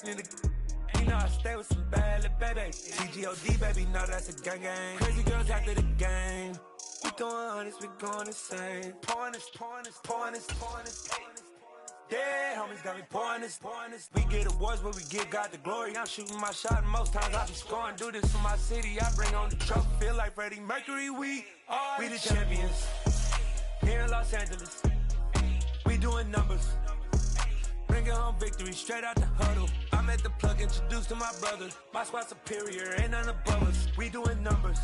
You know I stay with some bad little baby. TGOD, baby, know that's a gang gang. Crazy girls after the game. We throwing hundreds, we going insane. Pouring this. Yeah, homies got me pouring this. We get awards, but we give God the glory. I'm shooting my shot, and most times I be scoring. Do this for my city, I bring on the trophy. Feel like Freddie Mercury, we the champions. Here in Los Angeles, we doing numbers. Bringing home victory, straight out the huddle. I'm at the plug, introduced to my brothers. My squad superior, ain't none above us. We doing numbers.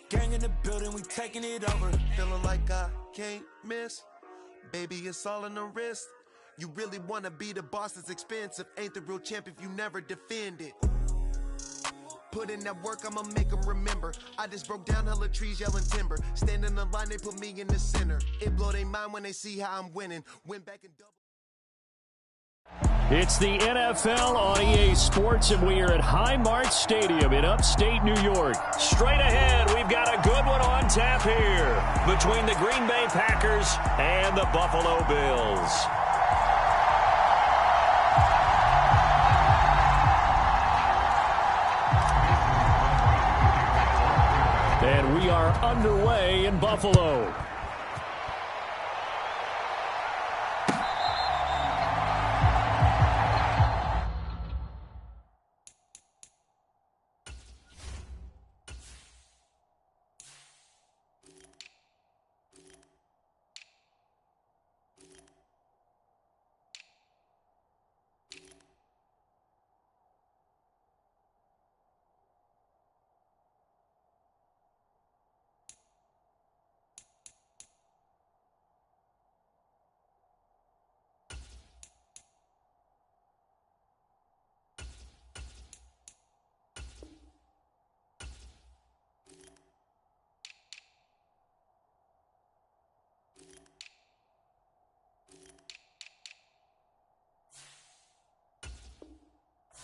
Gang in the building, we taking it over. Feeling like I can't miss. Baby, it's all in the wrist. You really wanna be the boss, it's expensive. Ain't the real champ if you never defend it. Put in that work, I'ma make them remember. I just broke down hella trees, yelling timber. Stand in the line, they put me in the center. It blow their mind when they see how I'm winning. Went back and double. It's the NFL on EA Sports, and we are at Highmark Stadium in upstate New York. Straight ahead, we've got a good one on tap here between the Green Bay Packers and the Buffalo Bills. And we are underway in Buffalo.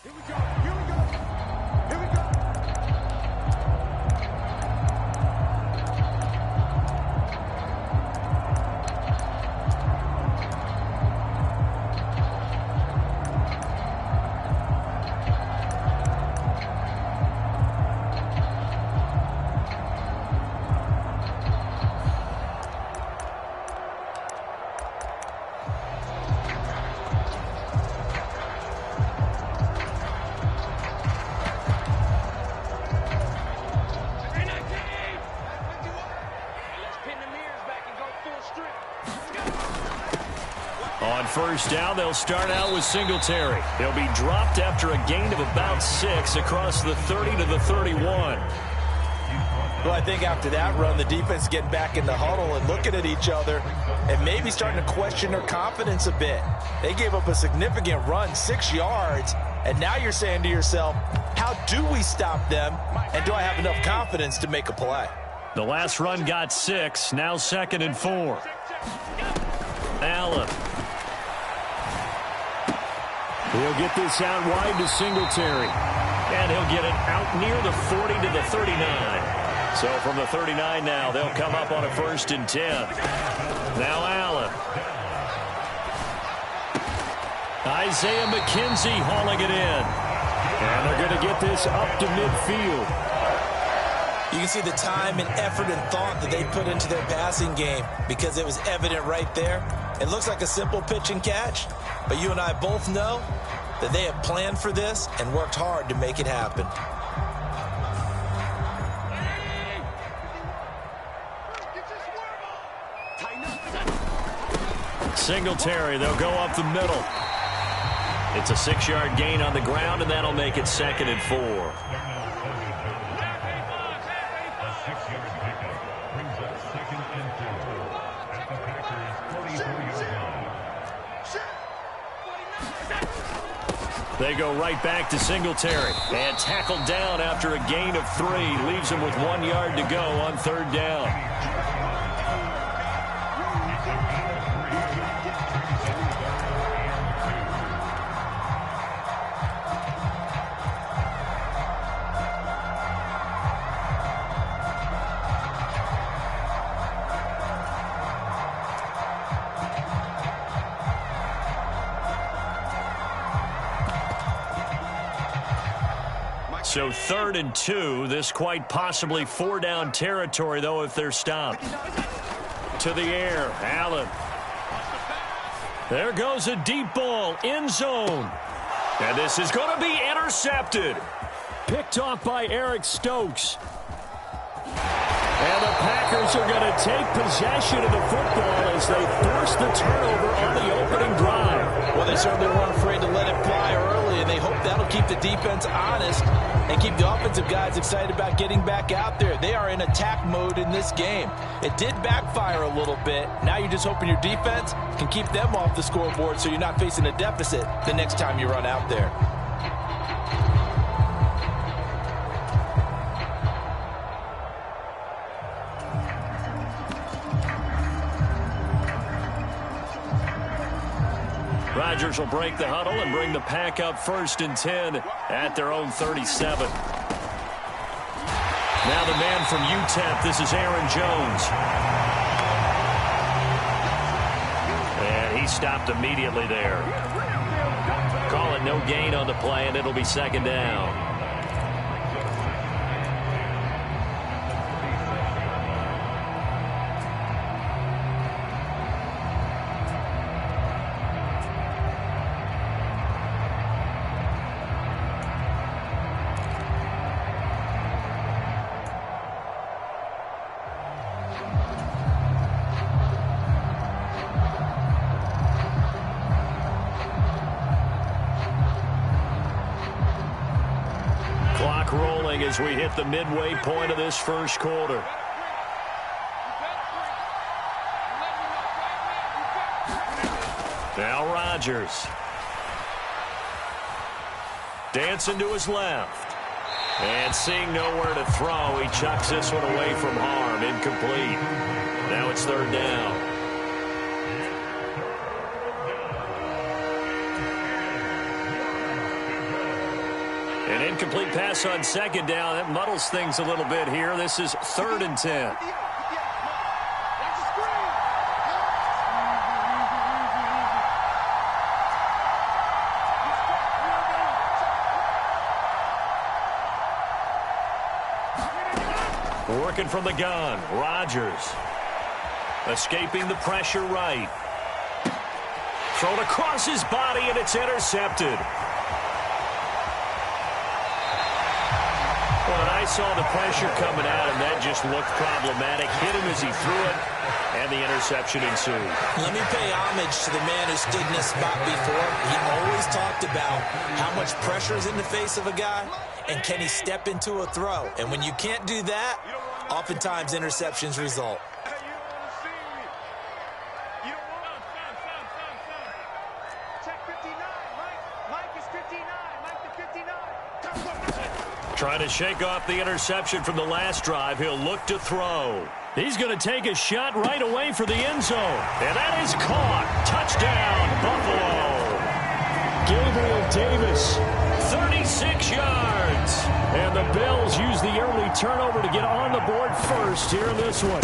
Here we go. Here we go. On first down, they'll start out with Singletary. He'll be dropped after a gain of about 6 across the 30 to the 31. Well, I think after that run, the defense is getting back in the huddle and looking at each other and maybe starting to question their confidence a bit. They gave up a significant run, 6 yards, and now you're saying to yourself, how do we stop them, and do I have enough confidence to make a play? The last run got 6, now 2nd and 4. Allen. He'll get this out wide to Singletary. And he'll get it out near the 40 to the 39. So from the 39 now, they'll come up on a 1st and 10. Now Allen. Isaiah McKenzie hauling it in. And they're going to get this up to midfield. You can see the time and effort and thought that they put into their passing game because it was evident right there. It looks like a simple pitch and catch, but you and I both know that they have planned for this and worked hard to make it happen. Singletary, they'll go up the middle. It's a 6-yard gain on the ground, and that'll make it 2nd and 4. They go right back to Singletary and tackled down after a gain of 3. Leaves him with 1 yard to go on 3rd down. So 3rd and 2. This quite possibly 4-down territory, though, if they're stopped. To the air, Allen. There goes a deep ball, end zone. And this is going to be intercepted. Picked off by Eric Stokes. And the Packers are going to take possession of the football as they force the turnover on the opening drive. Well, they certainly weren't afraid to let it fly early, and they hope that'll keep the defense honest and keep the offensive guys excited about getting back out there. They are in attack mode in this game. It did backfire a little bit. Now you're just hoping your defense can keep them off the scoreboard so you're not facing a deficit the next time you run out there. Rodgers will break the huddle and bring the pack up 1st and 10 at their own 37. Now the man from UTEP, this is Aaron Jones. And he stopped immediately there. Call it no gain on the play, and it'll be 2nd down. Rolling as we hit the midway point of this first quarter. Now Rodgers. Dancing to his left. And seeing nowhere to throw, he chucks this one away from harm. Incomplete. Now it's 3rd down. An incomplete pass on 2nd down. That muddles things a little bit here. This is 3rd and 10. Working from the gun. Rodgers. Escaping the pressure right. Thrown across his body, and it's intercepted. Well, and I saw the pressure coming at him. That just looked problematic. Hit him as he threw it, and the interception ensued. Let me pay homage to the man who stood in this spot before. He always talked about how much pressure is in the face of a guy, and can he step into a throw. And when you can't do that, oftentimes interceptions result. Trying to shake off the interception from the last drive. He'll look to throw. He's going to take a shot right away for the end zone. And that is caught. Touchdown, Buffalo. Gabriel Davis, 36 yards. And the Bills use the early turnover to get on the board first here in this one.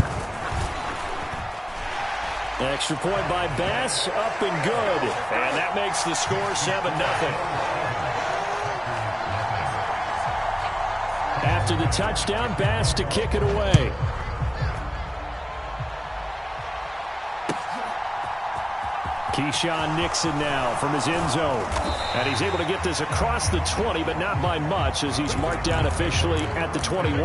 Extra point by Bass, up and good. And that makes the score 7-0. After the touchdown, Bass to kick it away. Keyshawn Nixon now from his end zone. And he's able to get this across the 20, but not by much as he's marked down officially at the 21.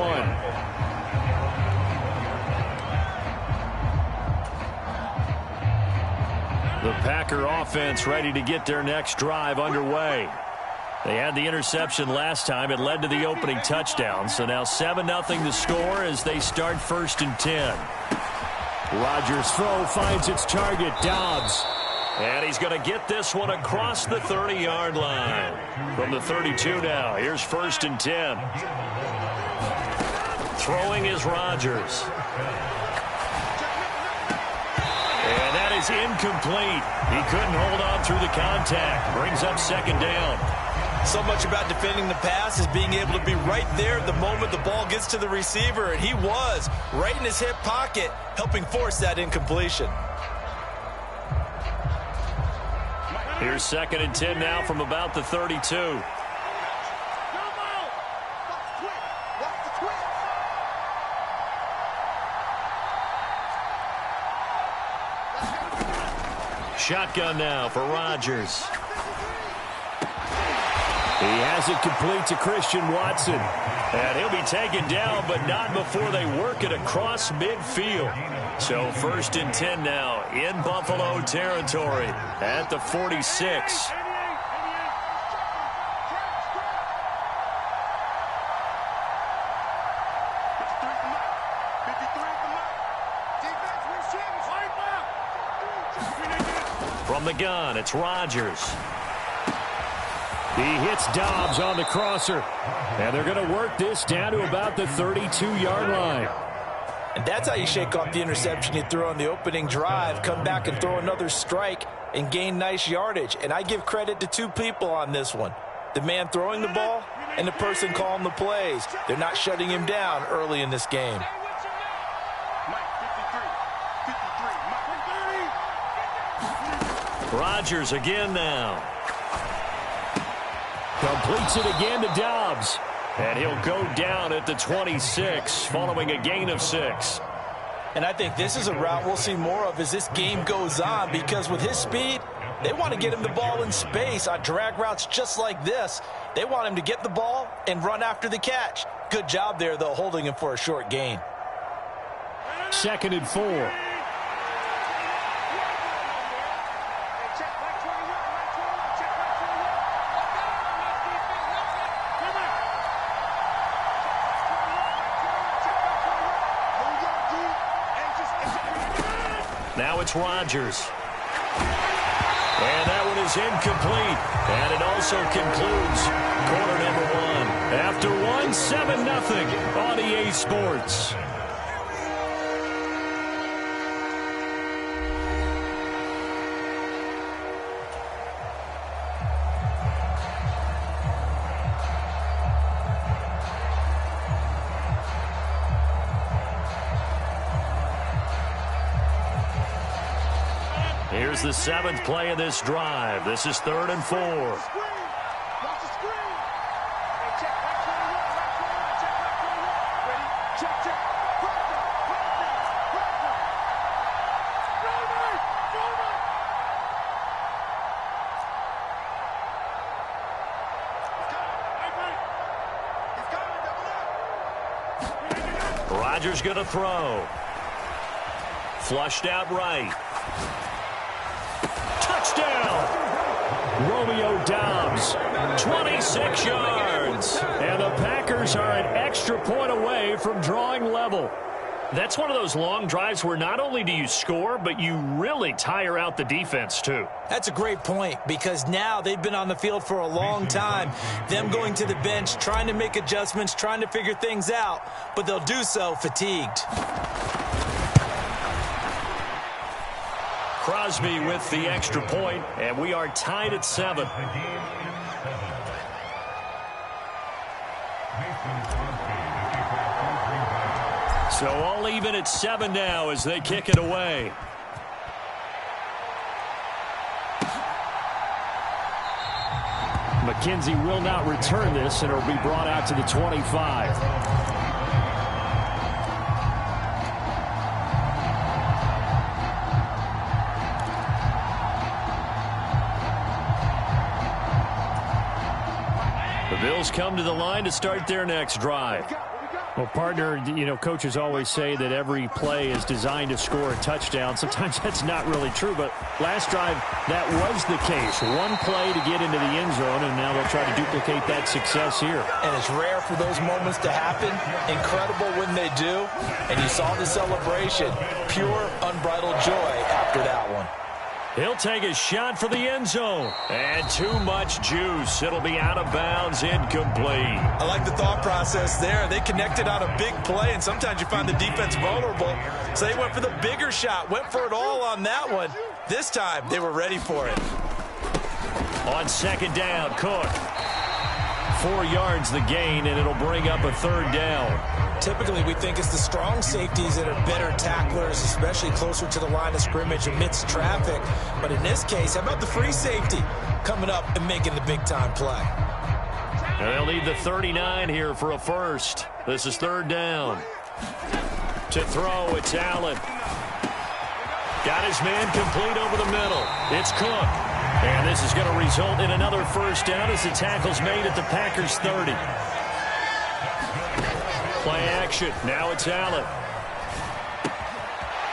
The Packer offense ready to get their next drive underway. They had the interception last time. It led to the opening touchdown. So now 7-0 the score as they start 1st and 10. Rodgers' throw finds its target, Dobbs. And he's going to get this one across the 30-yard line. From the 32 now, here's 1st and 10. Throwing is Rodgers. And that is incomplete. He couldn't hold on through the contact. Brings up 2nd down. So much about defending the pass is being able to be right there the moment the ball gets to the receiver, and he was right in his hip pocket, helping force that incompletion. Here's 2nd and 10 now from about the 32. shotgun now for Rodgers. He has it complete to Christian Watson. And he'll be taken down, but not before they work it across midfield. So 1st and 10 now in Buffalo territory at the 46. From the gun, it's Rodgers. He hits Dobbs on the crosser. And they're going to work this down to about the 32-yard line. And that's how you shake off the interception you threw on the opening drive, come back and throw another strike and gain nice yardage. And I give credit to two people on this one. The man throwing the ball and the person calling the plays. They're not shutting him down early in this game. Rodgers again now. Completes it again to Dobbs. And he'll go down at the 26 following a gain of 6. And I think this is a route we'll see more of as this game goes on, because with his speed, they want to get him the ball in space on drag routes just like this. They want him to get the ball and run after the catch. Good job there, though, holding him for a short gain. 2nd and 4. Now it's Rodgers. And that one is incomplete. And it also concludes quarter number 1. After 1, 7-0 on EA Sports. Here's the 7th play of this drive. This is 3rd and 4. Rodgers going to throw. Flushed out right. Touchdown! Romeo Dobbs, 26 yards. And the Packers are an extra point away from drawing level. That's one of those long drives where not only do you score, but you really tire out the defense, too. That's a great point, because now they've been on the field for a long time. Them going to the bench, trying to make adjustments, trying to figure things out, but they'll do so fatigued. Crosby with the extra point, and we are tied at 7. So all even at 7 now as they kick it away. McKenzie will not return this, and it'll be brought out to the 25. The Bills come to the line to start their next drive. Well, partner, you know, coaches always say that every play is designed to score a touchdown. Sometimes that's not really true, but last drive, that was the case. One play to get into the end zone, and now they'll try to duplicate that success here. And it's rare for those moments to happen. Incredible when they do. And you saw the celebration. Pure, unbridled joy after that one. He'll take a shot for the end zone. And too much juice. It'll be out of bounds, incomplete. I like the thought process there. They connected on a big play, and sometimes you find the defense vulnerable. So they went for the bigger shot, went for it all on that one. This time, they were ready for it. On 2nd down, Cook. 4 yards the gain, and it'll bring up a 3rd down. Typically, we think it's the strong safeties that are better tacklers, especially closer to the line of scrimmage amidst traffic. But in this case, how about the free safety coming up and making the big-time play? And they'll need the 39 here for a first. This is 3rd down. To throw, it's Allen. Got his man complete over the middle. It's Cook. And this is going to result in another first down as the tackle's made at the Packers' 30. Play action. Now it's Allen.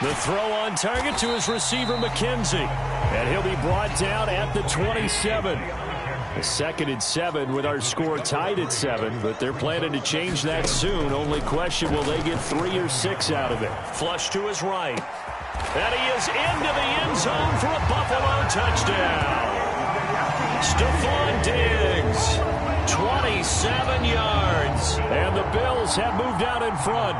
The throw on target to his receiver, McKenzie. And he'll be brought down at the 27. A 2nd and 7 with our score tied at 7, but they're planning to change that soon. Only question, will they get 3 or 6 out of it? Flush to his right. And he is into the end zone for a Buffalo touchdown. Stephon Diggs, 27 yards. And the Bills have moved out in front.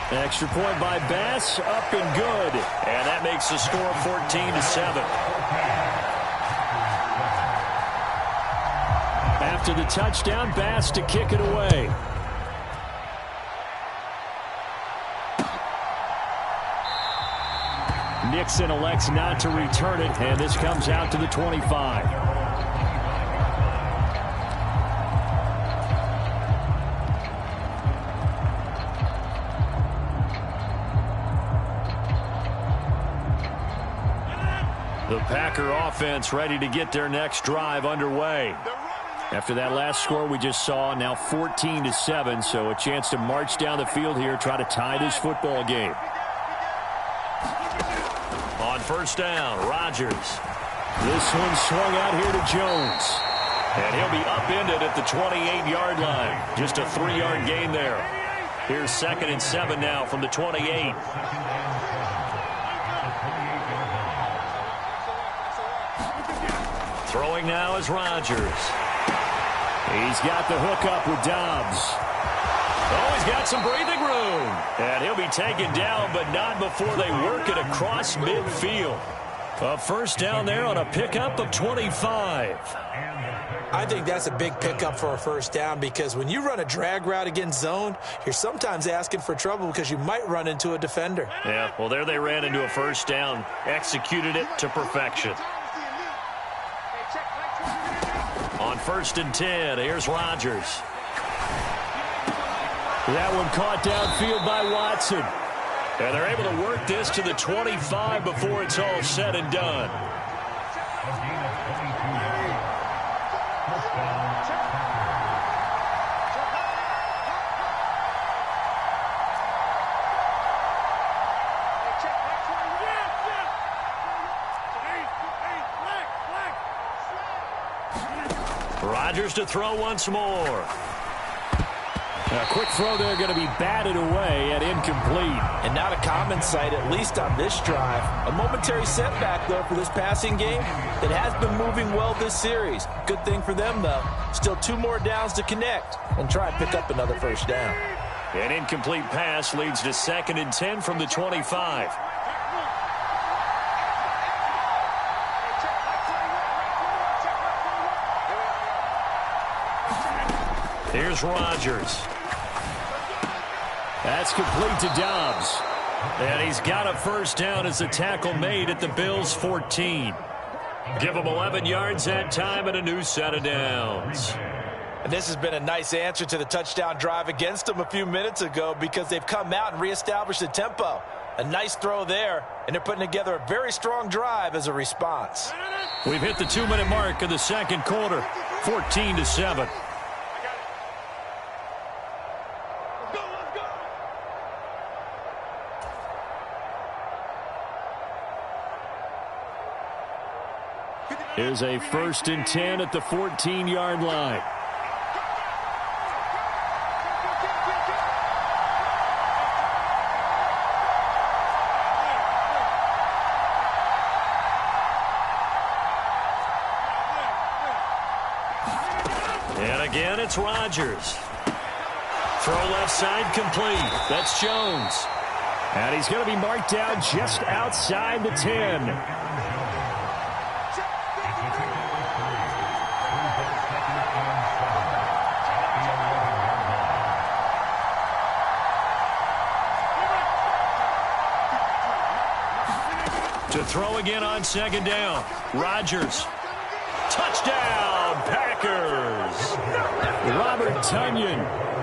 Extra point by Bass, up and good. And that makes the score 14-7. After the touchdown, Bass to kick it away. Nixon elects not to return it, and this comes out to the 25. The Packer offense ready to get their next drive underway. After that last score we just saw, now 14-7, so a chance to march down the field here, try to tie this football game. On first down, Rodgers. This one swung out here to Jones. And he'll be upended at the 28-yard line. Just a 3-yard gain there. Here's 2nd and 7 now from the 28. Throwing now is Rodgers. He's got the hook up with Dobbs. Oh, he's got some breathing room. And he'll be taken down, but not before they work it across midfield. A first down there on a pickup of 25. I think that's a big pickup for a first down because when you run a drag route against zone, you're sometimes asking for trouble because you might run into a defender. Yeah, well, there they ran into a first down, executed it to perfection. On 1st and 10, here's Rodgers. That one caught downfield by Watson. And they're able to work this to the 25 before it's all said and done. Rodgers to throw once more. A quick throw there going to be batted away and incomplete. And not a common sight, at least on this drive. A momentary setback, though, for this passing game that has been moving well this series. Good thing for them, though. Still 2 more downs to connect and try and pick up another first down. An incomplete pass leads to 2nd and 10 from the 25. Here's Rodgers. That's complete to Dobbs. And he's got a first down as the tackle made at the Bills' 14. Give them 11 yards that time and a new set of downs. And this has been a nice answer to the touchdown drive against them a few minutes ago because they've come out and reestablished the tempo. A nice throw there, and they're putting together a very strong drive as a response. We've hit the 2-minute mark of the second quarter, 14-7. Here's a 1st and 10 at the 14-yard line. And again, it's Rodgers. Throw left side complete. That's Jones. And he's going to be marked down just outside the 10. To throw again on 2nd down. Rodgers. Touchdown, Packers. Robert Tonyan,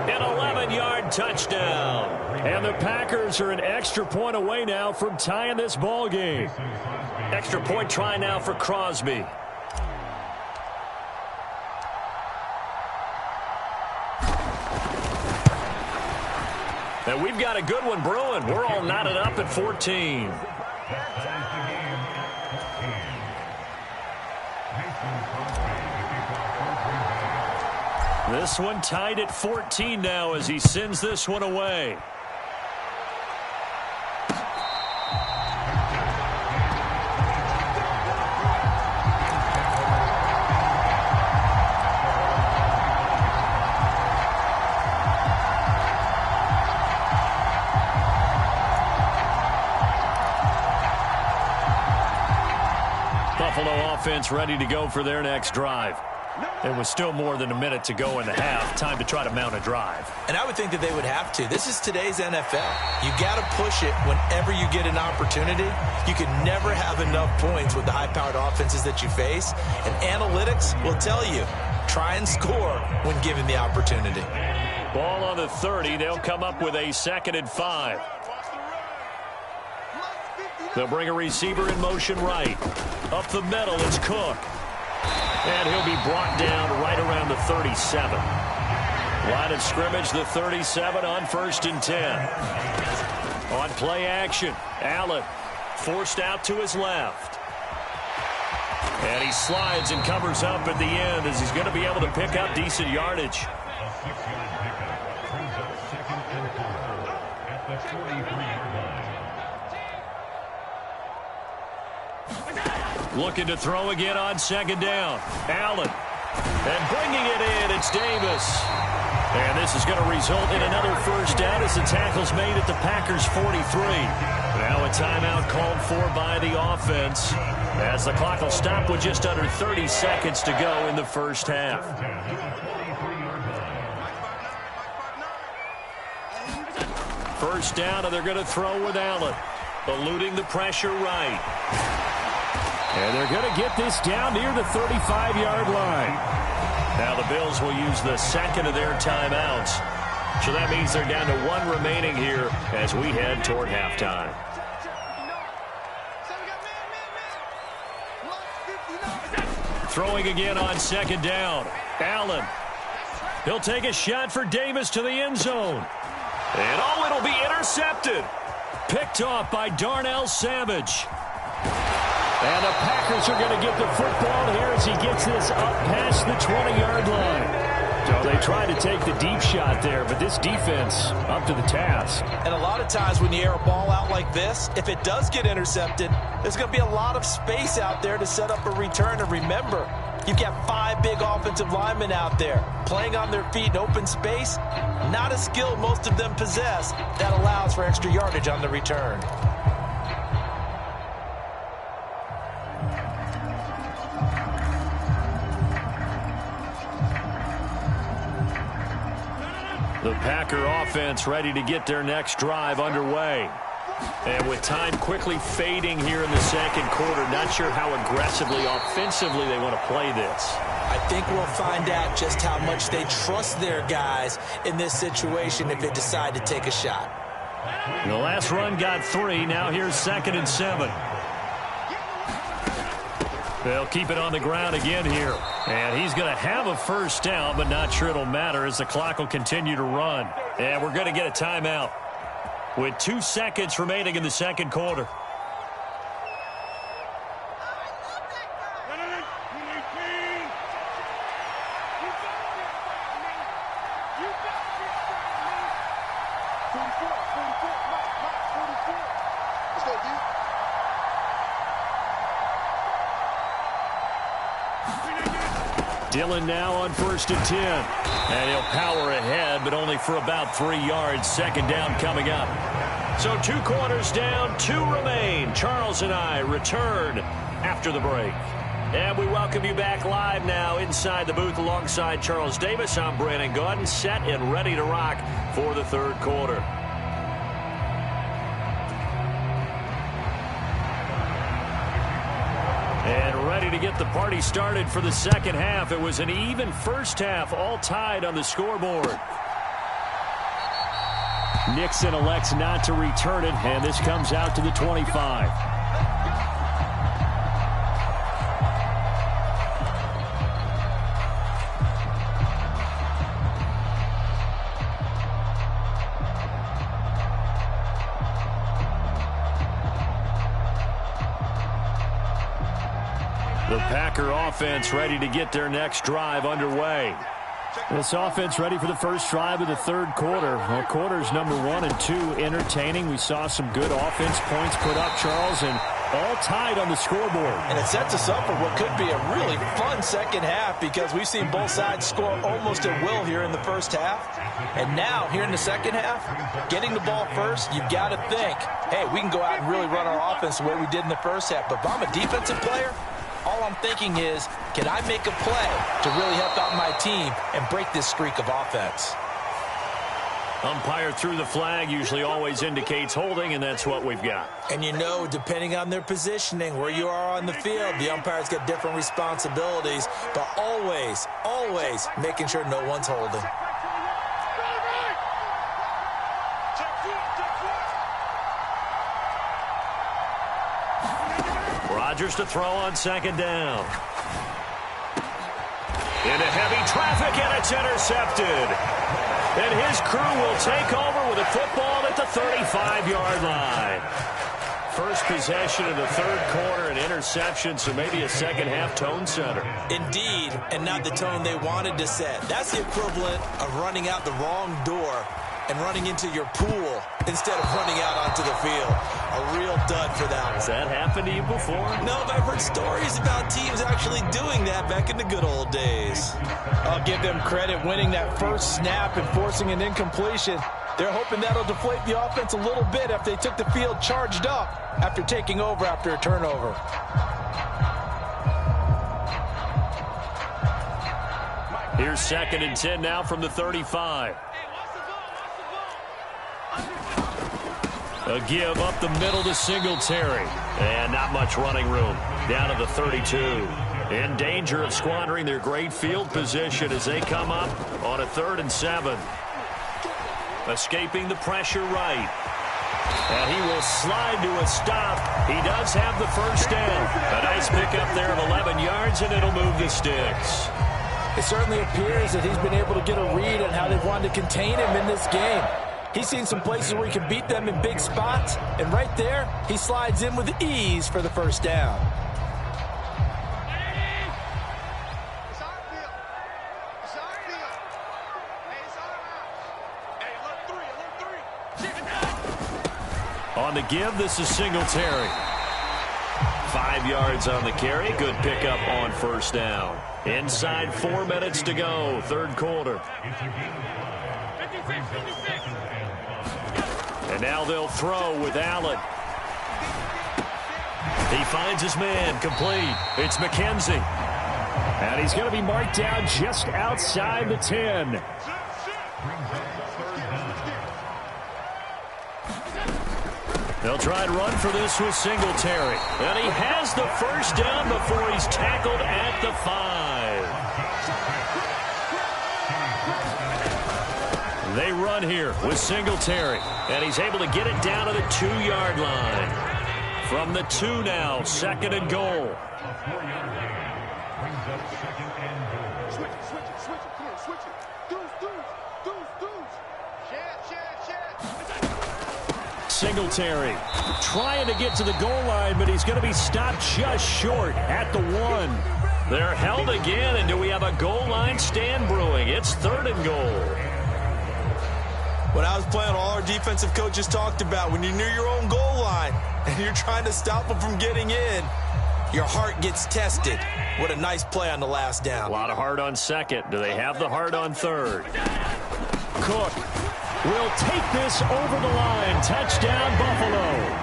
an 11-yard touchdown. And the Packers are an extra point away now from tying this ball game. Extra point try now for Crosby. And we've got a good one brewing. We're all knotted up at 14. This one tied at 14 now as he sends this one away. Buffalo offense ready to go for their next drive. There was still more than a minute to go in the half. Time to try to mount a drive. And I would think that they would have to. This is today's NFL. You got to push it whenever you get an opportunity. You can never have enough points with the high-powered offenses that you face. And analytics will tell you, try and score when given the opportunity. Ball on the 30. They'll come up with a 2nd and 5. They'll bring a receiver in motion right. Up the middle, it's Cook. And he'll be brought down right around the 37. Line of scrimmage, the 37 on 1st and 10. On play action, Allen forced out to his left. And he slides and covers up at the end as he's going to be able to pick up decent yardage. Looking to throw again on 2nd down. Allen. And bringing it in, it's Davis. And this is going to result in another 1st down as the tackle's made at the Packers' 43. Now a timeout called for by the offense as the clock will stop with just under 30 seconds to go in the 1st half. 1st down, and they're going to throw with Allen. Eluding the pressure right. And they're going to get this down near the 35-yard line. Now the Bills will use the 2nd of their timeouts. So that means they're down to 1 remaining here as we head toward halftime. Throwing again on 2nd down. Allen. He'll take a shot for Davis to the end zone. And it'll be intercepted. Picked off by Darnell Savage. And the Packers are going to get the football here as he gets this up past the 20-yard line. So they tried to take the deep shot there, but this defense up to the task. And a lot of times when you air a ball out like this, if it does get intercepted, there's going to be a lot of space out there to set up a return. And remember, you've got 5 big offensive linemen out there playing on their feet in open space. Not a skill most of them possess that allows for extra yardage on the return. The Packer offense ready to get their next drive underway. And with time quickly fading here in the 2nd quarter, not sure how aggressively, offensively they want to play this. I think we'll find out just how much they trust their guys in this situation if they decide to take a shot. The last run got 3. Now here's 2nd and 7. They'll keep it on the ground again here. And he's going to have a 1st down, but not sure it'll matter as the clock will continue to run. And we're going to get a timeout with 2 seconds remaining in the 2nd quarter. Dillon now on 1st and 10. And he'll power ahead, but only for about 3 yards. 2nd down coming up. So 2 quarters down, 2 remain. Charles and I return after the break. And we welcome you back live now inside the booth alongside Charles Davis. I'm Brandon Gaudin, set and ready to rock for the 3rd quarter. And ready to get the party started for the second half. It was an even first half, all tied on the scoreboard. Nixon elects not to return it, and this comes out to the 25. The Packer offense ready to get their next drive underway. This offense ready for the first drive of the third quarter. Well, quarters number 1 and 2 entertaining. We saw some good offense points put up, Charles, and all tied on the scoreboard. And it sets us up for what could be a really fun second half because we've seen both sides score almost at will here in the first half. And now, here in the second half, getting the ball first, you've got to think, hey, we can go out and really run our offense the way we did in the first half. But if I'm a defensive player, all I'm thinking is, can I make a play to really help out my team and break this streak of offense? Umpire threw the flag, usually always indicates holding, and that's what we've got. And you know, depending on their positioning, where you are on the field, the umpires get different responsibilities, but always, always making sure no one's holding. Rodgers to throw on second down. Into heavy traffic, and it's intercepted. And his crew will take over with a football at the 35-yard line. First possession of the third quarter, an interception, so maybe a second-half tone setter. Indeed, and not the tone they wanted to set. That's the equivalent of running out the wrong door and running into your pool instead of running out onto the field. A real dud for that one. Has that happened to you before? No, but I've heard stories about teams actually doing that back in the good old days. I'll give them credit winning that first snap and forcing an incompletion. They're hoping that'll deflate the offense a little bit if they took the field charged up after taking over after a turnover. Here's 2nd and 10 now from the 35. A give up the middle to Singletary. And not much running room. Down to the 32. In danger of squandering their great field position as they come up on a 3rd and 7. Escaping the pressure right. And he will slide to a stop. He does have the first down. A nice pickup there of 11 yards, and it'll move the sticks. It certainly appears that he's been able to get a read on how they've wanted to contain him in this game. He's seen some places where he can beat them in big spots, and right there, he slides in with ease for the first down. On the give, this is Singletary. 5 yards on the carry. Good pickup on first down. Inside 4 minutes to go, third quarter. And now they'll throw with Allen. He finds his man, complete. It's McKenzie. And he's going to be marked down just outside the 10. They'll try and run for this with Singletary. And he has the first down before he's tackled at the 5. They run here with Singletary. And he's able to get it down to the 2-yard line. From the 2 now, 2nd and goal. Switch it. Come on, switch it. Deuce. Singletary trying to get to the goal line, but he's going to be stopped just short at the 1. They're held again, and do we have a goal line stand brewing? It's 3rd and goal. When I was playing, all our defensive coaches talked about when you're near your own goal line and you're trying to stop them from getting in, your heart gets tested. What a nice play on the last down. A lot of heart on 2nd. Do they have the heart on 3rd? Cook will take this over the line. Touchdown, Buffalo.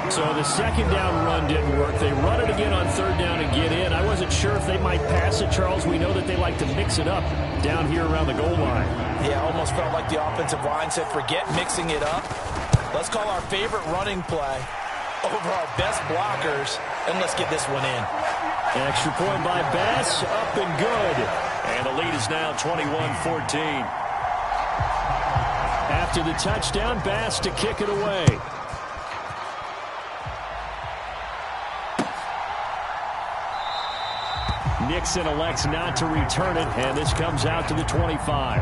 So the 2nd down run didn't work. They run it again on 3rd down and get in. I wasn't sure if they might pass it, Charles. We know that they like to mix it up down here around the goal line. Yeah, almost felt like the offensive line said, forget mixing it up. Let's call our favorite running play over our best blockers, and let's get this one in. Extra point by Bass, up and good. And the lead is now 21-14. After the touchdown, Bass to kick it away. Nixon elects not to return it, and this comes out to the 25.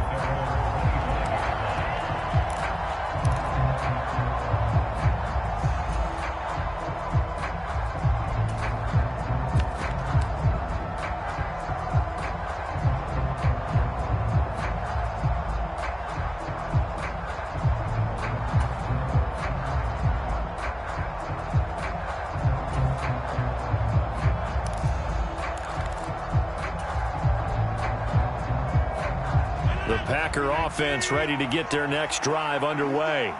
The Packer offense ready to get their next drive underway.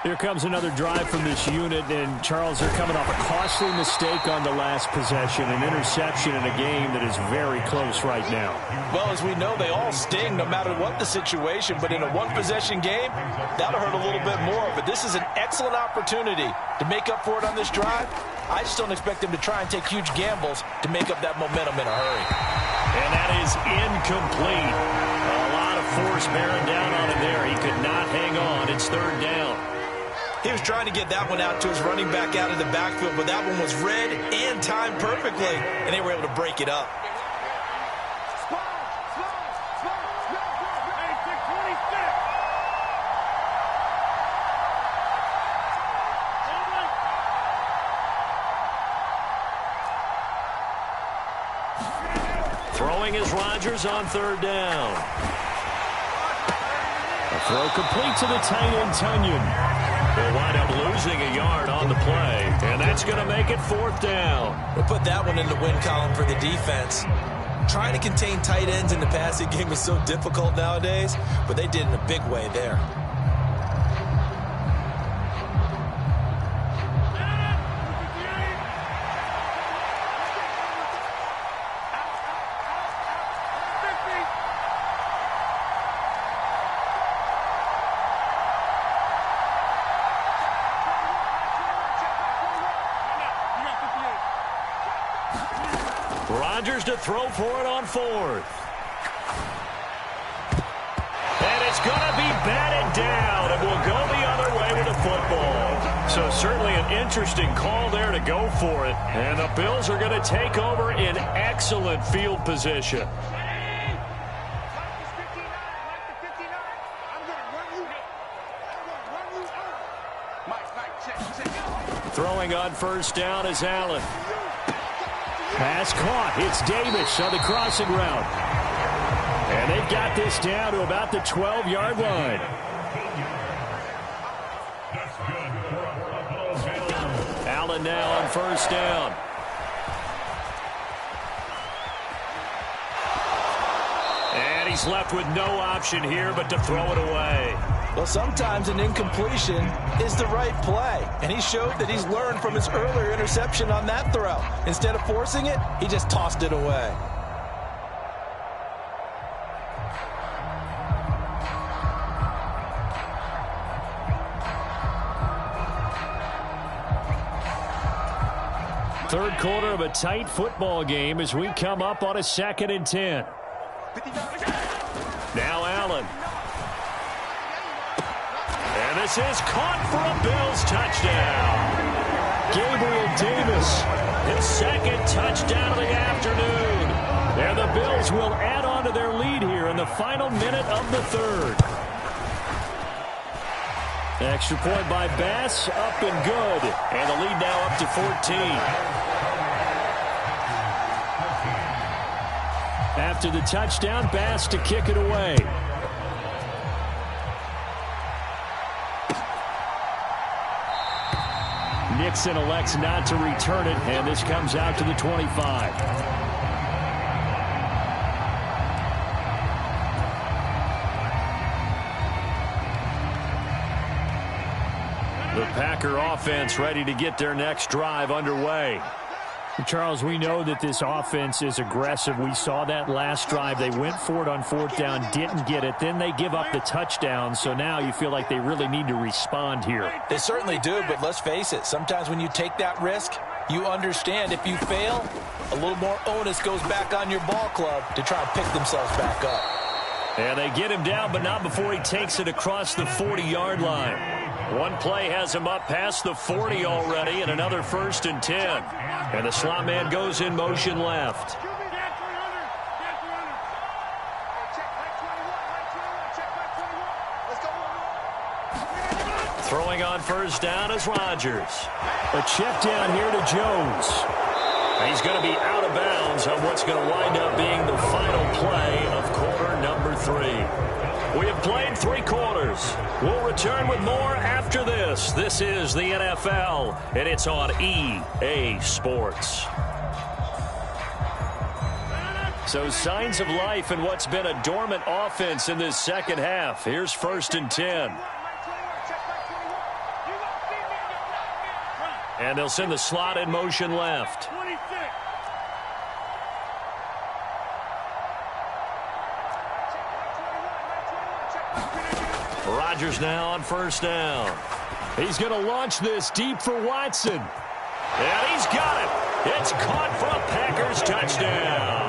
Here comes another drive from this unit, and Charles, they're coming off a costly mistake on the last possession, an interception in a game that is very close right now. Well, as we know, they all sting no matter what the situation, but in a one-possession game, that'll hurt a little bit more. But this is an excellent opportunity to make up for it on this drive. I just don't expect them to try and take huge gambles to make up that momentum in a hurry. And that is incomplete. A lot of force bearing down on him there. He could not hang on. It's third down. He was trying to get that one out to his running back out of the backfield, but that one was read and timed perfectly, and they were able to break it up. Throwing is Rodgers on third down. A throw complete to the tight end, Tunyon. They'll wind up losing a yard on the play, and that's going to make it fourth down. We'll put that one in the win column for the defense. Trying to contain tight ends in the passing game is so difficult nowadays, but they did in a big way there. Rodgers to throw for it on fourth. And it's going to be batted down, and will go the other way with the football. So certainly an interesting call there to go for it. And the Bills are going to take over in excellent field position. Throwing on first down is Allen. Pass caught. It's Davis on the crossing route. And they've got this down to about the 12-yard line. Allen now on first down. And he's left with no option here but to throw it away. Well, sometimes an incompletion is the right play, and he showed that he's learned from his earlier interception on that throw. Instead of forcing it, he just tossed it away. Third quarter of a tight football game as we come up on a 2nd and 10. Now Allen. And this is caught for a Bills touchdown. Gabriel Davis, his second touchdown of the afternoon. And the Bills will add on to their lead here in the final minute of the third. Extra point by Bass, up and good. And the lead now up to 14. After the touchdown, Bass to kick it away. Nixon elects not to return it, and this comes out to the 25. The Packer offense ready to get their next drive underway. Charles, we know that this offense is aggressive. We saw that last drive. They went for it on fourth down, didn't get it. Then they give up the touchdown, so now you feel like they really need to respond here. They certainly do, but let's face it, sometimes when you take that risk, You understand if you fail, a little more onus goes back on your ball club to try and pick themselves back up. And they get him down, but not before he takes it across the 40-yard line. One play has him up past the 40 already, and another 1st and 10. And the slot man goes in motion left. Throwing on 1st down is Rodgers. A check down here to Jones. He's going to be out of bounds on what's going to wind up being the final play of quarter number 3. We have played 3 quarters. We'll return with more after this. This is the NFL, and it's on EA Sports. So signs of life in what's been a dormant offense in this second half. Here's 1st and 10. And they'll send the slot in motion left. Rodgers now on 1st down. He's going to launch this deep for Watson. And he's got it. It's caught for a Packers touchdown.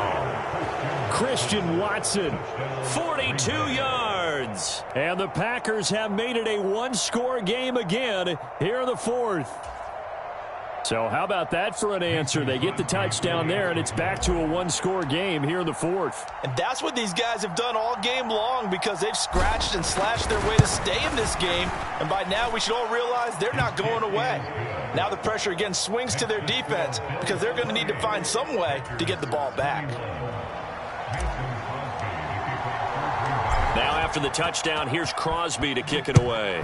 Christian Watson, 42 yards. And the Packers have made it a one-score game again here in the 4th. So how about that for an answer? They get the touchdown there, and it's back to a one-score game here in the 4th. And that's what these guys have done all game long, because they've scratched and slashed their way to stay in this game. And by now, we should all realize they're not going away. Now the pressure again swings to their defense, because they're going to need to find some way to get the ball back. Now after the touchdown, here's Crosby to kick it away.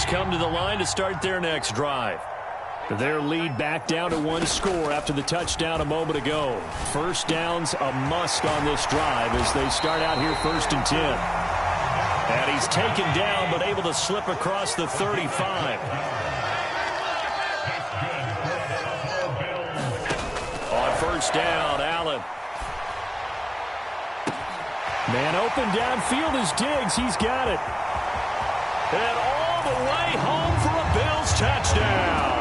Come to the line to start their next drive. Their lead back down to 1 score after the touchdown a moment ago. 1st down's a must on this drive as they start out here 1st and 10. And he's taken down but able to slip across the 35. On 1st down, Allen. Man open downfield is Diggs. He's got it. And all the way home for a Bills touchdown.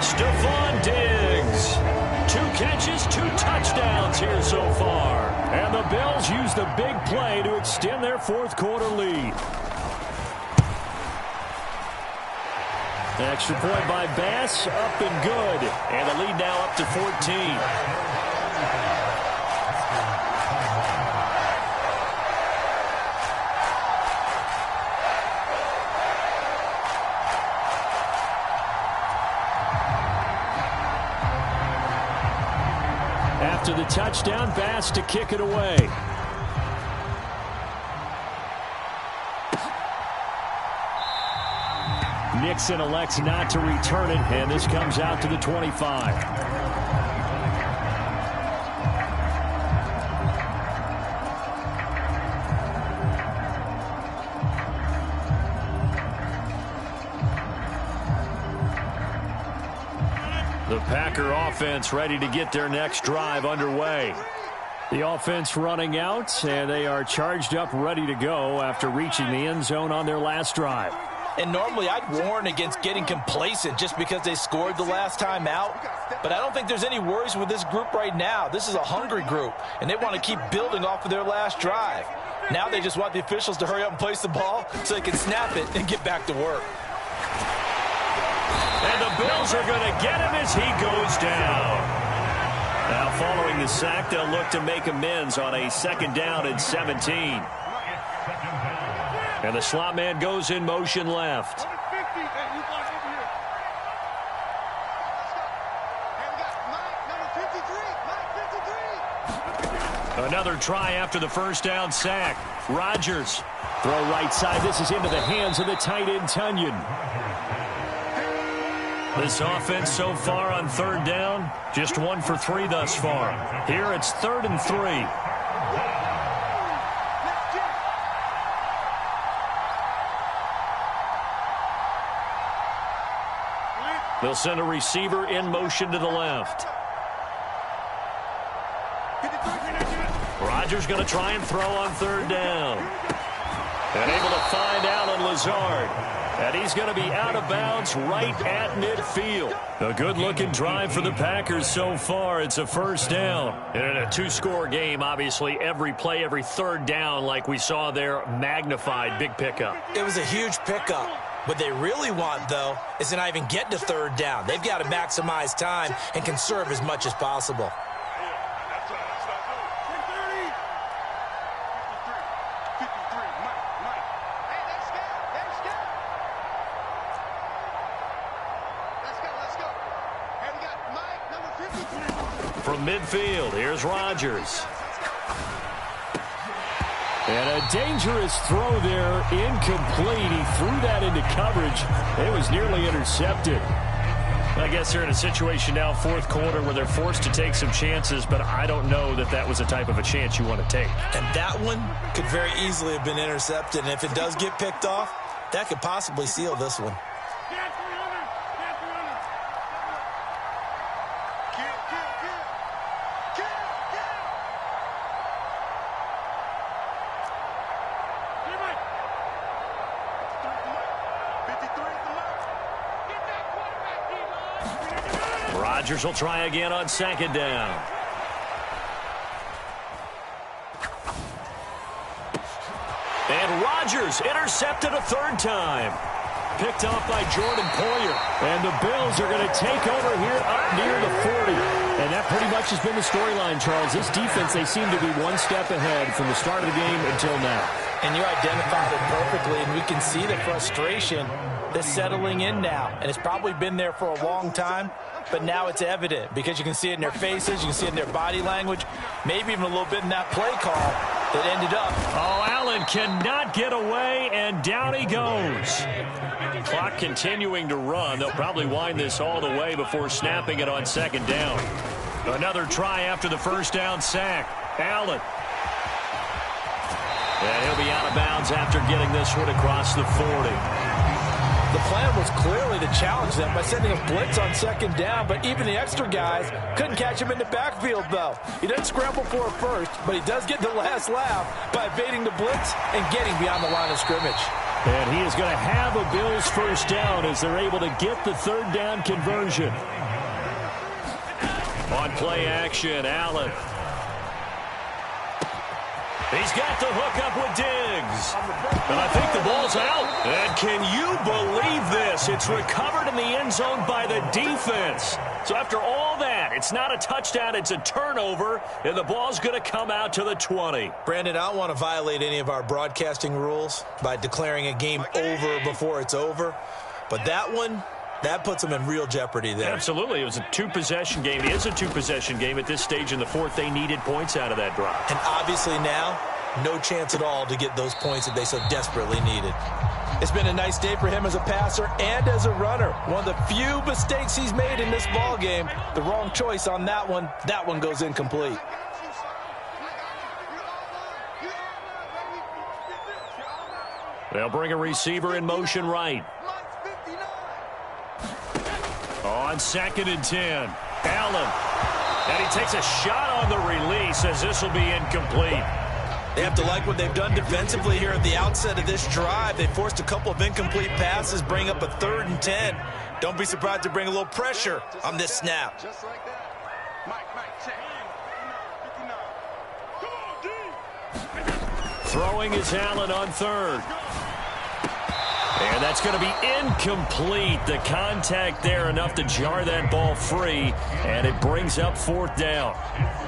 Stephon Diggs. 2 catches, 2 touchdowns here so far. And the Bills use the big play to extend their 4th quarter lead. The extra point by Bass, up and good. And the lead now up to 14. After the touchdown, Bass to kick it away. Nixon elects not to return it, and this comes out to the 25. The Packer offense ready to get their next drive underway. The offense running out, and they are charged up, ready to go after reaching the end zone on their last drive. And normally I'd warn against getting complacent just because they scored the last time out. But I don't think there's any worries with this group right now. This is a hungry group, and they want to keep building off of their last drive. Now they just want the officials to hurry up and place the ball so they can snap it and get back to work. And the Bills are going to get him as he goes down. Now following the sack, they'll look to make amends on a 2nd down and 17. And the slot man goes in motion left. Another try after the 1st down sack. Rodgers. Throw right side. This is into the hands of the tight end, Tunyon. This offense so far on 3rd down, just 1 for 3 thus far. Here it's 3rd and 3. They'll send a receiver in motion to the left. Rodgers going to try and throw on third down. And able to find Alan Lazard. And he's going to be out of bounds right at midfield. A good-looking drive for the Packers so far. It's a first down. And in a two-score game, obviously, every play, every third down, like we saw there, magnified. Big pickup. It was a huge pickup. What they really want, though, is to not even get to third down. They've got to maximize time and conserve as much as possible. From midfield, here's Rodgers. And a dangerous throw there, incomplete. He threw that into coverage. It was nearly intercepted. I guess they're in a situation now, fourth quarter, where they're forced to take some chances, but I don't know that that was the type of a chance you want to take. And that one could very easily have been intercepted, and if it does get picked off, that could possibly seal this one. Rodgers will try again on second down. And Rodgers intercepted a third time. Picked off by Jordan Poyer. And the Bills are going to take over here up near the 40. And that pretty much has been the storyline, Charles. This defense, they seem to be one step ahead from the start of the game until now. And you identified it perfectly, and we can see the frustration that's settling in now. And it's probably been there for a long time, but now it's evident because you can see it in their faces, you can see it in their body language, maybe even a little bit in that play call that ended up. Oh, Allen cannot get away, and down he goes. Clock continuing to run. They'll probably wind this all the way before snapping it on second down. Another try after the first down sack. Allen. And he'll be out of bounds after getting this one across the 40. The plan was clearly to challenge them by sending a blitz on second down, but even the extra guys couldn't catch him in the backfield, though. He doesn't scramble for it first, but he does get the last laugh by evading the blitz and getting beyond the line of scrimmage. And he is going to have a Bills first down as they're able to get the third down conversion. On play action, Allen. He's got the hook up with Diggs. And I think the ball's out. And can you believe this? It's recovered in the end zone by the defense. So after all that, it's not a touchdown, it's a turnover, and the ball's going to come out to the 20. Brandon, I don't want to violate any of our broadcasting rules by declaring a game over before it's over. But that one, that puts them in real jeopardy there. Absolutely. It was a two-possession game. It is a two-possession game at this stage in the fourth. They needed points out of that drive. And obviously now, no chance at all to get those points that they so desperately needed. It's been a nice day for him as a passer and as a runner. One of the few mistakes he's made in this ball game. The wrong choice on that one. That one goes incomplete. They'll bring a receiver in motion right. On second and 10, Allen. And he takes a shot on the release as this will be incomplete. They have to like what they've done defensively here at the outset of this drive. They forced a couple of incomplete passes, bring up a 3rd and 10. Don't be surprised to bring a little pressure on this snap. Just like that. Mike, check. Throwing is Allen on third. And that's going to be incomplete. The contact there enough to jar that ball free, and it brings up 4th down.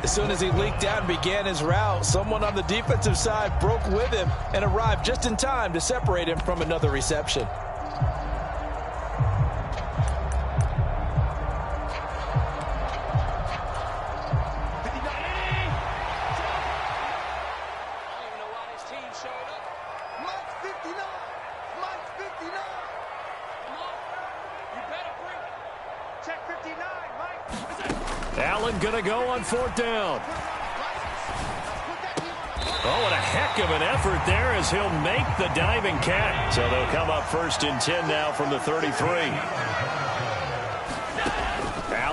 As soon as he leaked out and began his route, someone on the defensive side broke with him and arrived just in time to separate him from another reception. Allen going to go on 4th down. Oh, what a heck of an effort there as he'll make the diving catch. So they'll come up 1st and 10 now from the 33.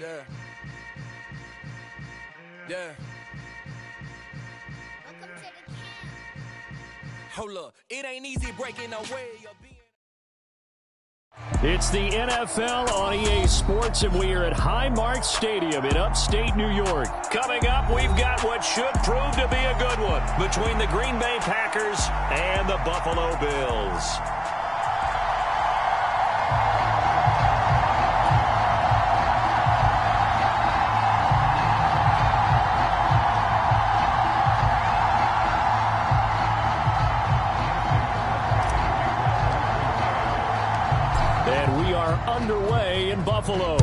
Yeah. Yeah. Hold up. It ain't easy breaking away. It's the NFL on EA Sports, and we are at Highmark Stadium in upstate New York. Coming up, we've got what should prove to be a good one between the Green Bay Packers and the Buffalo Bills. And we are underway in Buffalo.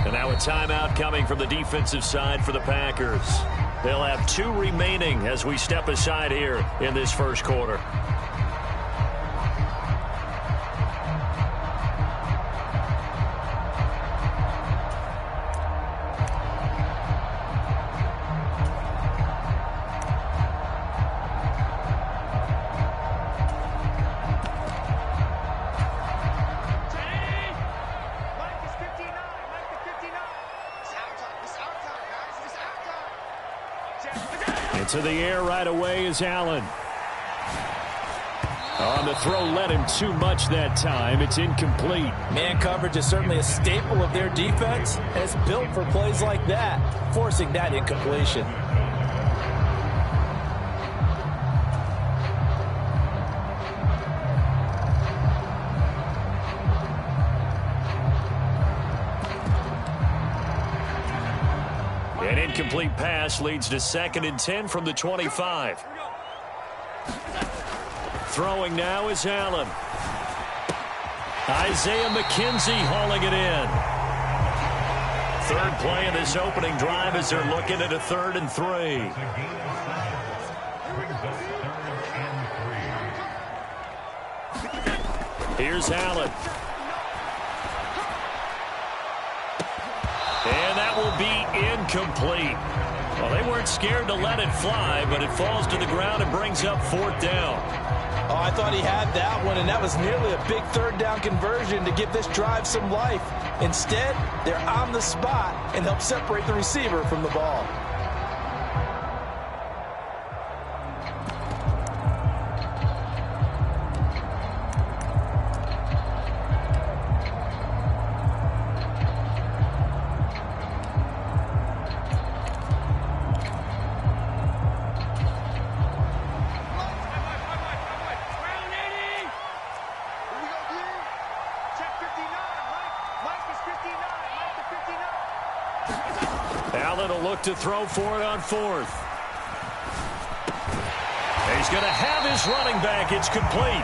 And now a timeout coming from the defensive side for the Packers. They'll have 2 remaining as we step aside here in this first quarter. To the air right away is Allen. On the throw, led him too much that time. It's incomplete. Man coverage is certainly a staple of their defense, and it's built for plays like that, forcing that incompletion. An incomplete pass leads to 2nd and 10 from the 25. Throwing now is Allen. Isaiah McKenzie hauling it in. 3rd play of this opening drive as they're looking at a 3rd and 3. Here's Allen. And that will be incomplete. Well, they weren't scared to let it fly, but it falls to the ground and brings up 4th down. Oh, I thought he had that one, and that was nearly a big 3rd down conversion to give this drive some life. Instead, they're on the spot and help separate the receiver from the ball. Allen will look to throw for it on 4th. He's going to have his running back. It's complete.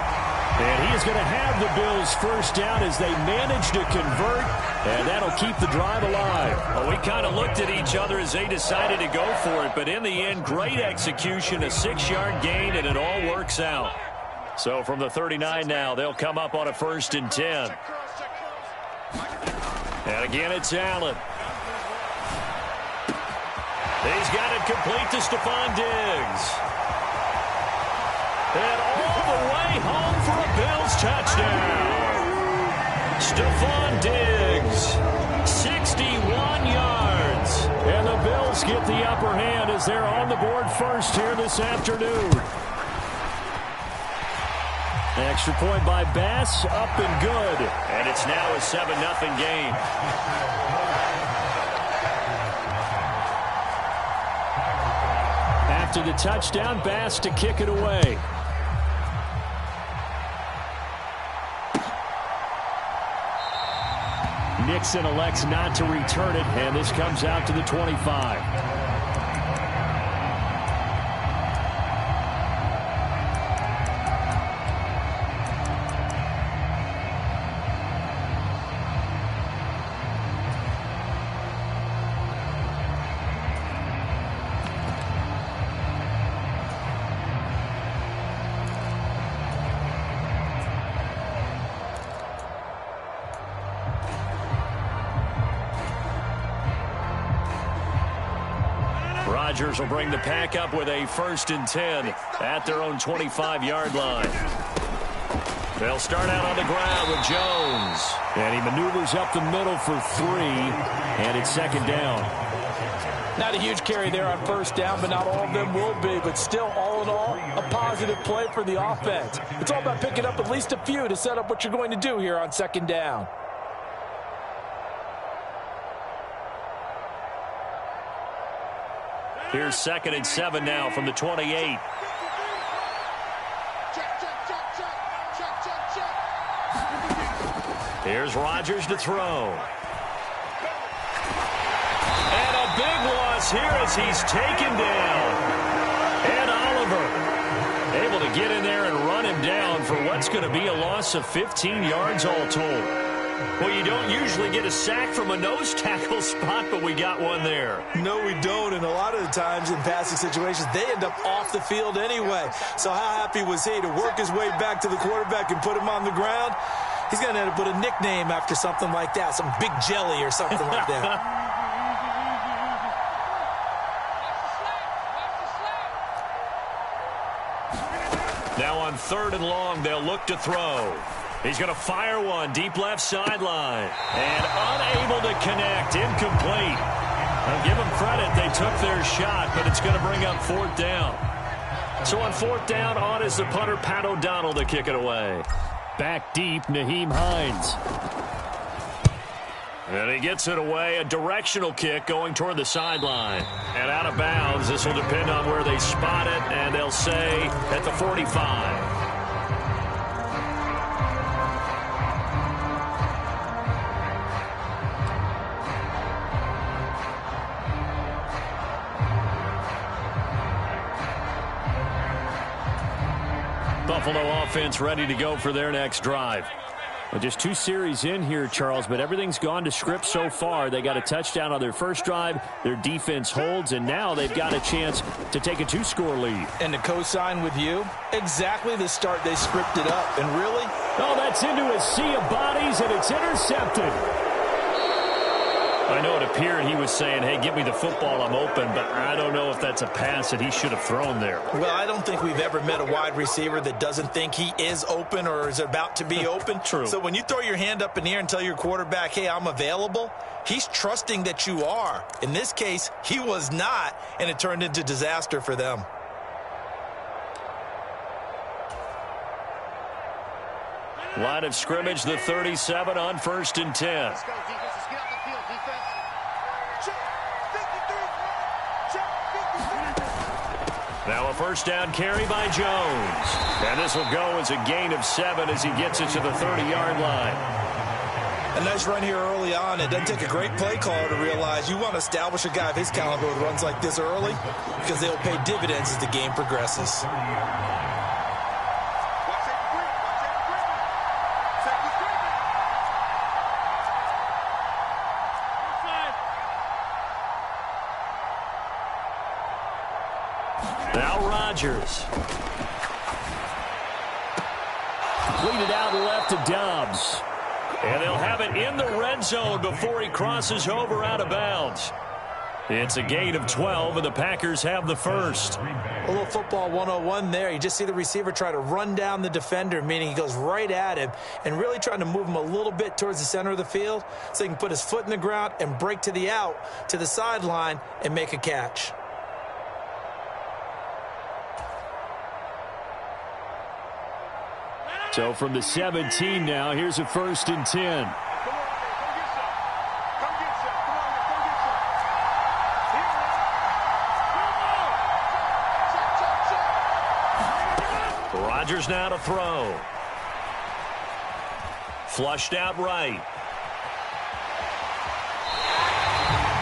And he is going to have the Bills' 1st down as they manage to convert, and that'll keep the drive alive. Well, we kind of looked at each other as they decided to go for it, but in the end, great execution, a 6-yard gain, and it all works out. So from the 39 now, they'll come up on a 1st and 10. And again, it's Allen. He's got it complete to Stephon Diggs. And all the way home for a Bills touchdown. Stephon Diggs, 61 yards. And the Bills get the upper hand as they're on the board first here this afternoon. Extra point by Bass, up and good. And it's now a 7-0 game. After the touchdown, Bass to kick it away. Nixon elects not to return it, and this comes out to the 25. Rodgers will bring the pack up with a 1st and 10 at their own 25-yard line. They'll start out on the ground with Jones. And he maneuvers up the middle for 3, and it's 2nd down. Not a huge carry there on 1st down, but not all of them will be. But still, all in all, a positive play for the offense. It's all about picking up at least a few to set up what you're going to do here on 2nd down. Here's 2nd and 7 now from the 28. Here's Rodgers to throw. And a big loss here as he's taken down. And Oliver able to get in there and run him down for what's going to be a loss of 15 yards all told. Well, you don't usually get a sack from a nose tackle spot, but we got one there. No, we don't, and a lot of the times in passing situations, they end up off the field anyway. So how happy was he to work his way back to the quarterback and put him on the ground? He's going to end up with a nickname after something like that, some Big Jelly or something like that. Now on 3rd and long, they'll look to throw. He's going to fire one deep left sideline. And unable to connect. Incomplete. I'll give them credit. They took their shot, but it's going to bring up 4th down. So on 4th down, on is the punter, Pat O'Donnell, to kick it away. Back deep, Nyheim Hines. And he gets it away. A directional kick going toward the sideline. And out of bounds. This will depend on where they spot it. And they'll say at the 45. Buffalo offense ready to go for their next drive. Well, just 2 series in here, Charles, but everything's gone to script so far. They got a touchdown on their first drive. Their defense holds, and now they've got a chance to take a 2-score lead. And to co-sign with you, exactly the start they scripted up. And really? Oh, that's into a sea of bodies, and it's intercepted. I know it appeared he was saying, hey, give me the football, I'm open, but I don't know if that's a pass that he should have thrown there. Well, I don't think we've ever met a wide receiver that doesn't think he is open or is about to be open. True. So when you throw your hand up in the air and tell your quarterback, hey, I'm available, he's trusting that you are. In this case, he was not, and it turned into disaster for them. Line of scrimmage, the 37 on 1st and 10. Let's go, defense. Let's get off the field, defense. Now a 1st down carry by Jones. And this will go as a gain of 7 as he gets it to the 30-yard line. A nice run here early on. It doesn't take a great play caller to realize you want to establish a guy of his caliber with runs like this early because they'll pay dividends as the game progresses. Now Rodgers. Completed out left to Dobbs. And they'll have it in the red zone before he crosses over out of bounds. It's a gain of 12, and the Packers have the first. A little football 101 there. You just see the receiver try to run down the defender, meaning he goes right at him and really trying to move him a little bit towards the center of the field so he can put his foot in the ground and break to the out, to the sideline, and make a catch. So from the 17 now, here's a 1st and 10. Rodgers now to throw. Flushed out right.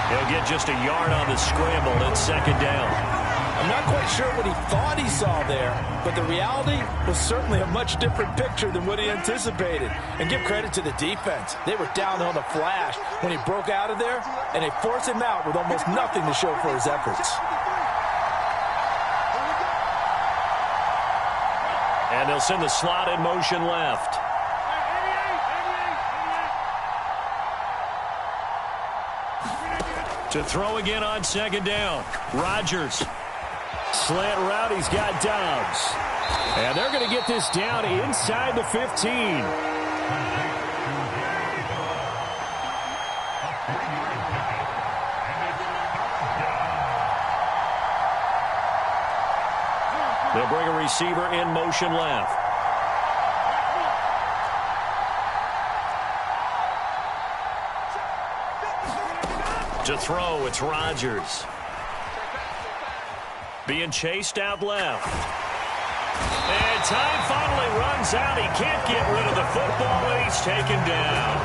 He'll get just a yard on the scramble. It's 2nd down. I'm not quite sure what he thought he saw there, but the reality was certainly a much different picture than what he anticipated. And give credit to the defense. They were down on the flash when he broke out of there, and they forced him out with almost nothing to show for his efforts. And they'll send the slot in motion left. To throw again on 2nd down. Rodgers. Slant route, he's got Dobbs. And they're going to get this down inside the 15. They'll bring a receiver in motion left. To throw, it's Rodgers. Being chased out left. And time finally runs out. He can't get rid of the football, and he's taken down.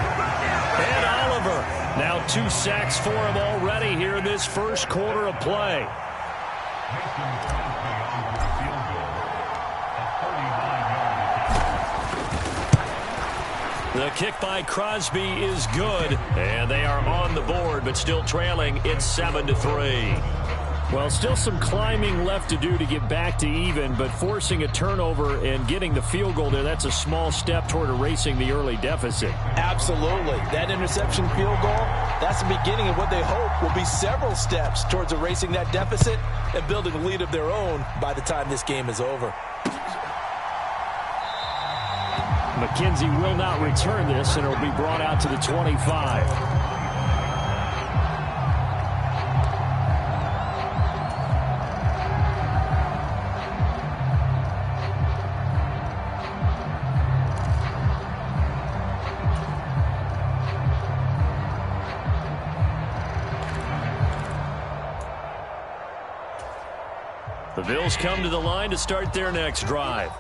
And Oliver, now 2 sacks for him already here in this first quarter of play. The kick by Crosby is good, and they are on the board, but still trailing. It's 7-3. Well, still some climbing left to do to get back to even, but forcing a turnover and getting the field goal there, that's a small step toward erasing the early deficit. Absolutely. That interception field goal, that's the beginning of what they hope will be several steps towards erasing that deficit and building a lead of their own by the time this game is over. McKenzie will not return this, and it will be brought out to the 25. The Bills come to the line to start their next drive.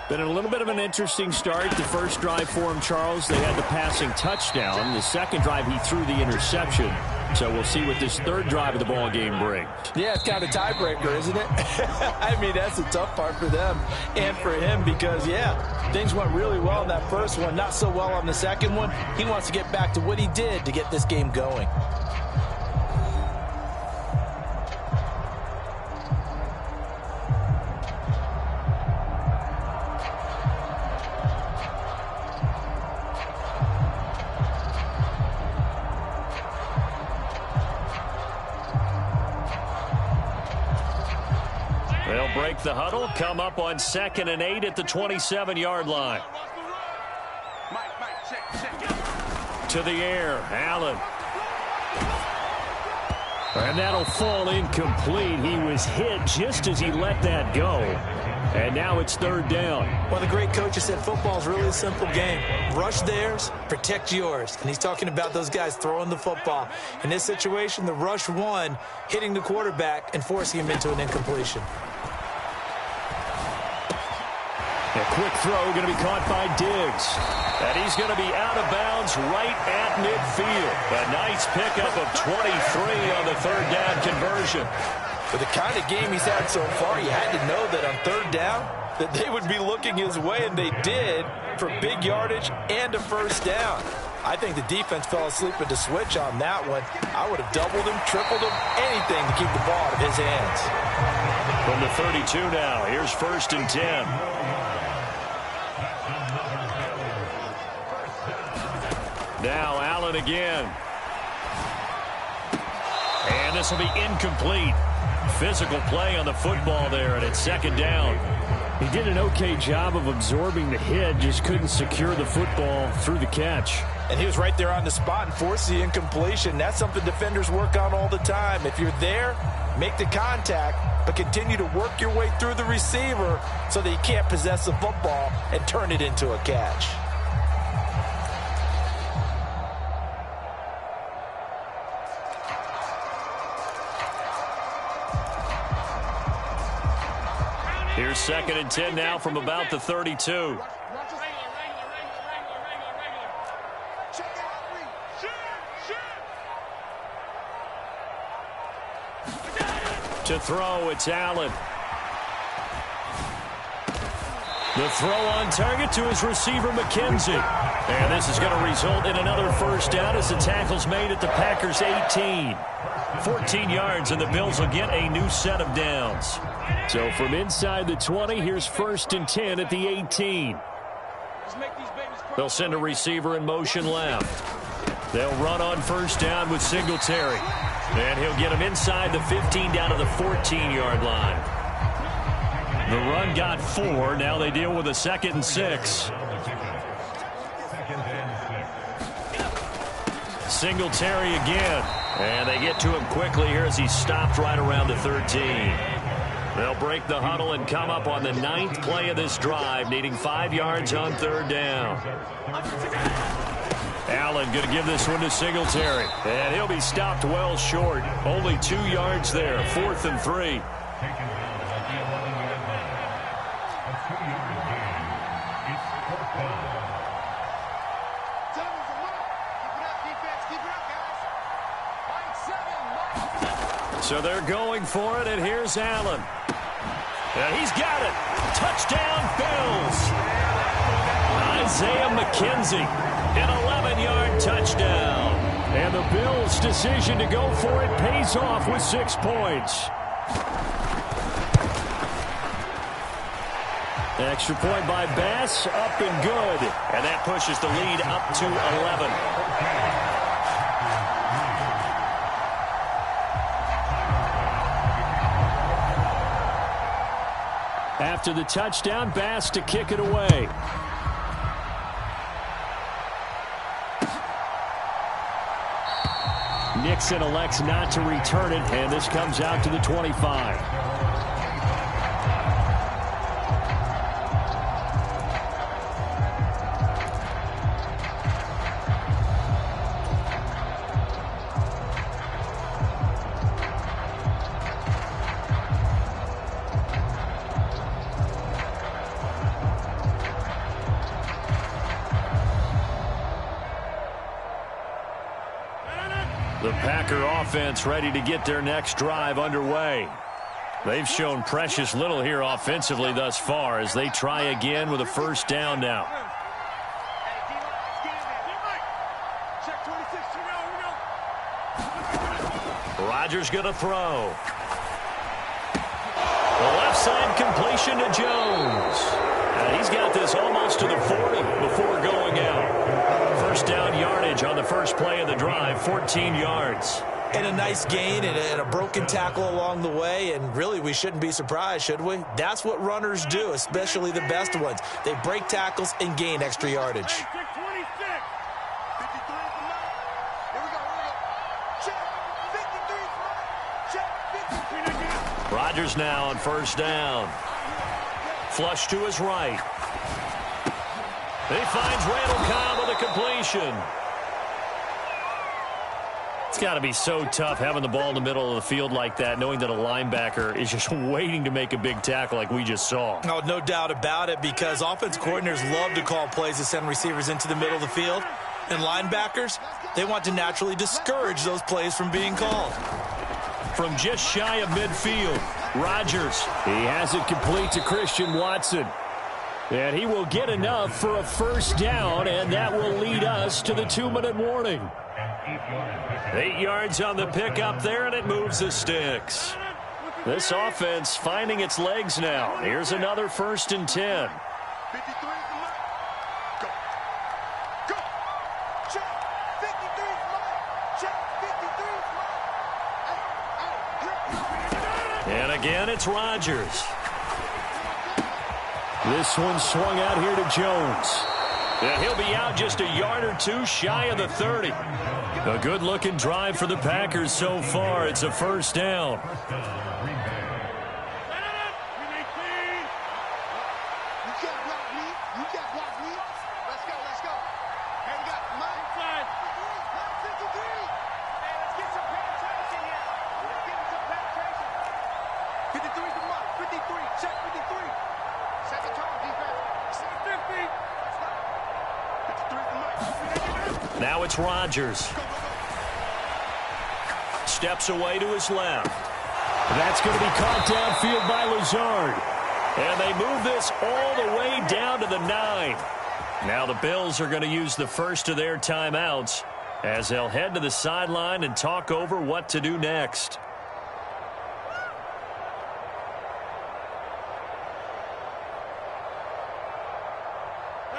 Been a little bit of an interesting start. The first drive for him, Charles, they had the passing touchdown. The second drive, he threw the interception. So we'll see what this third drive of the ball game brings. Yeah, it's kind of a tiebreaker, isn't it? I mean, that's the tough part for them and for him because, yeah, things went really well in that first one, not so well on the second one. He wants to get back to what he did to get this game going. They'll break the huddle, come up on 2nd and 8 at the 27-yard line. To the air, Allen. And that'll fall incomplete. He was hit just as he let that go. And now it's 3rd down. One of the great coaches said football is really a simple game. Rush theirs, protect yours. And he's talking about those guys throwing the football. In this situation, the rush won, hitting the quarterback and forcing him into an incompletion. A quick throw going to be caught by Diggs. And he's going to be out of bounds right at midfield. A nice pickup of 23 on the 3rd down conversion. For the kind of game he's had so far, you had to know that on 3rd down, that they would be looking his way, and they did, for big yardage and a 1st down. I think the defense fell asleep at the switch on that one. I would have doubled him, tripled him, anything to keep the ball out of his hands. From the 32 now, here's 1st and 10. Now Allen again. And And this will be incomplete. Physical play on the football there, and it's second down. He did an okay job of absorbing the hit, just couldn't secure the football through the catch. And he was right there on the spot and forced the incompletion. That's something defenders work on all the time. If you're there, make the contact, but continue to work your way through the receiver so that you can't possess the football and turn it into a catch. Here's 2nd and 10 now from about the 32. To throw, it's Allen. The throw on target to his receiver, McKenzie. And this is going to result in another first down as the tackle's made at the Packers' 18. 14 yards, and the Bills will get a new set of downs. So from inside the 20, here's 1st and 10 at the 18. They'll send a receiver in motion left. They'll run on first down with Singletary. And he'll get him inside the 15 down to the 14-yard line. The run got 4. Now they deal with a 2nd and 6. Singletary again. And they get to him quickly here as he stopped right around the 13. They'll break the huddle and come up on the 9th play of this drive, needing 5 yards on 3rd down. Allen going to give this one to Singletary. And he'll be stopped well short. Only 2 yards there. 4th and 3. So they're going for it, and here's Allen. And he's got it. Touchdown, Bills. Isaiah McKenzie, an 11-yard touchdown. And the Bills' decision to go for it pays off with 6 points. Extra point by Bass, up and good. And that pushes the lead up to 11. After the touchdown, Bass to kick it away. Nixon elects not to return it, and this comes out to the 25. The Packer offense ready to get their next drive underway. They've shown precious little here offensively thus far as they try again with a first down now. Rodgers going to throw. The left side completion to Jones. And he's got this almost to the 40 before going out. First down yardage on the first play of the drive, 14 yards. And a nice gain and a broken tackle along the way, and really we shouldn't be surprised, should we? That's what runners do, especially the best ones. They break tackles and gain extra yardage. Rodgers now on first down. Flush to his right. He finds Randall Cobb with a completion. It's got to be so tough having the ball in the middle of the field like that, knowing that a linebacker is just waiting to make a big tackle like we just saw. Oh, no doubt about it, because offense coordinators love to call plays to send receivers into the middle of the field. And linebackers, they want to naturally discourage those plays from being called. From just shy of midfield, Rodgers. He has it complete to Christian Watson. And he will get enough for a first down, and that will lead us to the 2-minute warning. 8 yards on the pickup there, and it moves the sticks. This offense finding its legs now. Here's another 1st and 10. And again, it's Rodgers. This one swung out here to Jones. And he'll be out just a yard or two shy of the 30. A good-looking drive for the Packers so far. It's a first down. Now it's Rodgers. Steps away to his left. That's going to be caught downfield by Lazard. And they move this all the way down to the 9. Now the Bills are going to use the first of their timeouts as they'll head to the sideline and talk over what to do next.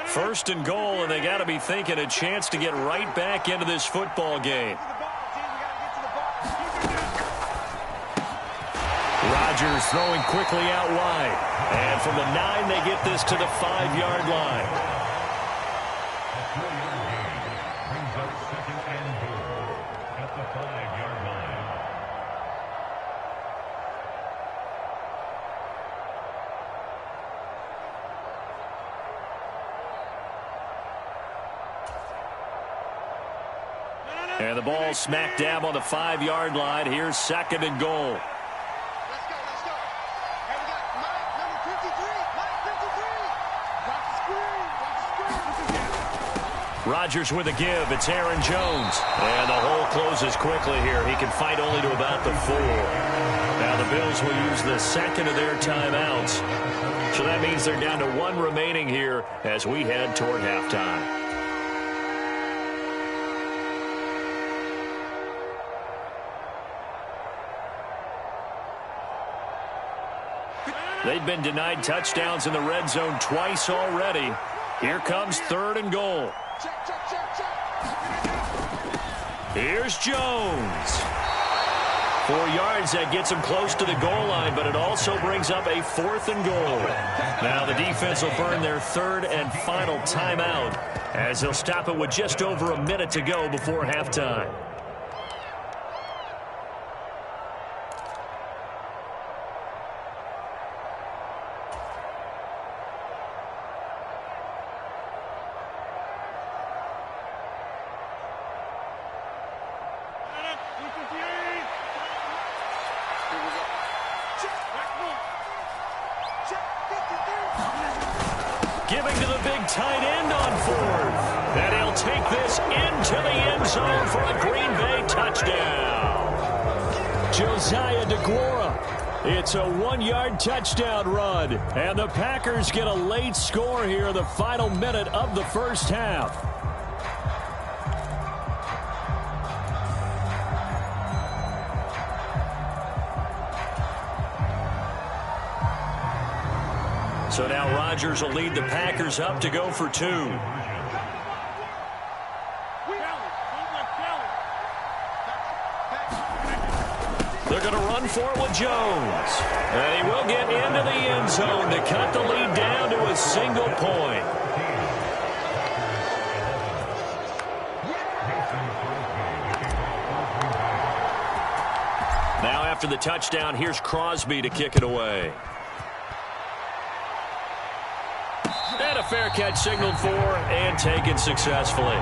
First and goal, and they got to be thinking a chance to get right back into this football game. Rodgers throwing quickly out wide. And from the 9, they get this to the 5-yard line. And the ball smack dab on the 5-yard line. Here's second and goal. Let's go, let's go. Hey, we got Mike, number 53. Mike, 53. Watch the screen. Rodgers with a give. It's Aaron Jones. And the hole closes quickly here. He can fight only to about the 4. Now the Bills will use the second of their timeouts. So that means they're down to 1 remaining here as we head toward halftime. They've been denied touchdowns in the red zone twice already. Here comes third and goal. Here's Jones. 4 yards, that gets him close to the goal line, but it also brings up a 4th and goal. Now the defense will burn their third and final timeout as they'll stop it with just over a minute to go before halftime. Giving to the big tight end on 4th. And he'll take this into the end zone for a Green Bay touchdown. Josiah DeGuara. It's a 1-yard touchdown run. And the Packers get a late score here in the final minute of the first half. So now Rodgers will lead the Packers up to go for 2. They're going to run for it with Jones. And he will get into the end zone to cut the lead down to a single point. Now after the touchdown, here's Crosby to kick it away. And a fair catch signaled for and taken successfully.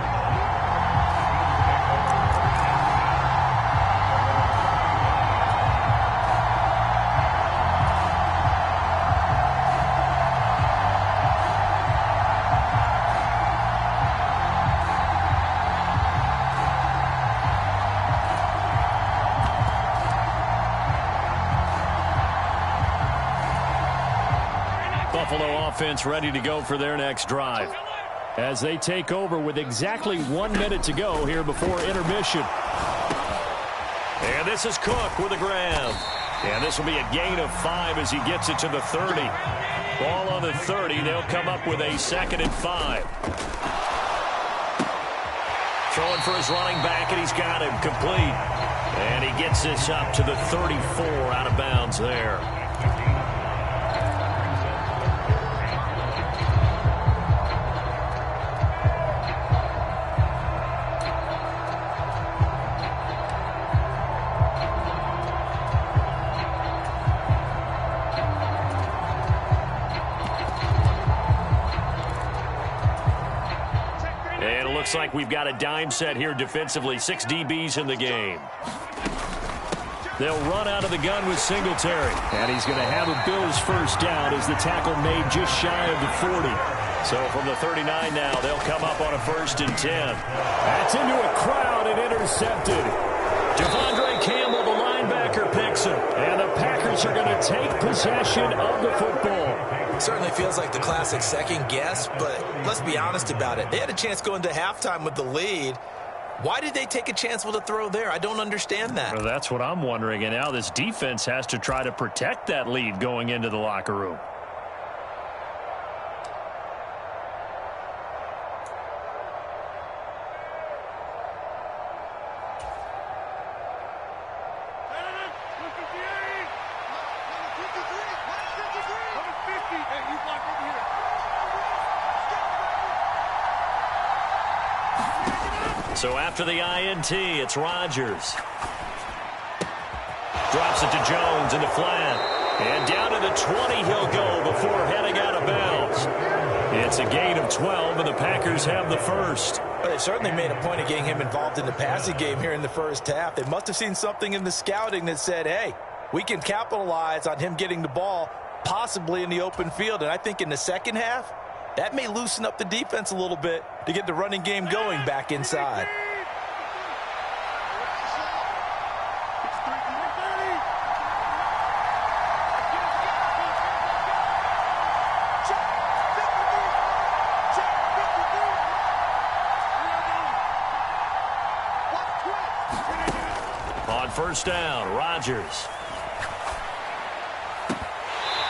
Buffalo offense ready to go for their next drive as they take over with exactly 1 minute to go here before intermission. And this is Cook with a grab. And this will be a gain of 5 as he gets it to the 30. Ball on the 30. They'll come up with a 2nd and 5. Throwing for his running back, and he's got him complete. And he gets this up to the 34 out of bounds there. And it looks like we've got a dime set here defensively. 6 DBs in the game. They'll run out of the gun with Singletary. And he's going to have a Bills first down as the tackle made just shy of the 40. So from the 39 now, they'll come up on a 1st and 10. That's into a crowd and intercepted. Devondre Campbell, the linebacker, picks him. And the Packers are going to take possession of the football. Certainly feels like the classic second guess, but let's be honest about it. They had a chance going to halftime with the lead. Why did they take a chance with a throw there? I don't understand that. Well, that's what I'm wondering. And now this defense has to try to protect that lead going into the locker room. So after the INT, it's Rodgers. Drops it to Jones into flat. And down to the 20 he'll go before heading out of bounds. It's a gain of 12, and the Packers have the first. Well, they certainly made a point of getting him involved in the passing game here in the first half. They must have seen something in the scouting that said, hey, we can capitalize on him getting the ball, possibly in the open field. And I think in the second half, that may loosen up the defense a little bit to get the running game going back inside. On first down, Rodgers.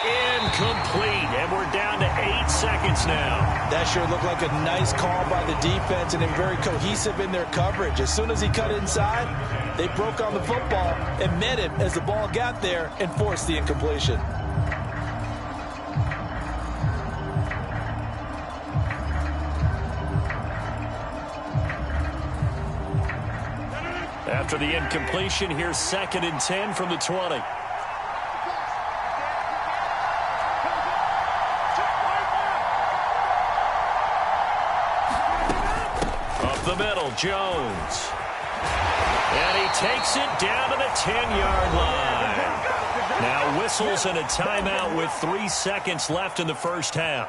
Incomplete, and we're down to 8 seconds now. That sure looked like a nice call by the defense and very cohesive in their coverage. As soon as he cut inside, they broke on the football and met him as the ball got there and forced the incompletion. After the incompletion, here's 2nd and 10 from the 20. The middle, Jones. And he takes it down to the 10-yard line. Now whistles and a timeout with 3 seconds left in the first half.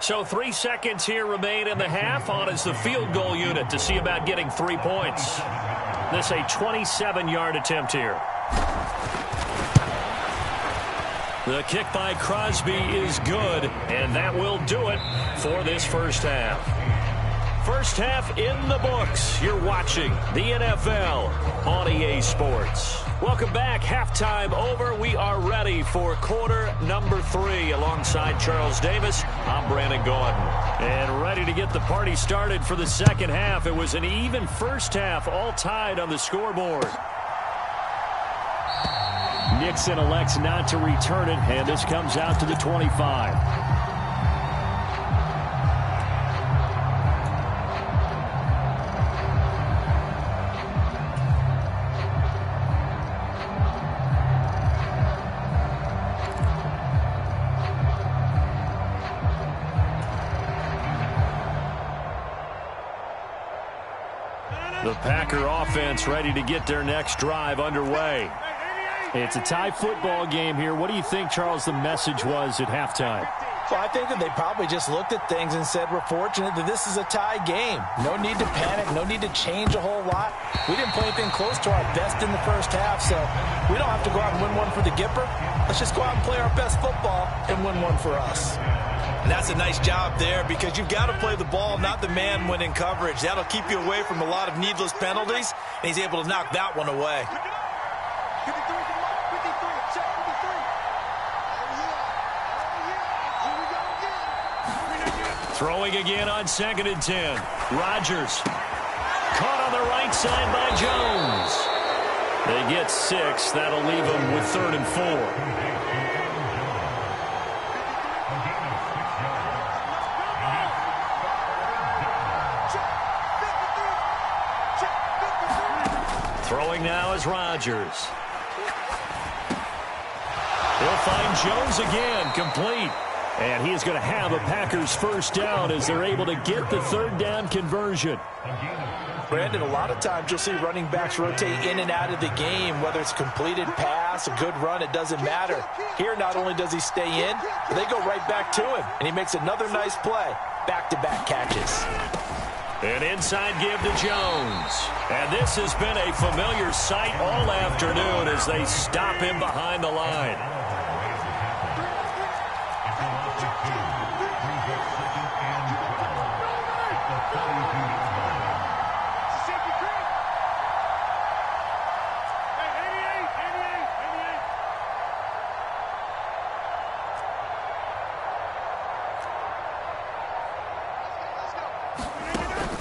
So 3 seconds here remain in the half. On is the field goal unit to see about getting 3 points. This a 27-yard attempt here. The kick by Crosby is good, and that will do it for this first half. First half in the books. You're watching the NFL on EA Sports. Welcome back. Halftime over. We are ready for quarter number 3. Alongside Charles Davis, I'm Brandon Gordon. And ready to get the party started for the second half. It was an even first half, all tied on the scoreboard. Nixon elects not to return it, and this comes out to the 25. The Packer offense ready to get their next drive underway. It's a tie football game here. What do you think, Charles, the message was at halftime? Well, I think that they probably just looked at things and said, we're fortunate that this is a tie game. No need to panic. No need to change a whole lot. We didn't play anything close to our best in the first half, so we don't have to go out and win one for the Gipper. Let's just go out and play our best football and win one for us. And that's a nice job there because you've got to play the ball, not the man when in coverage. That'll keep you away from a lot of needless penalties, and he's able to knock that one away. Throwing again on 2nd and 10. Rodgers. Caught on the right side by Jones. They get 6. That'll leave them with 3rd and 4. Throwing now is Rodgers. He'll find Jones again, complete. And he is going to have a Packers first down as they're able to get the 3rd down conversion. Brandon, a lot of times you'll see running backs rotate in and out of the game, whether it's a completed pass, a good run, it doesn't matter. Here, not only does he stay in, but they go right back to him, and he makes another nice play. Back-to-back catches. An inside give to Jones. And this has been a familiar sight all afternoon as they stop him behind the line.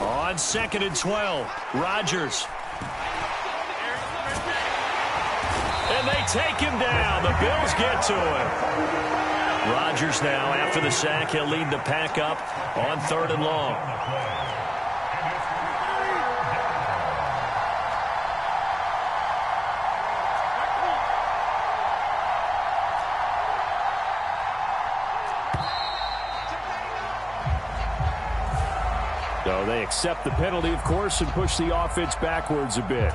On 2nd and 12, Rodgers. And they take him down. The Bills get to him. Rodgers now, after the sack, he'll lead the pack up on 3rd and long. So they accept the penalty, of course, and push the offense backwards a bit.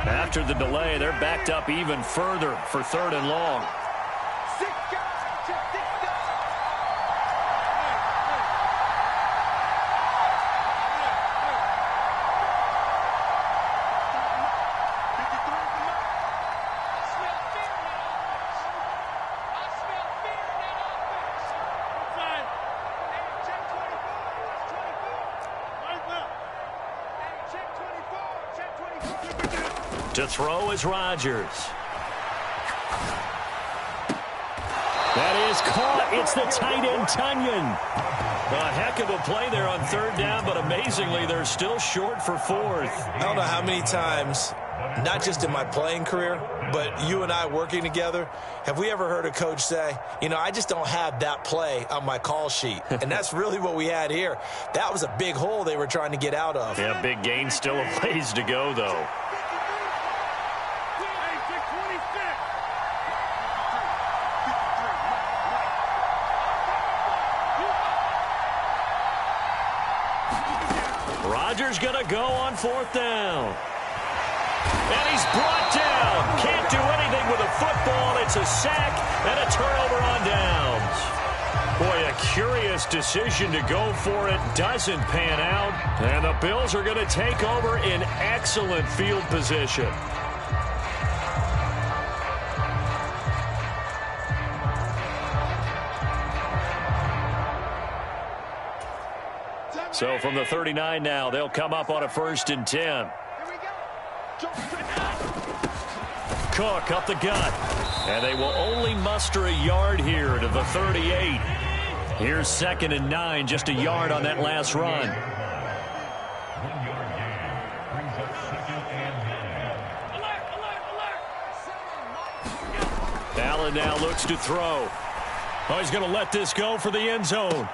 After the delay, they're backed up even further for 3rd and long. To throw is Rodgers. That is caught. It's the tight end, Tunyon. A heck of a play there on 3rd down, but amazingly, they're still short for 4th. I don't know how many times, not just in my playing career, but you and I working together, have we ever heard a coach say, you know, I just don't have that play on my call sheet. And that's really what we had here. That was a big hole they were trying to get out of. Yeah, big gain, still a ways to go, though. Rodgers going to go on 4th down. And he's brought down. Can't do anything with a football. It's a sack and a turnover on downs. Boy, a curious decision to go for it. Doesn't pan out. And the Bills are going to take over in excellent field position. So from the 39 now, they'll come up on a 1st and 10. Cook up the gut. And they will only muster a yard here to the 38. Here's 2nd and 9, just a yard on that last run. Allen now looks to throw. Oh, he's going to let this go for the end zone.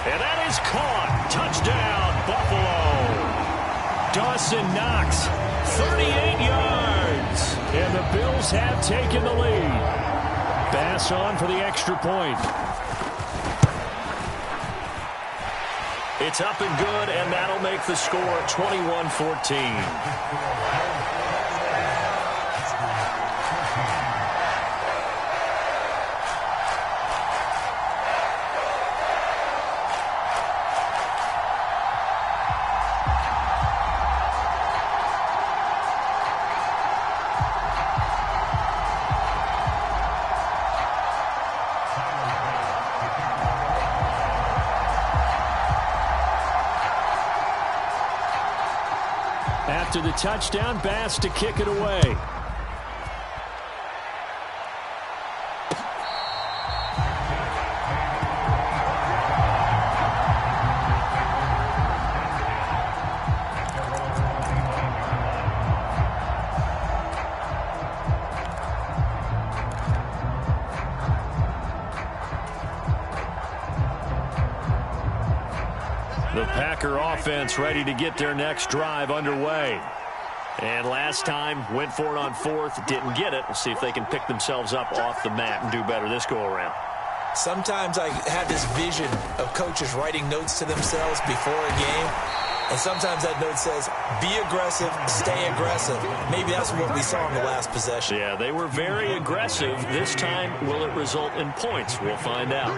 And that is caught. Touchdown, Buffalo. Dawson Knox, 38 yards. And the Bills have taken the lead. Bass on for the extra point. It's up and good, and that'll make the score 21-14. After the touchdown, Bass to kick it away. The Packer offense ready to get their next drive underway. And last time, went for it on fourth, didn't get it. We'll see if they can pick themselves up off the mat and do better this go-around. Sometimes I have this vision of coaches writing notes to themselves before a game. And sometimes that note says, be aggressive, stay aggressive. Maybe that's what we saw in the last possession. Yeah, they were very aggressive. This time, will it result in points? We'll find out.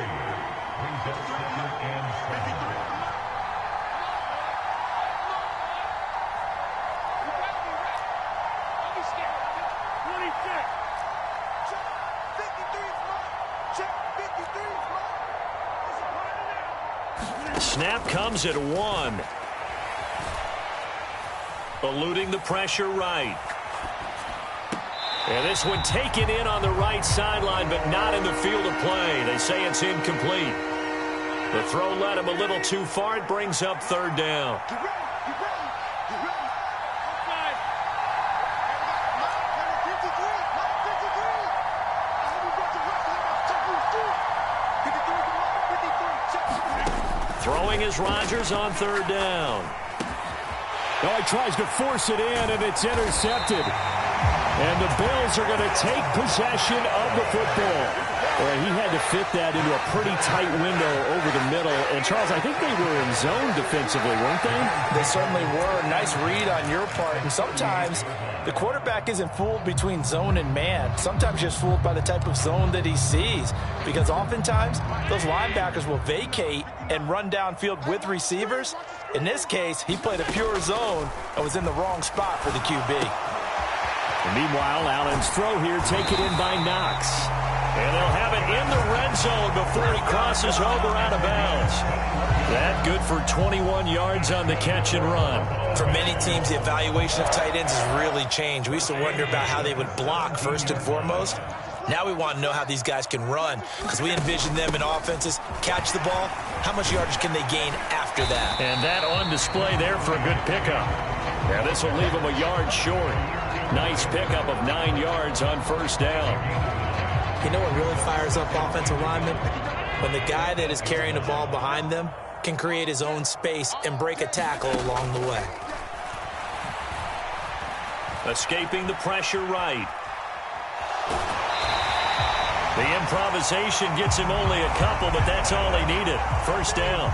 Snap comes at 1. Eluding the pressure right. And this one taken in on the right sideline, but not in the field of play. They say it's incomplete. The throw led him a little too far. It brings up third down. Throwing is Rodgers on third down. Oh, he tries to force it in, and it's intercepted. And the Bills are going to take possession of the football. Well, he had to fit that into a pretty tight window over the middle. And, Charles, I think they were in zone defensively, weren't they? They certainly were. Nice read on your part. And sometimes the quarterback isn't fooled between zone and man. Sometimes just fooled by the type of zone that he sees. Because oftentimes those linebackers will vacate and run downfield with receivers. In this case, he played a pure zone and was in the wrong spot for the QB. And meanwhile, Allen's throw here taken in by Knox. And they'll have it in the red zone before he crosses over out of bounds. That good for 21 yards on the catch and run. For many teams, the evaluation of tight ends has really changed. We used to wonder about how they would block first and foremost. Now we want to know how these guys can run, because we envision them in offenses catch the ball. How much yardage can they gain after that? And that on display there for a good pickup. Now this will leave them a yard short. Nice pickup of 9 yards on first down. You know what really fires up offensive linemen? When the guy that is carrying the ball behind them can create his own space and break a tackle along the way. Escaping the pressure right. The improvisation gets him only a couple, but that's all he needed. First down.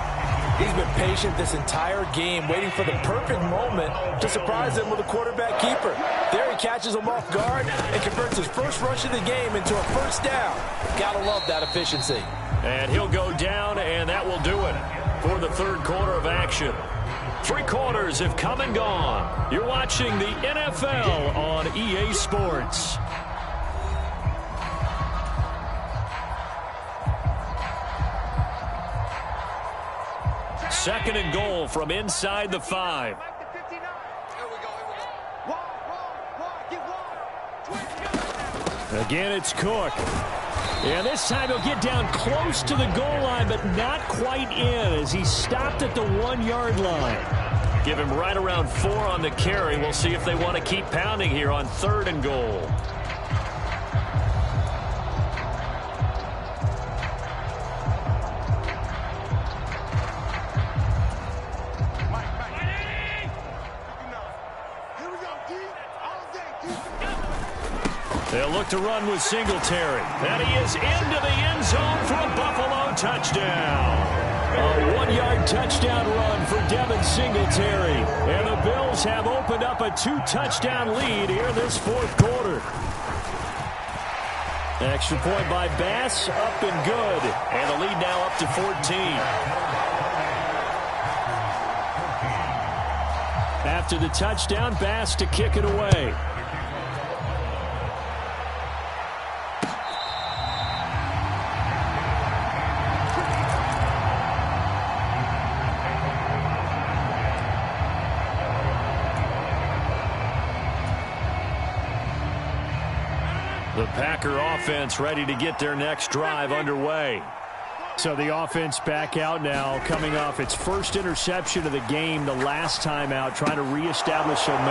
He's been patient this entire game, waiting for the perfect moment to surprise them with a quarterback keeper. There he catches him off guard and converts his first rush of the game into a first down. Gotta love that efficiency. And he'll go down, and that will do it for the third quarter of action. 3 quarters have come and gone. You're watching the NFL on EA Sports. Second and goal from inside the 5. Again, it's Cook. And this time he'll get down close to the goal line, but not quite in as he stopped at the 1-yard line. Give him right around 4 on the carry. We'll see if they want to keep pounding here on third and goal. They'll look to run with Singletary. And he is into the end zone for a Buffalo touchdown. A 1-yard touchdown run for Devin Singletary. And the Bills have opened up a 2-touchdown lead here this fourth quarter. Extra point by Bass, up and good. And the lead now up to 14. After the touchdown, Bass to kick it away. The Packer offense ready to get their next drive underway. So the offense back out now, coming off its first interception of the game the last time out, trying to reestablish some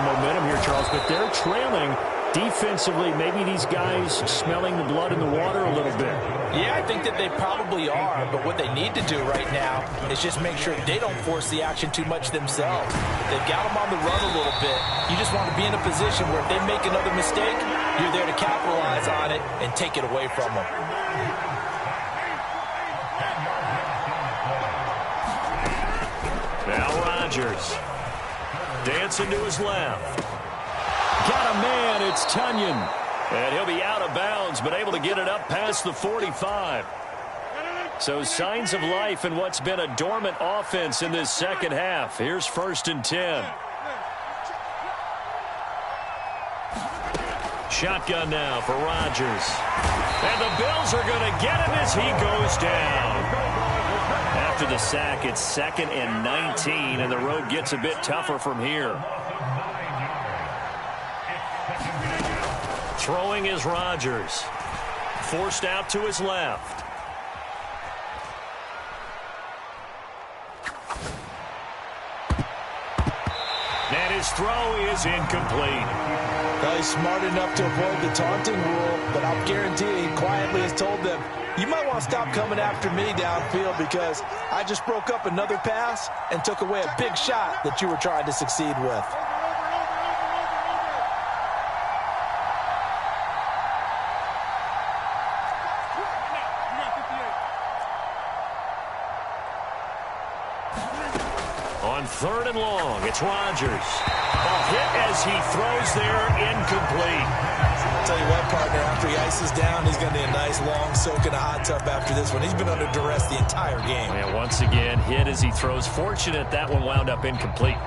momentum here, Charles. But they're trailing defensively. Maybe these guys smelling the blood in the water a little bit. Yeah, I think that they probably are, but what they need to do right now is just make sure they don't force the action too much themselves. They've got them on the run a little bit. You just want to be in a position where if they make another mistake, you're there to capitalize on it and take it away from them. Now Rodgers dancing to his left. Got a man, it's Tunyon. And he'll be out of bounds, but able to get it up past the 45. So signs of life in what's been a dormant offense in this second half. Here's 1st and 10. Shotgun now for Rodgers. And the Bills are going to get him as he goes down. After the sack, it's 2nd and 19, and the road gets a bit tougher from here. Throwing is Rodgers. Forced out to his left. And his throw is incomplete. Well, he's smart enough to avoid the taunting rule, but I'll guarantee you he quietly has told them, you might want to stop coming after me downfield because I just broke up another pass and took away a big shot that you were trying to succeed with. On 3rd and long, it's Rodgers. A hit as he throws there, incomplete. I'll tell you what, partner, after he ices down, he's going to need a nice long soak in a hot tub after this one. He's been under duress the entire game. And once again, hit as he throws. Fortunate that one wound up incomplete.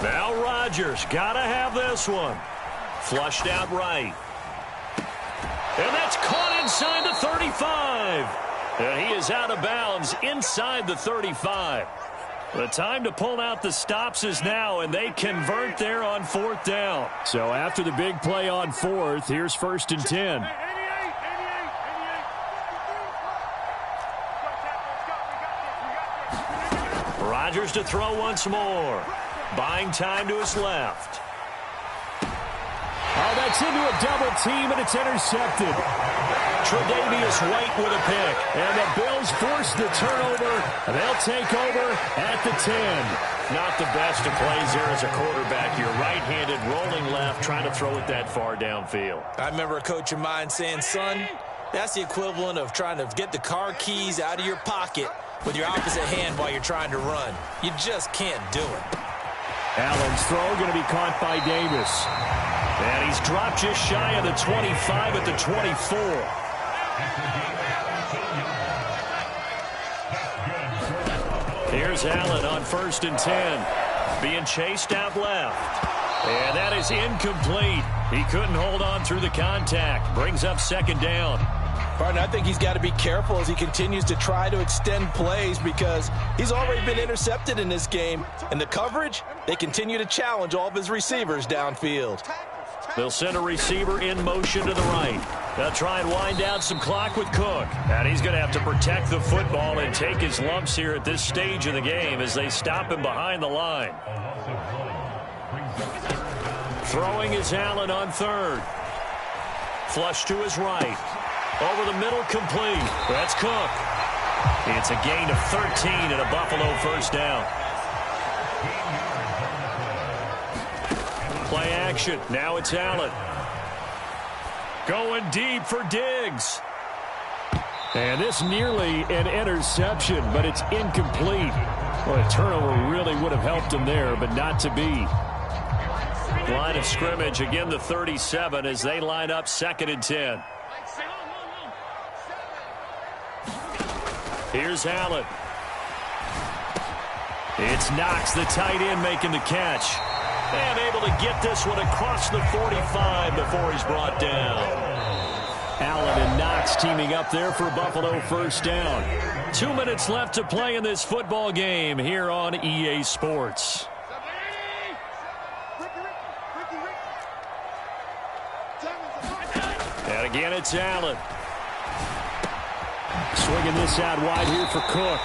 Now Rodgers, gotta have this one. Flushed out right. And that's caught inside the 35. And he is out of bounds inside the 35. The time to pull out the stops is now, and they convert there on 4th down. So after the big play on 4th, here's 1st and 10. Rodgers to throw once more. Buying time to his left. Oh, that's into a double team, and it's intercepted. Tre'Davious White with a pick. And the Bills force the turnover. They'll take over at the 10. Not the best of plays there as a quarterback. You're right-handed, rolling left, trying to throw it that far downfield. I remember a coach of mine saying, son, that's the equivalent of trying to get the car keys out of your pocket with your opposite hand while you're trying to run. You just can't do it. Allen's throw going to be caught by Davis. And he's dropped just shy of the 25 at the 24. Here's Allen on 1st and 10. Being chased out left. And that is incomplete. He couldn't hold on through the contact. Brings up 2nd down. Partner, I think he's got to be careful as he continues to try to extend plays because he's already been intercepted in this game. And the coverage, they continue to challenge all of his receivers downfield. They'll send a receiver in motion to the right. They'll try and wind down some clock with Cook. And he's going to have to protect the football and take his lumps here at this stage of the game as they stop him behind the line. Throwing is Allen on 3rd. Flush to his right. Over the middle, complete. That's Cook. It's a gain of 13 and a Buffalo 1st down. Play action. Now it's Allen. Going deep for Diggs. And this nearly an interception, but it's incomplete. Well, a turnover really would have helped him there, but not to be. Line of scrimmage, again the 37 as they line up 2nd and 10. Here's Allen. It's Knox, the tight end, making the catch. And able to get this one across the 45 before he's brought down. Allen and Knox teaming up there for Buffalo first down. 2 minutes left to play in this football game here on EA Sports. And again, it's Allen. Swinging this out wide here for Cook.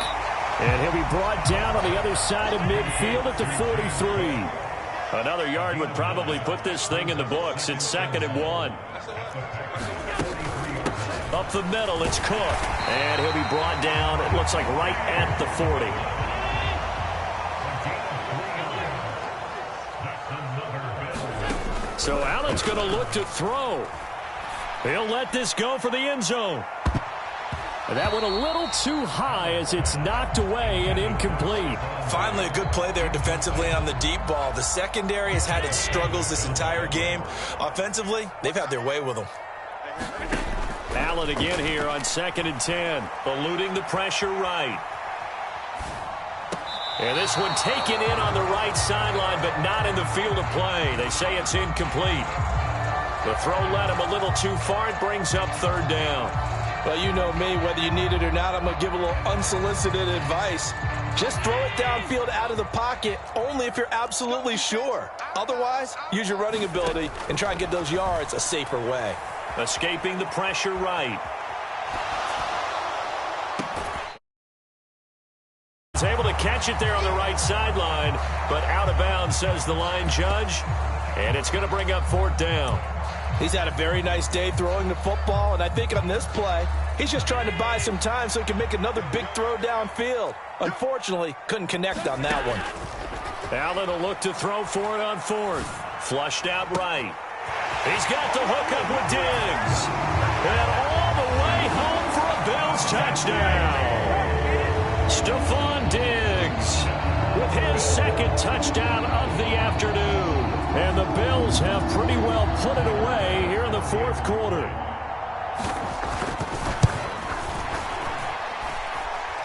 And he'll be brought down on the other side of midfield at the 43. Another yard would probably put this thing in the books. It's 2nd and 1. Up the middle, it's Cook. And he'll be brought down, it looks like right at the 40. So Allen's going to look to throw. He'll let this go for the end zone. That one a little too high as it's knocked away and incomplete. Finally a good play there defensively on the deep ball. The secondary has had its struggles this entire game. Offensively, they've had their way with them. Allen again here on 2nd and 10, eluding the pressure right. And this one taken in on the right sideline, but not in the field of play. They say it's incomplete. The throw led him a little too far. It brings up 3rd down. Well, you know me, whether you need it or not, I'm going to give a little unsolicited advice. Just throw it downfield out of the pocket, only if you're absolutely sure. Otherwise, use your running ability and try and get those yards a safer way. Escaping the pressure right. He's able to catch it there on the right sideline, but out of bounds, says the line judge. And it's going to bring up 4th down. He's had a very nice day throwing the football, and I think on this play, he's just trying to buy some time so he can make another big throw downfield. Unfortunately, couldn't connect on that one. Allen will look to throw for it on 4th. Flushed out right. He's got the hook up with Diggs. And all the way home for a Bills touchdown. Stephon Diggs with his 2nd touchdown of the afternoon. And the Bills have pretty well put it away here in the 4th quarter.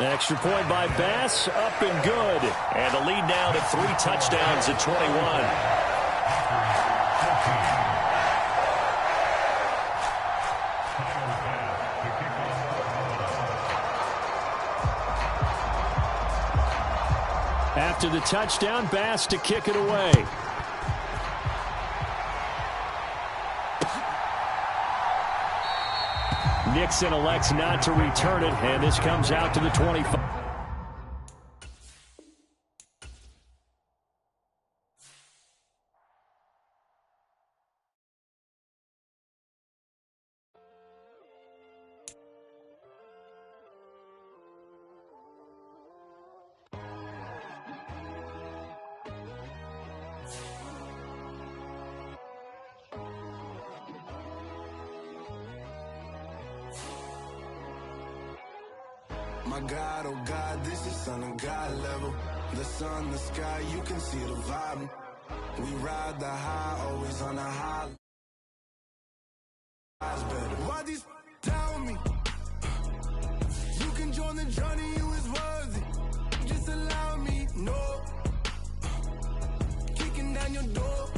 Extra point by Bass, up and good. And the lead now to 3 touchdowns at 21. After the touchdown, Bass to kick it away. Nixon elects not to return it, and this comes out to the 25. My God, oh God, this is Son of God level. The sun, the sky, you can see the vibe. We ride the high, always on the high. Why these tell me? You can join the journey, you is worthy. Just allow me, no. Kicking down your door.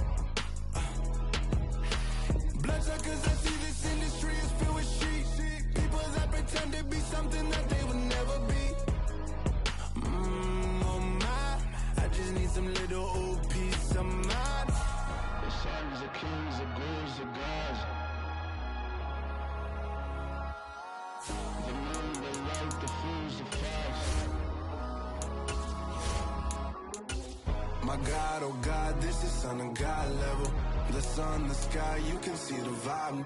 Bloodsuckers, I see this industry is filled with sheep. People that pretend to be something that they would never be. Oh my, I just need some little old peace of mind. The sons of kings, the ghouls, the gods. The moon, the light, the fools, the facts. My God, oh God, this is Son of God level. The sun, the sky, you can see the vibe.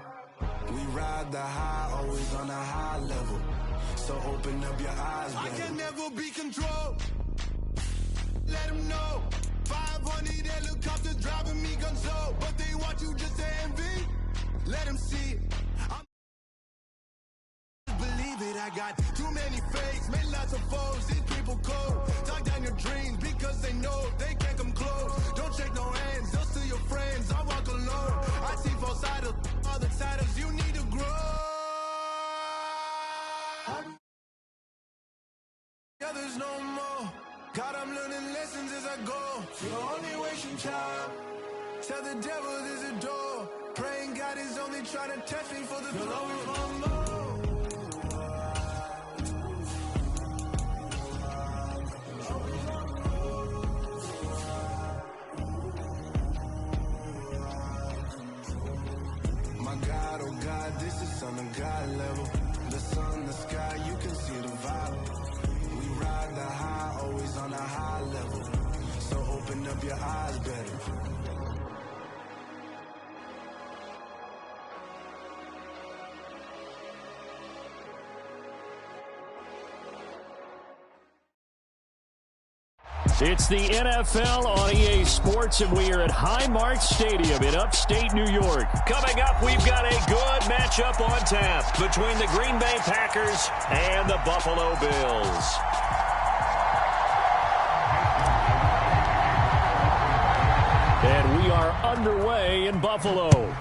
We ride the high, always on a high level. So open up your eyes, baby. I can never be controlled. Let them know. 500 helicopters driving me gunso. But they want you just to envy. Let them see it. Believe it, I got too many fakes. Made lots of foes. These people cold. Talk down your dreams. others no more. God, I'm learning lessons as I go. You're only wasting time. Tell the devil there's a door. Praying God is only trying to test me for the glory. You'll always want more. My God, oh God, this is Son of God level. The sun, the sky, you can see the vibe. We ride the high, always on a high level. So open up your eyes better. It's the NFL on EA Sports, and we are at Highmark Stadium in upstate New York. Coming up, we've got a good matchup on tap between the Green Bay Packers and the Buffalo Bills. And we are underway in Buffalo.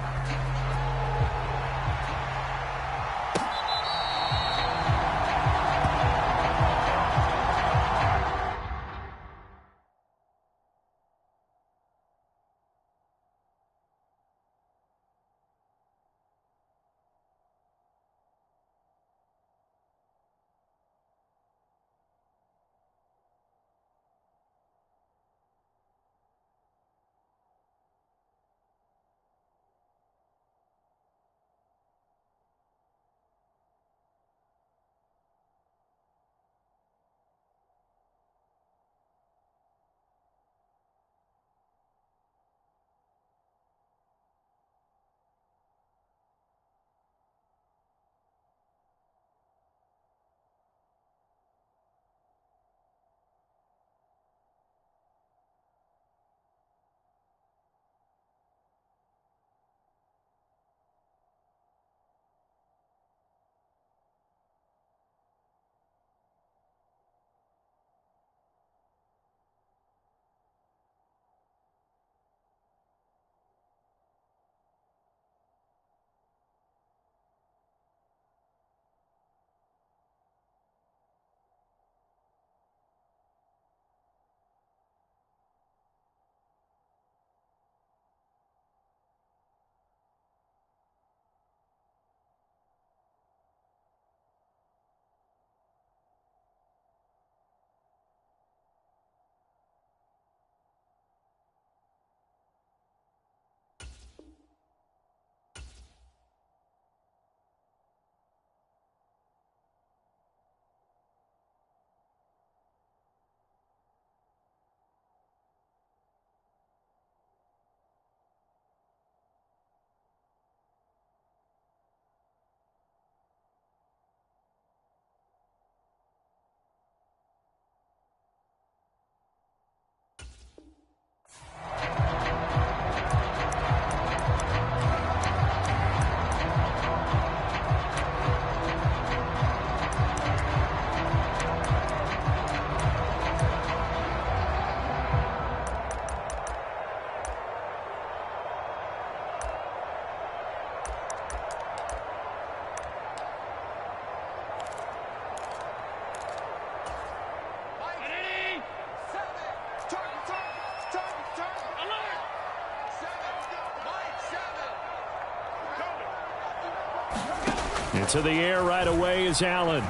Into the air right away is Allen.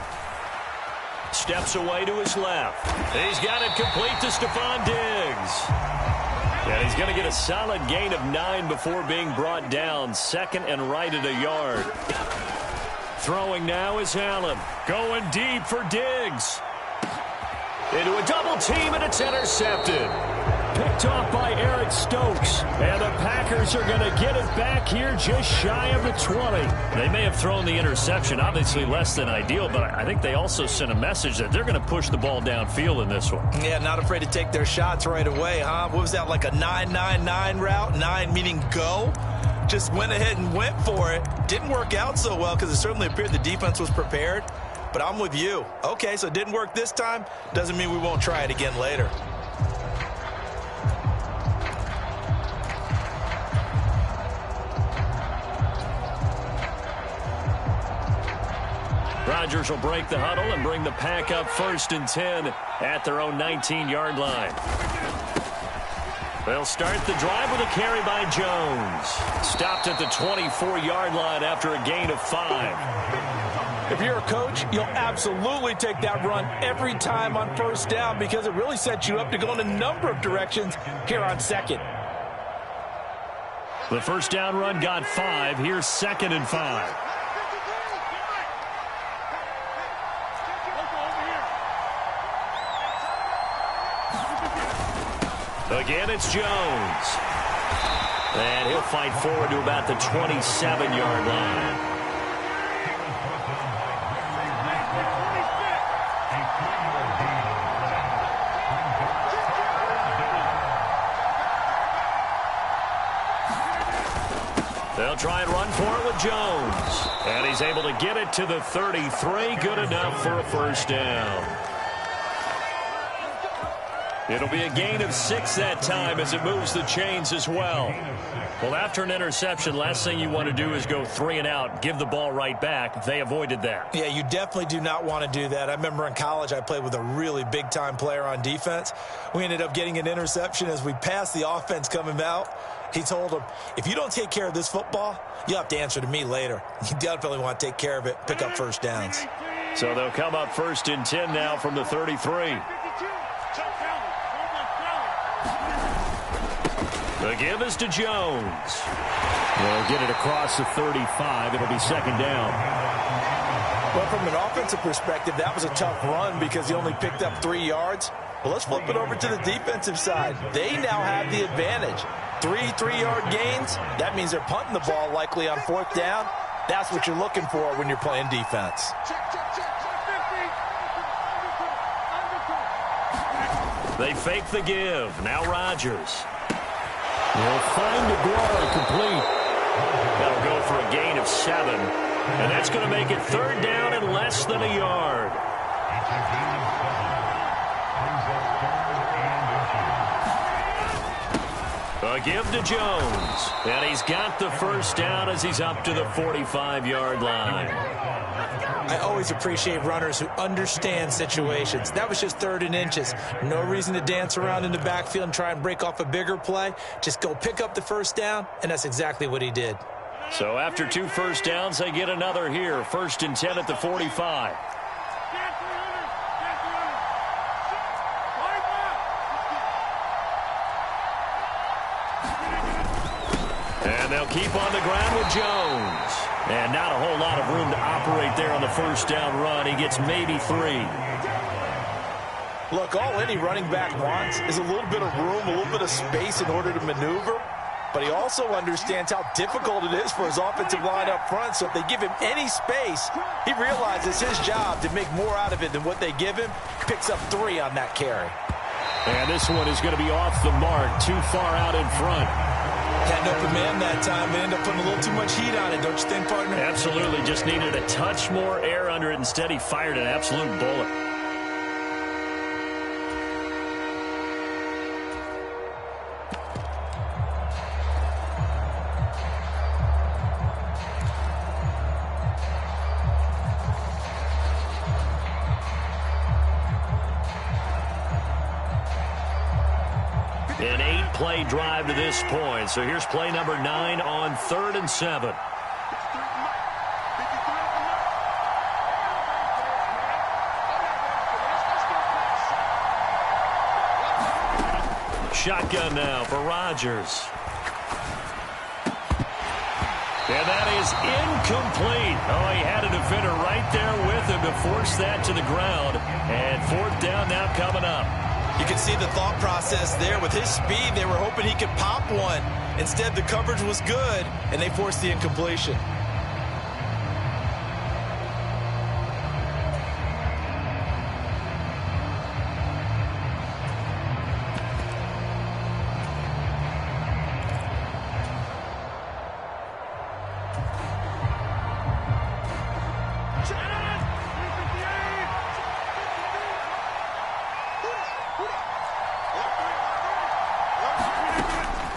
Steps away to his left. He's got it complete to Stephon Diggs. And he's going to get a solid gain of 9 before being brought down. Second and right at a yard. Throwing now is Allen. Going deep for Diggs. Into a double team, and it's intercepted. Picked off by Eric Stokes. And the Packers are going to get it back here just shy of the 20. They may have thrown the interception, obviously less than ideal, but I think they also sent a message that they're going to push the ball downfield in this one. Yeah, not afraid to take their shots right away, huh? What was that, like a 9-9-9 route? 9 meaning go? Just went ahead and went for it. Didn't work out so well because it certainly appeared the defense was prepared. But I'm with you. Okay, so it didn't work this time. Doesn't mean we won't try it again later. Rodgers will break the huddle and bring the pack up 1st and 10 at their own 19-yard line. They'll start the drive with a carry by Jones. Stopped at the 24-yard line after a gain of 5. If you're a coach, you'll absolutely take that run every time on 1st down because it really sets you up to go in a number of directions here on 2nd. The 1st down run got 5. Here's 2nd and 5. Again, it's Jones. And he'll fight forward to about the 27-yard line. They'll try and run for it with Jones. And he's able to get it to the 33. Good enough for a 1st down. It'll be a gain of 6 that time as it moves the chains as well. Well, after an interception, last thing you want to do is go 3 and out, give the ball right back. They avoided that. Yeah, you definitely do not want to do that. I remember in college I played with a really big-time player on defense. We ended up getting an interception as we passed the offense coming out. He told him, if you don't take care of this football, you'll have to answer to me later. You definitely want to take care of it, pick up 1st downs. So they'll come up 1st and 10 now from the 33. The give is to Jones. They'll get it across the 35. It'll be 2nd down. Well, from an offensive perspective, that was a tough run because he only picked up 3 yards. Well, let's flip it over to the defensive side. They now have the advantage. 3 3-yard gains. That means they're punting the ball likely on 4th down. That's what you're looking for when you're playing defense. They fake the give. Now Rodgers. He'll find Aguilar complete. That'll go for a gain of 7. And that's going to make it 3rd down and less than a yard. A give to Jones. And he's got the 1st down as he's up to the 45-yard line. I always appreciate runners who understand situations. That was just 3rd and inches. No reason to dance around in the backfield and try and break off a bigger play. Just go pick up the 1st down, and that's exactly what he did. So after 2 1st downs, they get another here. 1st and 10 at the 45. And they'll keep on the ground with Jones. And not a whole lot of room to operate there on the 1st down run. He gets maybe 3. Look, all any running back wants is a little bit of room, a little bit of space in order to maneuver. But he also understands how difficult it is for his offensive line up front. So if they give him any space, he realizes his job to make more out of it than what they give him. Picks up 3 on that carry. And this one is going to be off the mark, too far out in front. Had an open man that time, but ended up putting a little too much heat on it, don't you think, partner? Absolutely. Just needed a touch more air under it. Instead, he fired an absolute bullet. An 8-play drive to this point. So here's play number 9 on 3rd and 7. Shotgun now for Rodgers. And that is incomplete. Oh, he had a defender right there with him to force that to the ground. And 4th down now coming up. You can see the thought process there. With his speed, they were hoping he could pop one. Instead, the coverage was good, and they forced the incompletion.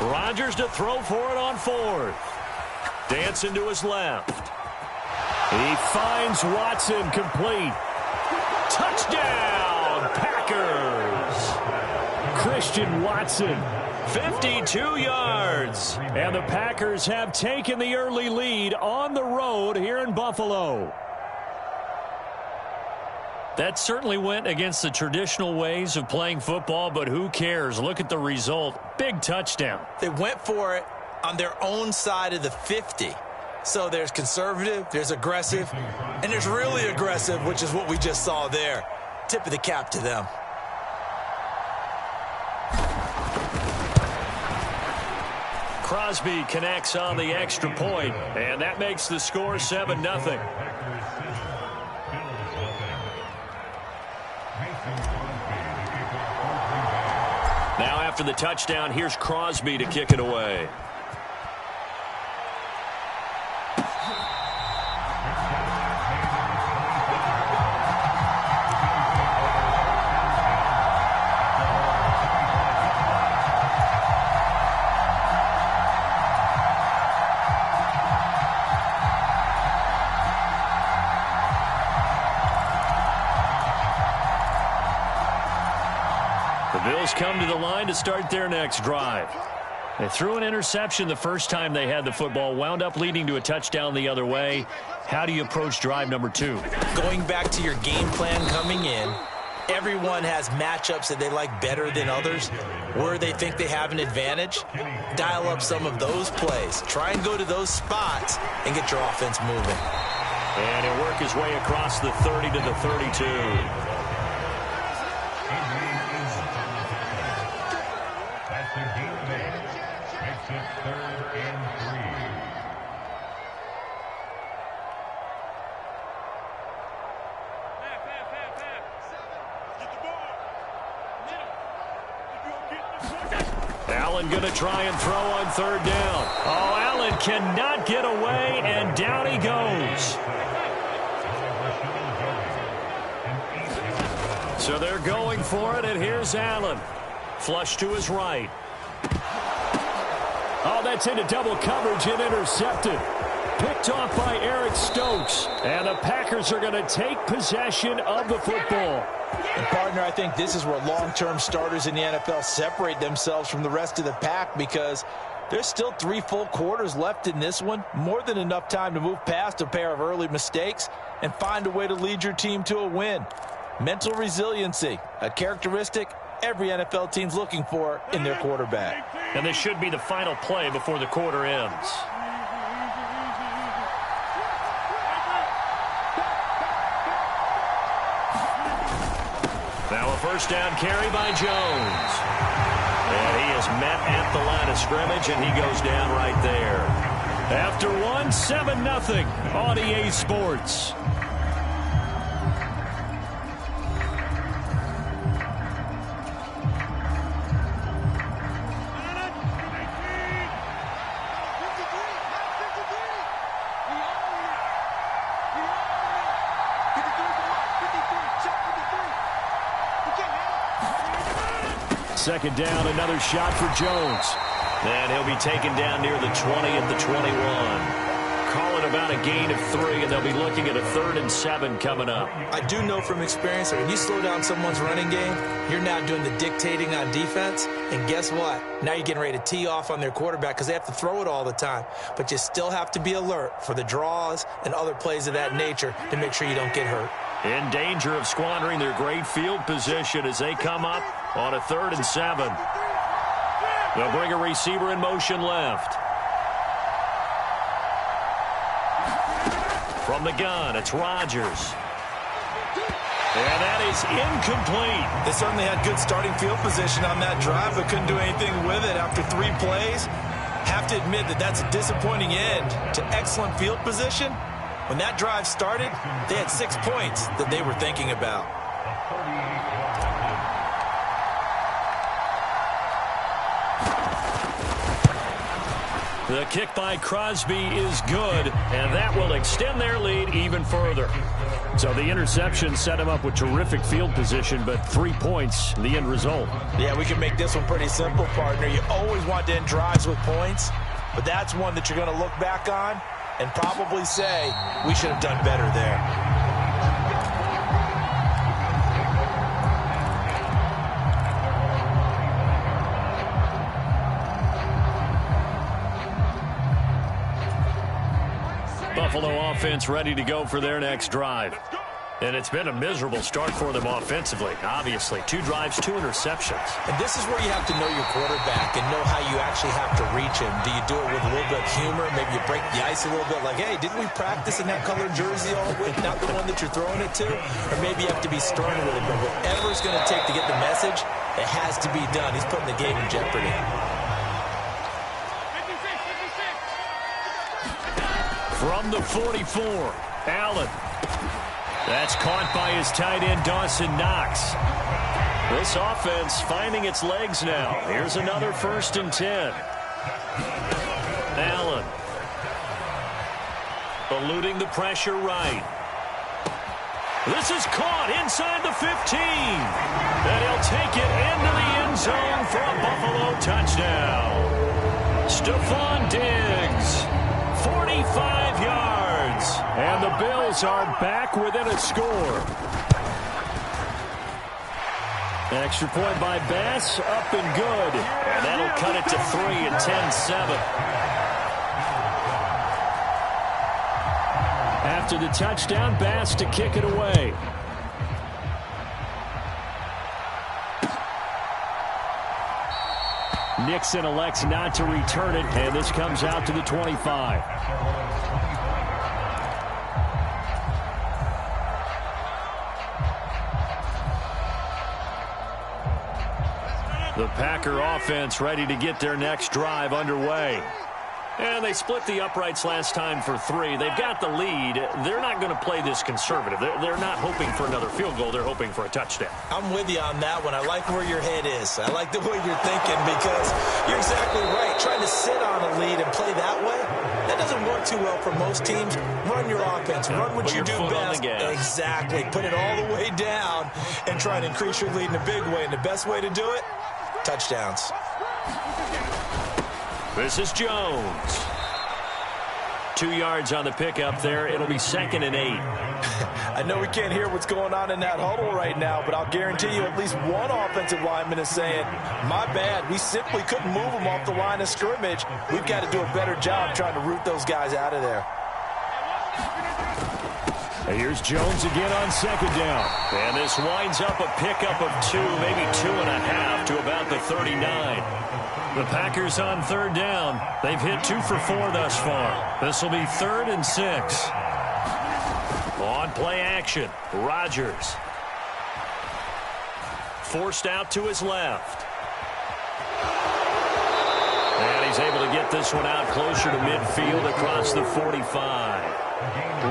Rodgers to throw for it on 4th. Dancing to his left. He finds Watson complete. Touchdown, Packers! Christian Watson, 52 yards. And the Packers have taken the early lead on the road here in Buffalo. That certainly went against the traditional ways of playing football, but who cares? Look at the result. Big touchdown. They went for it on their own side of the 50. So there's conservative, there's aggressive, and there's really aggressive, which is what we just saw there. Tip of the cap to them. Crosby connects on the extra point, and that makes the score 7-0. Now after the touchdown, here's Crosby to kick it away. Bills come to the line to start their next drive. They threw an interception the first time they had the football, wound up leading to a touchdown the other way. How do you approach drive number 2? Going back to your game plan coming in, everyone has matchups that they like better than others, where they think they have an advantage. Dial up some of those plays. Try and go to those spots and get your offense moving. And he'll work his way across the 30 to the 32. Allen going to try and throw on third down. Oh, Allen cannot get away, and down he goes. So they're going for it, and here's Allen. Flush to his right. Oh, that's into double coverage and intercepted. Picked off by Eric Stokes. And the Packers are going to take possession of the football. And, partner, I think this is where long-term starters in the NFL separate themselves from the rest of the pack, because there's still 3 full quarters left in this one. More than enough time to move past a pair of early mistakes and find a way to lead your team to a win. Mental resiliency, a characteristic every NFL team's looking for in their quarterback. And this should be the final play before the quarter ends. Now a first down carry by Jones. And he is met at the line of scrimmage, and he goes down right there. After one, 7-0 on EA Sports. Second down, another shot for Jones. And he'll be taken down near the 20 at the 21. Calling about a gain of 3, and they'll be looking at a 3rd and 7 coming up. I do know from experience that when you slow down someone's running game, you're now doing the dictating on defense. And guess what? Now you're getting ready to tee off on their quarterback because they have to throw it all the time. But you still have to be alert for the draws and other plays of that nature to make sure you don't get hurt. In danger of squandering their great field position as they come up on a 3rd and 7. They'll bring a receiver in motion left. From the gun, it's Rodgers. And that is incomplete. They certainly had good starting field position on that drive, but couldn't do anything with it after 3 plays. Have to admit that that's a disappointing end to excellent field position. When that drive started, they had 6 points that they were thinking about. The kick by Crosby is good, and that will extend their lead even further. So the interception set him up with terrific field position, but 3 points, the end result. Yeah, we can make this one pretty simple, partner. You always want to end drives with points, but that's one that you're going to look back on and probably say, we should have done better there. Buffalo offense ready to go for their next drive. And it's been a miserable start for them offensively. Obviously, 2 drives, 2 interceptions. And this is where you have to know your quarterback and know how you actually have to reach him. Do you do it with a little bit of humor? Maybe you break the ice a little bit like, hey, didn't we practice in that colored jersey all week? Not the one that you're throwing it to? Or maybe you have to be stern with him. But whatever it's going to take to get the message, it has to be done. He's putting the game in jeopardy. From the 44, Allen. That's caught by his tight end, Dawson Knox. This offense finding its legs now. Here's another 1st and 10. Allen. Eluding the pressure right. This is caught inside the 15. And he'll take it into the end zone for a Buffalo touchdown. Stephon Diggs. 45 yards. And the Bills are back within a score. Extra point by Bass, up and good. And that'll cut it to 3 at 10-7. After the touchdown, Bass to kick it away. Nixon elects not to return it, and this comes out to the 25. The Packer offense ready to get their next drive underway. And they split the uprights last time for 3. They've got the lead. They're not going to play this conservative. They're not hoping for another field goal. They're hoping for a touchdown. I'm with you on that one. I like where your head is. I like the way you're thinking because you're exactly right. Trying to sit on a lead and play that way, that doesn't work too well for most teams. Run your offense. Run what you do best. Exactly. Put it all the way down and try to increase your lead in a big way. And the best way to do it, touchdowns. This is Jones. 2 yards on the pickup there. It'll be 2nd and 8. I know we can't hear what's going on in that huddle right now, but I'll guarantee you at least one offensive lineman is saying, my bad, we simply couldn't move them off the line of scrimmage. We've got to do a better job trying to root those guys out of there. And here's Jones again on 2nd down. And this winds up a pickup of 2, maybe 2.5 to about the 39. The Packers on 3rd down. They've hit 2 for 4 thus far. This will be 3rd and 6. On play action, Rodgers. Forced out to his left. And he's able to get this one out closer to midfield across the 45.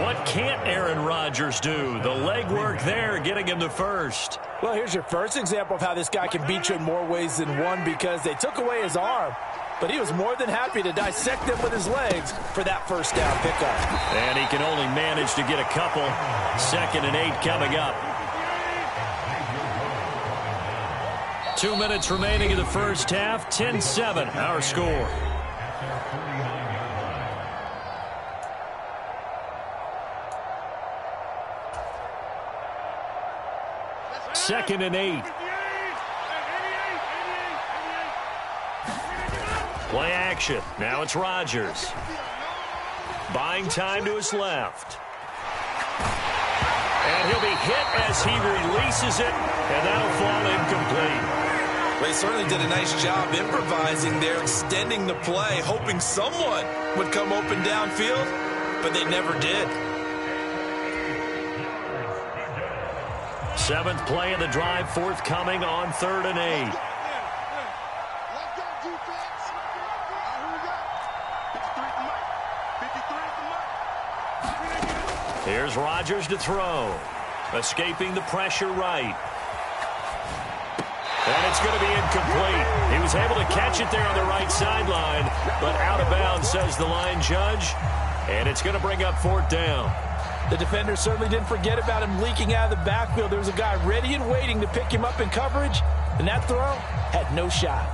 What can't Aaron Rodgers do? The legwork there getting him the first. Well, here's your first example of how this guy can beat you in more ways than one because they took away his arm, but he was more than happy to dissect them with his legs for that first down pickup. And he can only manage to get a couple. 2nd and 8 coming up. 2 minutes remaining in the first half. 10-7 our score. Second and 8. Play action. Now it's Rodgers. Buying time to his left. And he'll be hit as he releases it, and that'll fall incomplete. They certainly did a nice job improvising there, extending the play, hoping someone would come open downfield, but they never did. 7th play of the drive, forthcoming on 3rd and 8. Here's Rodgers to throw. Escaping the pressure right. And it's going to be incomplete. He was able to catch it there on the right sideline, but out of bounds, says the line judge. And it's going to bring up 4th down. The defender certainly didn't forget about him leaking out of the backfield. There was a guy ready and waiting to pick him up in coverage, and that throw had no shot.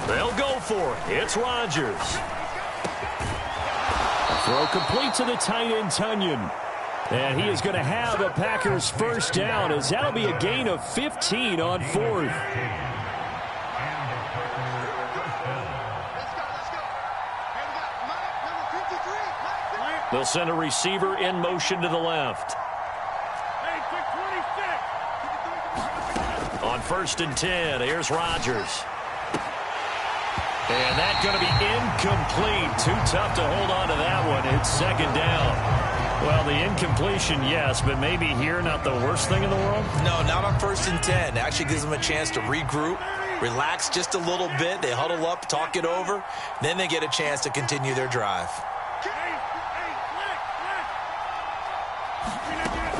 They'll go for it. It's Rodgers. Throw complete to the tight end, Tunyon. And he is going to have a Packers first down, as that'll be a gain of 15 on 4th. They'll send a receiver in motion to the left. On 1st and 10, here's Rodgers. And that's going to be incomplete. Too tough to hold on to that one. It's 2nd down. Well, the incompletion, yes, but maybe here not the worst thing in the world? No, not on 1st and 10. Actually gives them a chance to regroup, relax just a little bit. They huddle up, talk it over. Then they get a chance to continue their drive.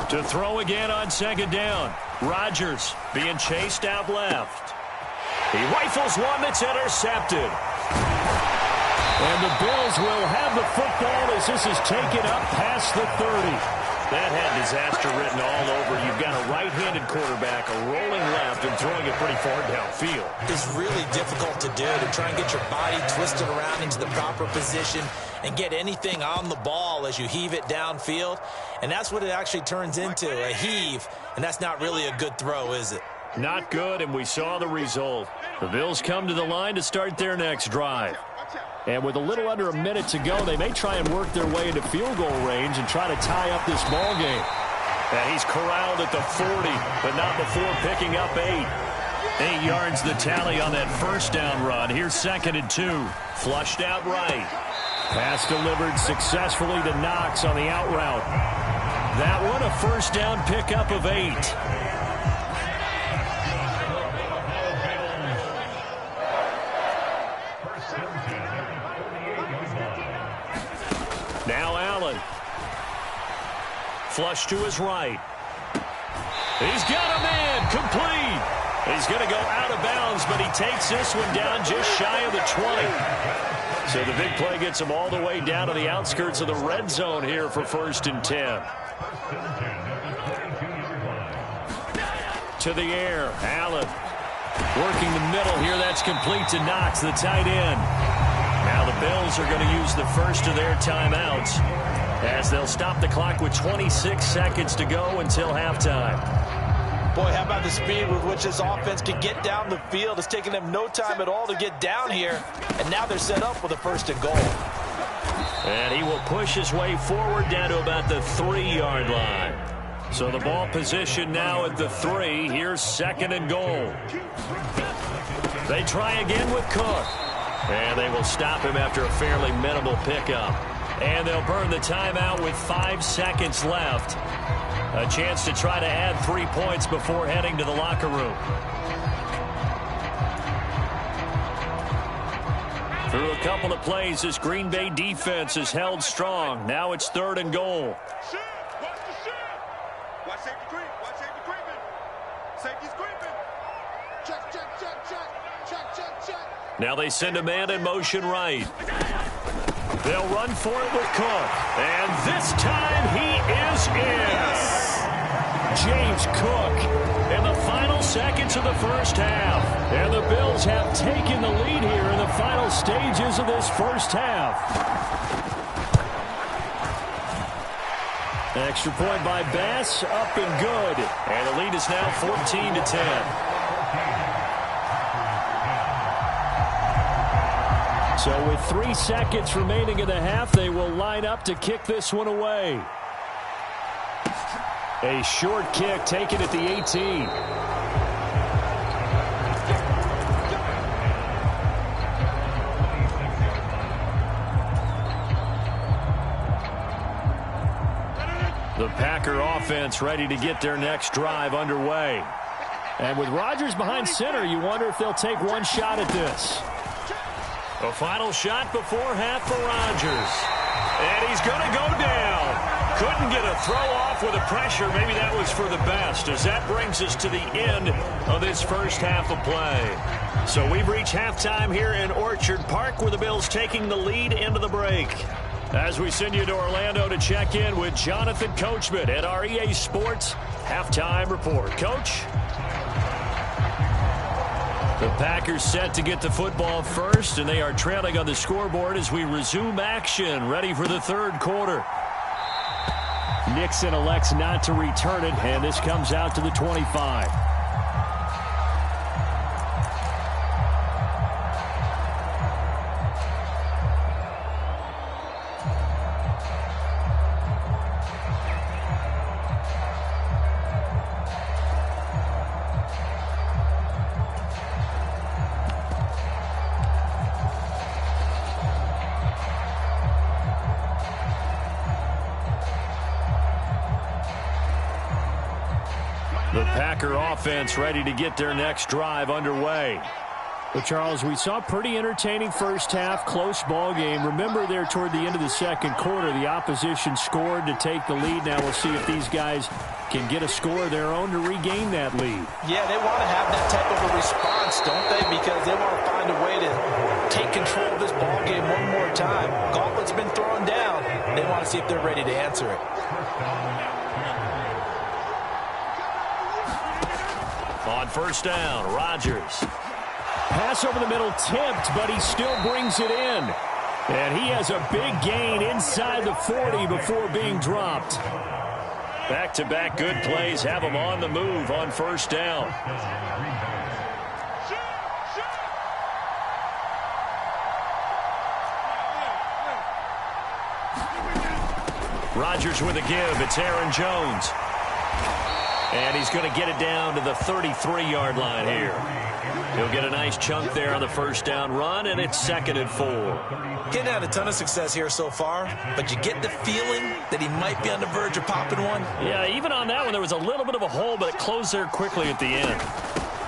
To throw again on 2nd down. Rodgers being chased out left. He rifles one that's intercepted. And the Bills will have the football as this is taken up past the 30. That had disaster written all over. You've got a right-handed quarterback, a rolling left, and throwing it pretty far downfield. It's really difficult to do, to try and get your body twisted around into the proper position and get anything on the ball as you heave it downfield. And that's what it actually turns into, a heave. And that's not really a good throw, is it? Not good, and we saw the result. The Bills come to the line to start their next drive. And with a little under a minute to go, they may try and work their way into field goal range and try to tie up this ball game. And he's corralled at the 40, but not before picking up 8. 8 yards the tally on that first down run. Here's 2nd and 2. Flushed out right. Pass delivered successfully to Knox on the out route. That one a first down pickup of 8. Now Allen. Flush to his right. He's got a man. Complete. He's going to go out of bounds, but he takes this one down just shy of the 20. So the big play gets him all the way down to the outskirts of the red zone here for 1st and 10. To the air. Allen working the middle here. That's complete to Knox, the tight end. Now the Bills are going to use the first of their timeouts as they'll stop the clock with 26 seconds to go until halftime. Boy, how about the speed with which this offense can get down the field? It's taking them no time at all to get down here, and now they're set up with a 1st and goal. And he will push his way forward down to about the 3-yard line. So the ball position now at the 3. Here's 2nd and goal. They try again with Cook. And they will stop him after a fairly minimal pickup. And they'll burn the timeout with 5 seconds left. A chance to try to add 3 points before heading to the locker room. Through a couple of plays, this Green Bay defense is held strong. Now it's 3rd and goal. Watch safety creep. Watch safety creeping. Safety's creeping. Check, check, check, check. Check, check, check. Now they send a man in motion right. They'll run for it with Cook. And this time he is in. James Cook in the final seconds of the first half. And the Bills have taken the lead here in the final stages of this first half. Extra point by Bass, up and good. And the lead is now 14-10. So with 3 seconds remaining in the half, they will line up to kick this one away. A short kick taken at the 18. The Packer offense ready to get their next drive underway. And with Rodgers behind center, you wonder if they'll take one shot at this. A final shot before half for Rodgers. And he's going to go down. Couldn't get a throw off with the pressure. Maybe that was for the best, as that brings us to the end of this first half of play. So we've reached halftime here in Orchard Park, with the Bills taking the lead into the break. As we send you to Orlando to check in with Jonathan Coachman at our EA Sports Halftime Report. Coach? The Packers set to get the football first, and they are trailing on the scoreboard as we resume action, ready for the third quarter. Nixon elects not to return it, and this comes out to the 25. The Packer offense ready to get their next drive underway. Well, Charles, we saw a pretty entertaining first half, close ball game. Remember there toward the end of the second quarter, the opposition scored to take the lead. Now we'll see if these guys can get a score of their own to regain that lead. Yeah, they want to have that type of a response, don't they? Because they want to find a way to take control of this ball game one more time. Gauntlet's been thrown down. They want to see if they're ready to answer it. On first down, Rodgers. Pass over the middle tipped, but he still brings it in. And he has a big gain inside the 40 before being dropped. Back-to-back good plays have him on the move on first down. Rodgers with a give. It's Aaron Jones. And he's going to get it down to the 33-yard line here. He'll get a nice chunk there on the first down run, and it's 2nd and 4. Getting had a ton of success here so far, but you get the feeling that he might be on the verge of popping one. Yeah, even on that one, there was a little bit of a hole, but it closed there quickly at the end.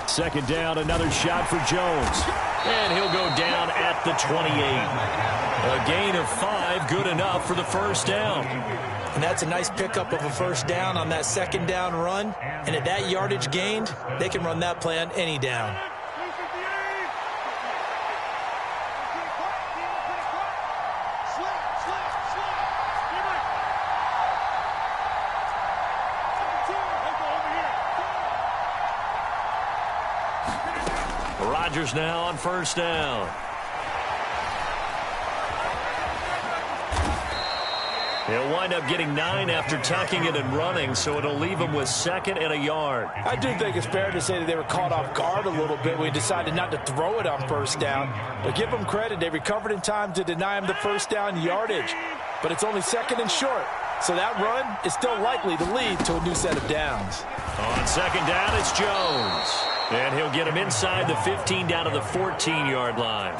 2nd down, another shot for Jones. And he'll go down at the 28. A gain of 5, good enough for the first down. And that's a nice pickup of a first down on that 2nd down run. And at that yardage gained, they can run that play on any down. Rodgers now on first down. He'll wind up getting 9 after tucking it and running, so it'll leave him with 2nd and a yard. I do think it's fair to say that they were caught off guard a little bit when we decided not to throw it on first down. But give them credit. They recovered in time to deny him the first down yardage. But it's only 2nd and short, so that run is still likely to lead to a new set of downs. On 2nd down, it's Jones. And he'll get him inside the 15 down to the 14-yard line.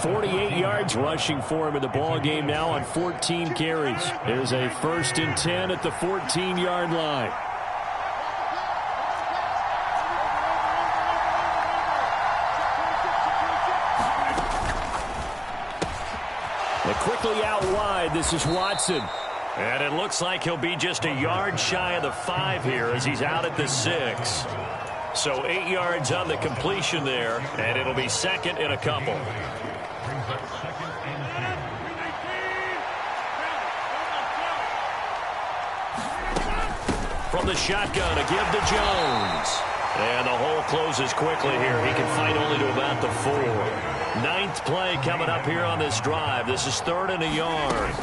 48 yards rushing for him in the ball game now on 14 carries. There's a 1st and 10 at the 14-yard line. And quickly out wide, this is Watson. And it looks like he'll be just a yard shy of the 5 here as he's out at the 6. So 8 yards on the completion there, and it'll be 2nd and a couple. From the shotgun, a give to Jones. And the hole closes quickly here. He can fight only to about the 4. 9th play coming up here on this drive. This is 3rd and a yard.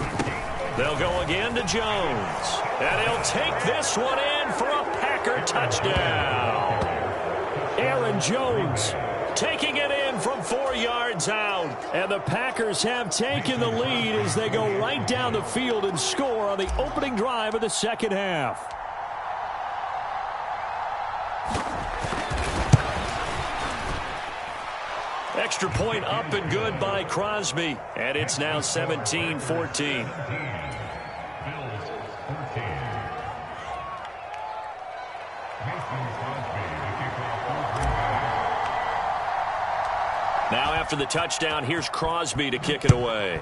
They'll go again to Jones. And he'll take this one in for a Packer touchdown. Aaron Jones taking it in from 4 yards out. And the Packers have taken the lead as they go right down the field and score on the opening drive of the second half. Extra point up and good by Crosby. And it's now 17-14. Now after the touchdown, here's Crosby to kick it away.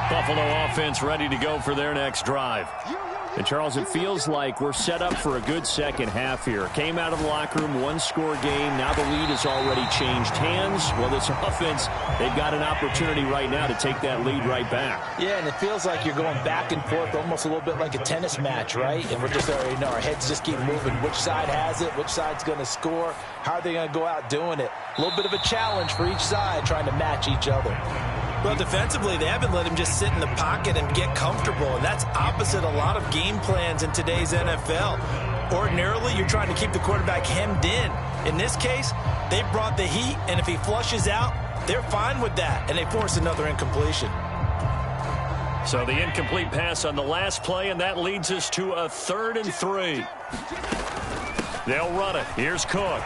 Buffalo offense ready to go for their next drive. And, Charles, it feels like we're set up for a good second half here. Came out of the locker room, one-score game. Now the lead has already changed hands. Well, this offense, they've got an opportunity right now to take that lead right back. Yeah, and it feels like you're going back and forth almost a little bit like a tennis match, right? And we're just already know our heads just keep moving. Which side has it? Which side's going to score? How are they going to go out doing it? A little bit of a challenge for each side trying to match each other. Well, defensively, they haven't let him just sit in the pocket and get comfortable, and that's opposite a lot of game plans in today's NFL. Ordinarily, you're trying to keep the quarterback hemmed in. In this case, they brought the heat, and if he flushes out, they're fine with that, and they force another incompletion. So the incomplete pass on the last play, and that leads us to a 3rd and 3. They'll run it. Here's Cook.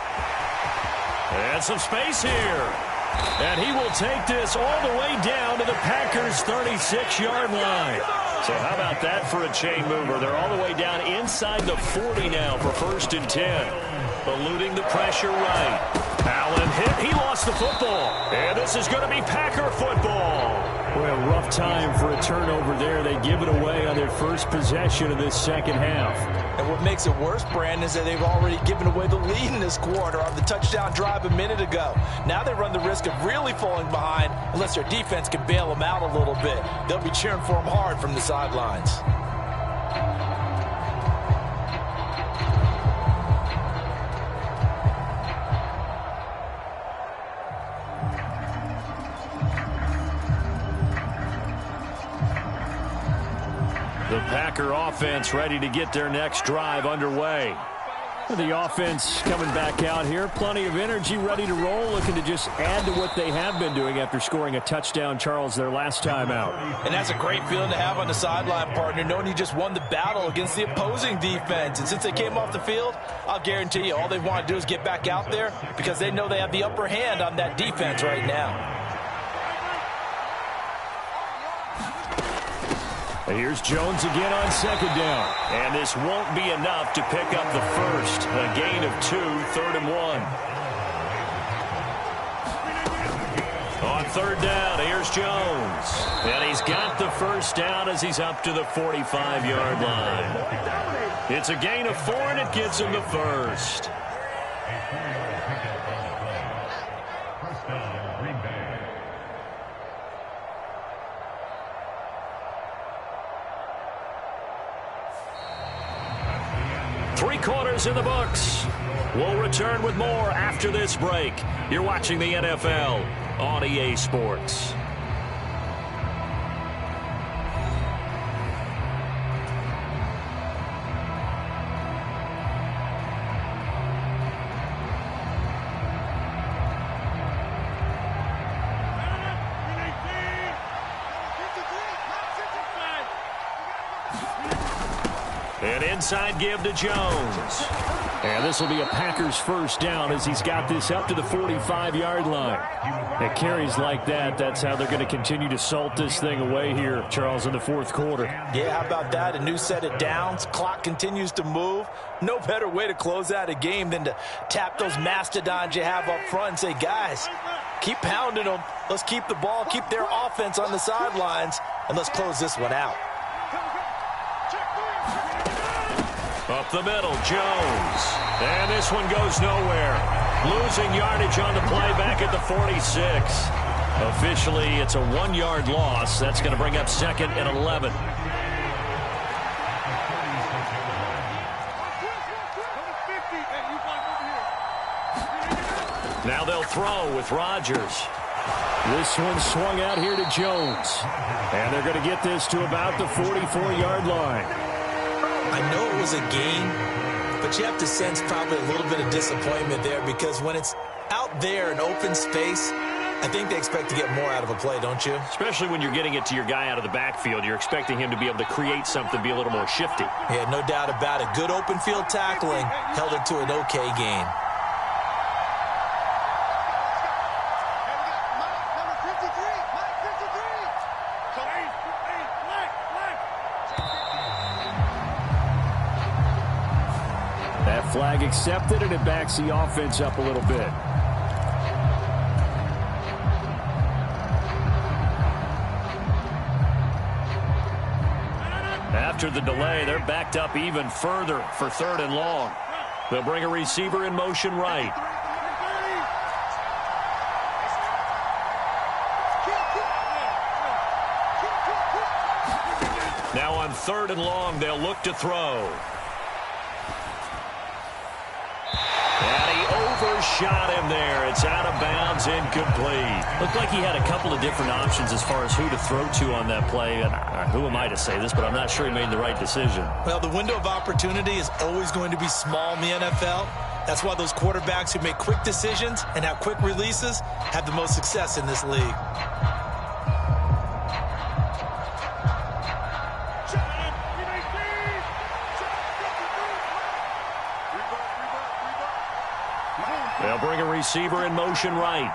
And some space here. And he will take this all the way down to the Packers' 36-yard line. So how about that for a chain mover? They're all the way down inside the 40 now for 1st and 10. Eluding the pressure right. Allen hit. He lost the football. And this is going to be Packer football. Boy, a rough time for a turnover there. They give it away on their first possession of this second half. And what makes it worse, Brandon, is that they've already given away the lead in this quarter on the touchdown drive a minute ago. Now they run the risk of really falling behind unless their defense can bail them out a little bit. They'll be cheering for them hard from the sidelines. The Packer offense ready to get their next drive underway. The offense coming back out here. Plenty of energy, ready to roll, looking to just add to what they have been doing after scoring a touchdown, Charles, their last time out. And that's a great feeling to have on the sideline, partner, knowing you just won the battle against the opposing defense. And since they came off the field, I'll guarantee you all they want to do is get back out there because they know they have the upper hand on that defense right now. Here's Jones again on 2nd down. And this won't be enough to pick up the first. A gain of 2, 3rd and 1. On 3rd down, here's Jones. And he's got the first down as he's up to the 45-yard line. It's a gain of 4, and it gets him the first. Three-quarters in the books. We'll return with more after this break. You're watching the NFL on EA Sports. An inside give to Jones. And this will be a Packers first down as he's got this up to the 45-yard line. At carries like that, that's how they're going to continue to salt this thing away here, Charles, in the 4th quarter. Yeah, how about that? A new set of downs. Clock continues to move. No better way to close out a game than to tap those mastodons you have up front and say, guys, keep pounding them. Let's keep the ball, keep their offense on the sidelines, and let's close this one out. Up the middle, Jones. And this one goes nowhere. Losing yardage on the play back at the 46. Officially, it's a 1-yard loss. That's going to bring up 2nd and 11. Now they'll throw with Rodgers. This one swung out here to Jones. And they're going to get this to about the 44-yard line. I know it was a gain, but you have to sense probably a little bit of disappointment there because when it's out there in open space, I think they expect to get more out of a play, don't you? Especially when you're getting it to your guy out of the backfield. You're expecting him to be able to create something, be a little more shifty. Yeah, no doubt about it. Good open field tackling held it to an okay gain. Flag accepted, and it backs the offense up a little bit. After the delay, they're backed up even further for 3rd and long. They'll bring a receiver in motion right. Now on 3rd and long, they'll look to throw. And he overshot him there. It's out of bounds, incomplete. Looked like he had a couple of different options as far as who to throw to on that play. And who am I to say this, but I'm not sure he made the right decision. Well, the window of opportunity is always going to be small in the NFL. That's why those quarterbacks who make quick decisions and have quick releases have the most success in this league. They'll bring a receiver in motion right.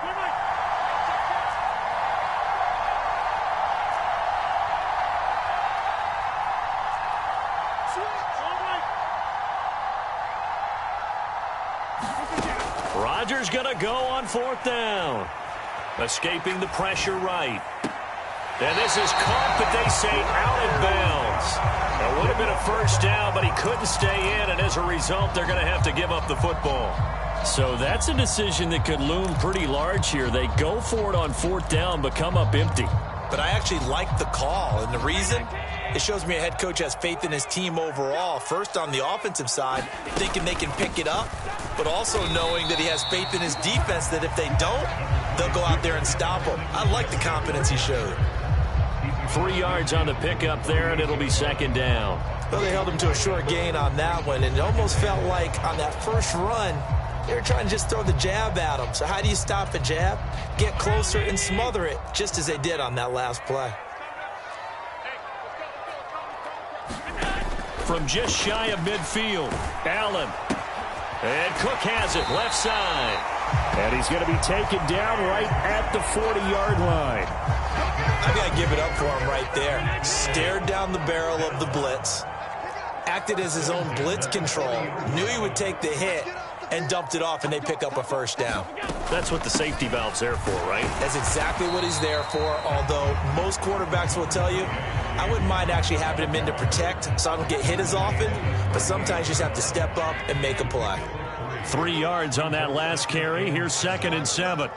Rodgers going to go on 4th down. Escaping the pressure right. And this is caught, but they say out of bounds. It would have been a 1st down, but he couldn't stay in, and as a result, they're going to have to give up the football. So that's a decision that could loom pretty large here. They go for it on 4th down, but come up empty. But I actually like the call, and the reason? It shows me a head coach has faith in his team overall. First, on the offensive side, thinking they can pick it up, but also knowing that he has faith in his defense that if they don't, they'll go out there and stop them. I like the confidence he showed. 3 yards on the pickup there, and it'll be 2nd down. Well, they held him to a short gain on that one, and it almost felt like on that first run, they were trying to just throw the jab at him. So how do you stop a jab? Get closer and smother it, just as they did on that last play. From just shy of midfield, Allen. And Cook has it, left side. And he's going to be taken down right at the 40-yard line. I got to give it up for him right there. Stared down the barrel of the blitz. Acted as his own blitz control. Knew he would take the hit and dumped it off, and they pick up a 1st down. That's what the safety valve's there for, right? That's exactly what he's there for, although most quarterbacks will tell you, I wouldn't mind actually having him in to protect so I don't get hit as often, but sometimes you just have to step up and make a play. 3 yards on that last carry. Here's 2nd and 7.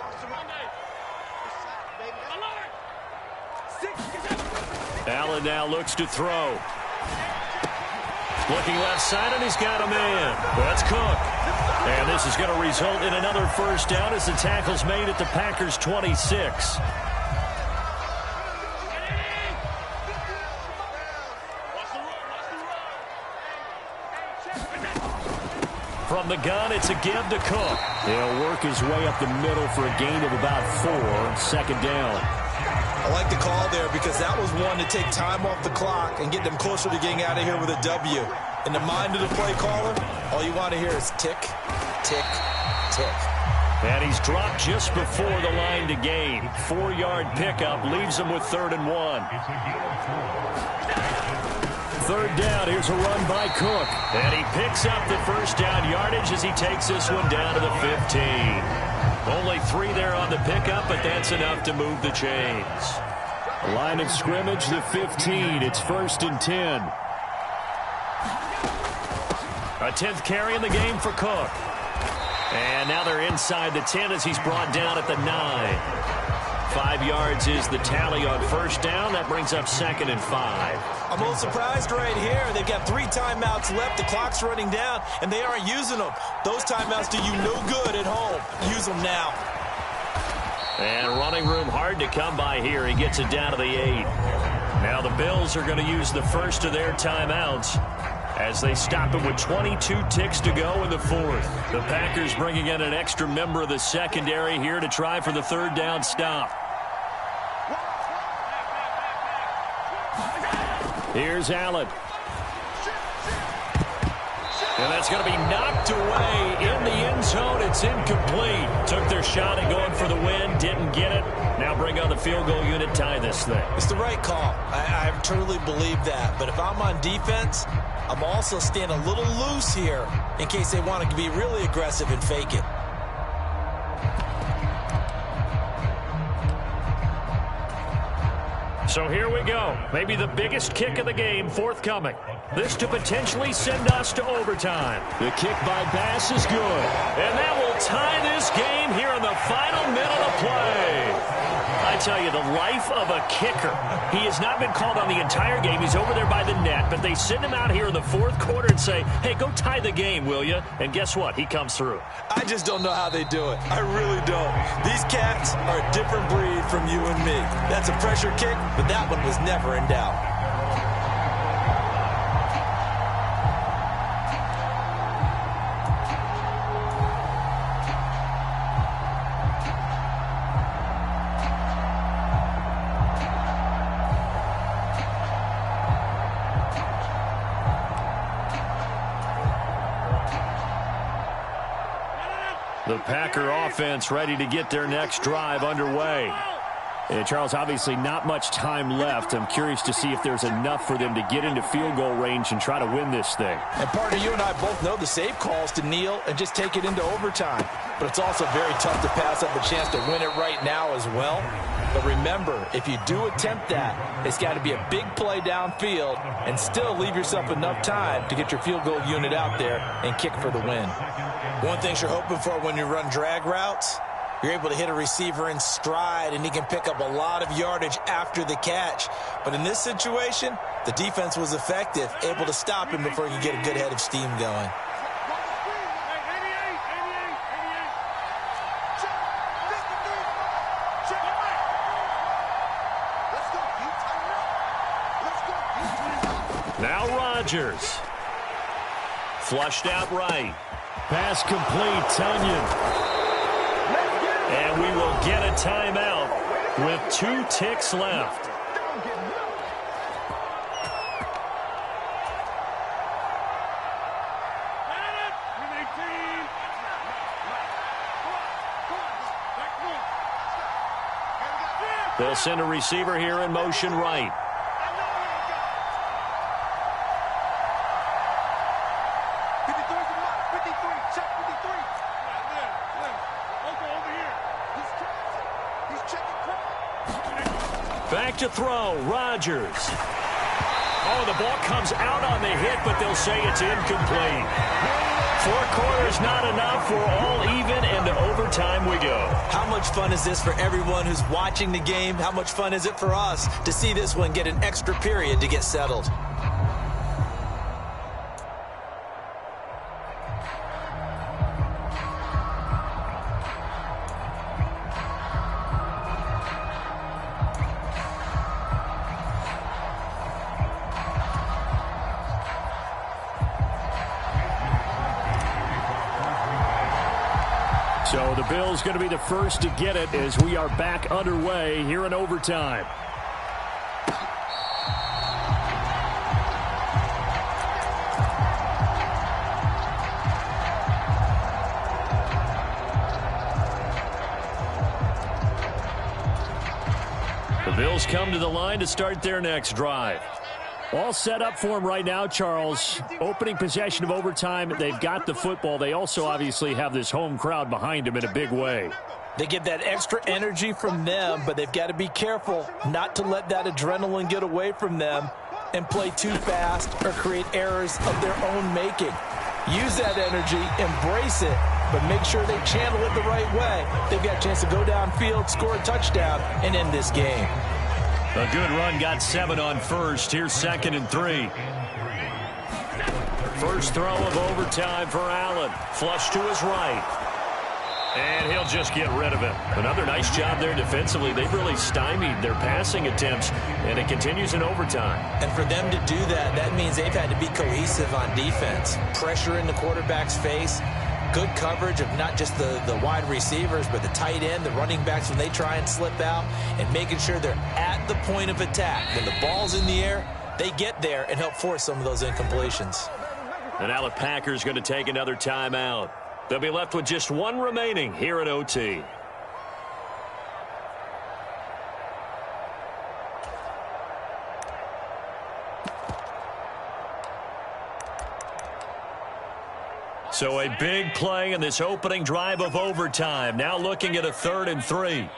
Allen now looks to throw. Looking left side, and he's got a man. That's Cook. And this is going to result in another 1st down as the tackle's made at the Packers' 26. From the gun, it's a give to Cook. He'll work his way up the middle for a gain of about 4. 2nd down. I like the call there because that was one to take time off the clock and get them closer to getting out of here with a W. In the mind of the play caller, all you want to hear is tick, tick, tick. And he's dropped just before the line to gain. 4-yard pickup leaves him with 3rd and 1. 3rd down, here's a run by Cook. And he picks up the 1st down yardage as he takes this one down to the 15. Only 3 there on the pickup, but that's enough to move the chains. Line of scrimmage, the 15. It's 1st and 10. A 10th carry in the game for Cook. And now they're inside the 10 as he's brought down at the 9. 5 yards is the tally on 1st down. That brings up 2nd and 5. I'm a little surprised right here. They've got 3 timeouts left. The clock's running down, and they aren't using them. Those timeouts do you no good at home. Use them now. And running room hard to come by here. He gets it down to the 8. Now the Bills are going to use the first of their timeouts as they stop it with 22 ticks to go in the 4th. The Packers bringing in an extra member of the secondary here to try for the 3rd down stop. Here's Allen. And that's going to be knocked away in the end zone. It's incomplete. Took their shot at going for the win. Didn't get it. Now bring on the field goal unit, tie this thing. It's the right call. I truly believe that. But if I'm on defense, I'm also staying a little loose here in case they want to be really aggressive and fake it. So here we go. Maybe the biggest kick of the game forthcoming. This to potentially send us to overtime. The kick by Bass is good. And that will tie this game here in the final minute of play. I tell you, the life of a kicker. He has not been called on the entire game. He's over there by the net, but they send him out here in the fourth quarter and say, hey, go tie the game, will you? And guess what? He comes through. I just don't know how they do it. I really don't. These cats are a different breed from you and me. That's a pressure kick, but that one was never in doubt. The Packer offense ready to get their next drive underway. And Charles, obviously not much time left. I'm curious to see if there's enough for them to get into field goal range and try to win this thing. And partner, you and I both know the safe calls to kneel and just take it into overtime. But it's also very tough to pass up a chance to win it right now as well. But remember, if you do attempt that, it's got to be a big play downfield and still leave yourself enough time to get your field goal unit out there and kick for the win. One thing you're hoping for when you run drag routes, you're able to hit a receiver in stride, and he can pick up a lot of yardage after the catch. But in this situation, the defense was effective, able to stop him before he could get a good head of steam going. Now Rodgers. Flushed out right. Pass complete, Tunyon. And we will get a timeout with 2 ticks left. They'll send a receiver here in motion right. Back to throw, Rodgers. Oh, the ball comes out on the hit, but they'll say it's incomplete. 4 quarters not enough. We're all even, and to overtime we go. How much fun is this for everyone who's watching the game? How much fun is it for us to see this one get an extra period to get settled? So the Bills going to be the first to get it as we are back underway here in overtime. The Bills come to the line to start their next drive. All set up for him right now, Charles. Opening possession of overtime. They've got the football. They also obviously have this home crowd behind them in a big way. They get that extra energy from them, but they've got to be careful not to let that adrenaline get away from them and play too fast or create errors of their own making. Use that energy, embrace it, but make sure they channel it the right way. They've got a chance to go downfield, score a touchdown, and end this game. A good run got 7 on first. Here's 2nd and 3. First throw of overtime for Allen. Flush to his right. And he'll just get rid of it. Another nice job there defensively. They've really stymied their passing attempts, and it continues in overtime. And for them to do that, that means they've had to be cohesive on defense. Pressure in the quarterback's face. Good coverage of not just the wide receivers, but the tight end, the running backs when they try and slip out, and making sure they're at the point of attack. When the ball's in the air, they get there and help force some of those incompletions. And now the Packers going to take another timeout. They'll be left with just 1 remaining here at OT. So a big play in this opening drive of overtime. Now looking at a 3rd and 3.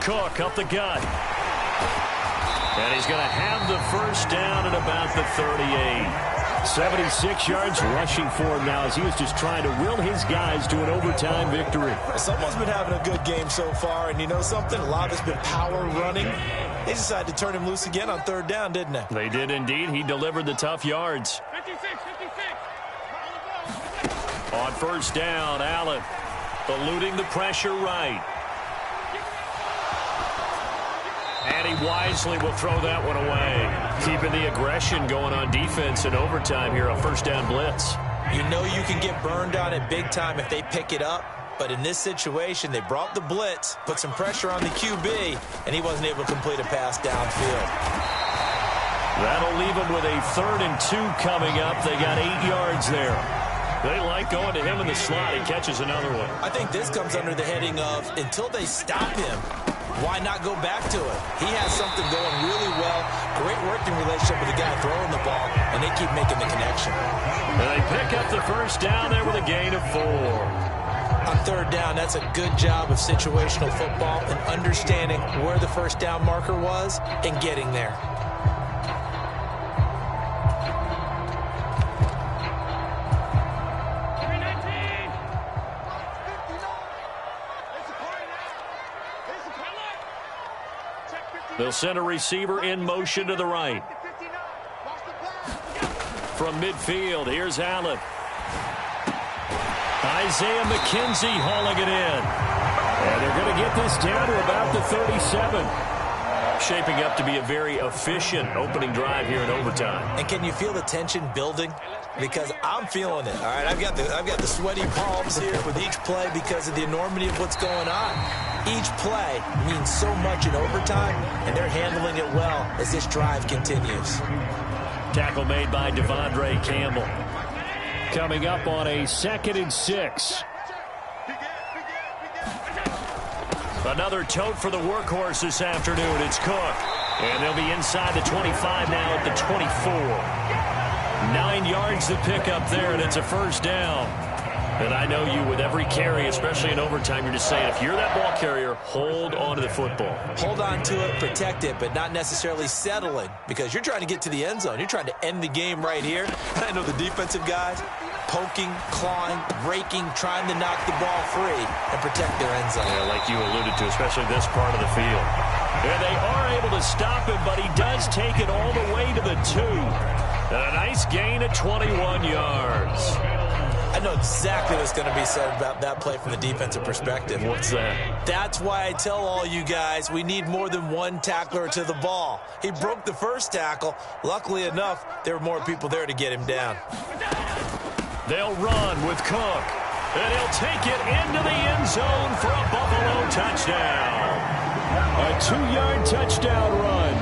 Cook up the gut. And he's going to have the first down at about the 38. 76 yards rushing for him now as he was just trying to will his guys to an overtime victory. Someone's been having a good game so far, and you know something? A lot of it's been power running. They decided to turn him loose again on third down, didn't they? They did indeed. He delivered the tough yards. 56. On first down, Allen eluding the pressure right. And he wisely will throw that one away. Keeping the aggression going on defense in overtime here on first down blitz. You know you can get burned on it big time if they pick it up. But in this situation, they brought the blitz, put some pressure on the QB, and he wasn't able to complete a pass downfield. That'll leave him with a 3rd and 2 coming up. They got 8 yards there. They like going to him in the slot. He catches another one. I think this comes under the heading of until they stop him, why not go back to it? He has something going really well. Great working relationship with the guy throwing the ball, and they keep making the connection. And they pick up the first down there with a gain of 4. On third down, that's a good job of situational football and understanding where the first down marker was and getting there. They'll send a receiver in motion to the right. From midfield, here's Allen. Isaiah McKenzie hauling it in. And they're going to get this down to about the 37. Shaping up to be a very efficient opening drive here in overtime. And can you feel the tension building? Because I'm feeling it. All right, I've got the sweaty palms here with each play because of the enormity of what's going on. Each play means so much in overtime, and they're handling it well as this drive continues. Tackle made by Devondre Campbell. Coming up on a 2nd and 6. Another tote for the workhorse this afternoon. It's Cook. And they'll be inside the 25 now at the 24. 9 yards to pick up there, and it's a first down. And I know you, with every carry, especially in overtime, you're just saying, if you're that ball carrier, hold on to the football. Hold on to it, protect it, but not necessarily settling, because you're trying to get to the end zone. You're trying to end the game right here. I know the defensive guys poking, clawing, breaking, trying to knock the ball free and protect their end zone. Yeah, like you alluded to, especially this part of the field. And they are able to stop him, but he does take it all the way to the 2. And a nice gain of 21 yards. I know exactly what's going to be said about that play from the defensive perspective. What's that? That's why I tell all you guys we need more than one tackler to the ball. He broke the first tackle. Luckily enough, there were more people there to get him down. They'll run with Cook. And he'll take it into the end zone for a Buffalo touchdown. A 2-yard touchdown run.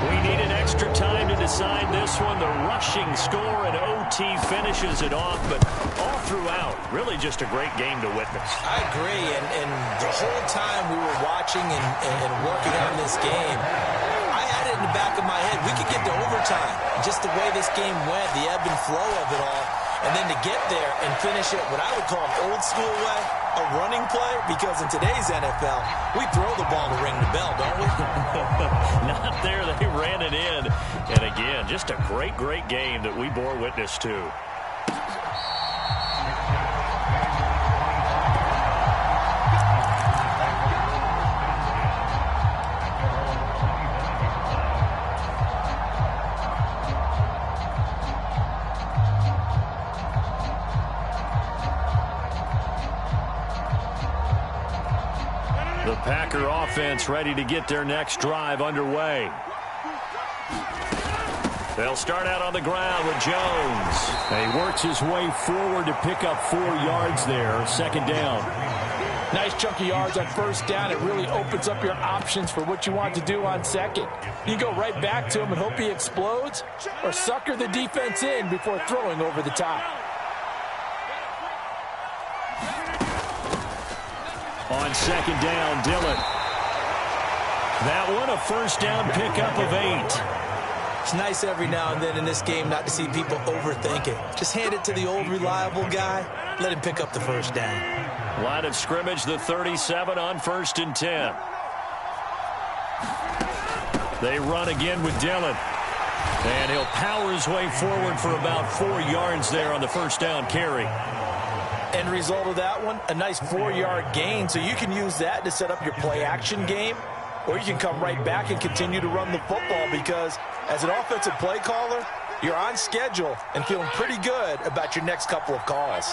We need an extra time to decide this one. The rushing score and OT finishes it off, but all throughout, really just a great game to witness. I agree, and the whole time we were watching and working on this game, I had it in the back of my head. We could get to overtime. Just the way this game went, the ebb and flow of it all, and then to get there and finish it what I would call an old school way, a running play, because in today's NFL, we throw the ball to ring the bell, don't we? Not there. They ran it in. And again, just a great, great game that we bore witness to. The Packer offense ready to get their next drive underway. They'll start out on the ground with Jones. He works his way forward to pick up 4 yards there. 2nd down. Nice chunky yards on first down. It really opens up your options for what you want to do on second. You go right back to him and hope he explodes, or sucker the defense in before throwing over the top. On 2nd down, Dillon. That one a first down pickup of 8. It's nice every now and then in this game not to see people overthink it. Just hand it to the old reliable guy. let him pick up the first down. Line of scrimmage, the 37 on 1st and 10. They run again with Dillon. And he'll power his way forward for about 4 yards there on the first down carry. End result of that one, a nice 4-yard gain. So you can use that to set up your play-action game, or you can come right back and continue to run the football because as an offensive play caller, you're on schedule and feeling pretty good about your next couple of calls.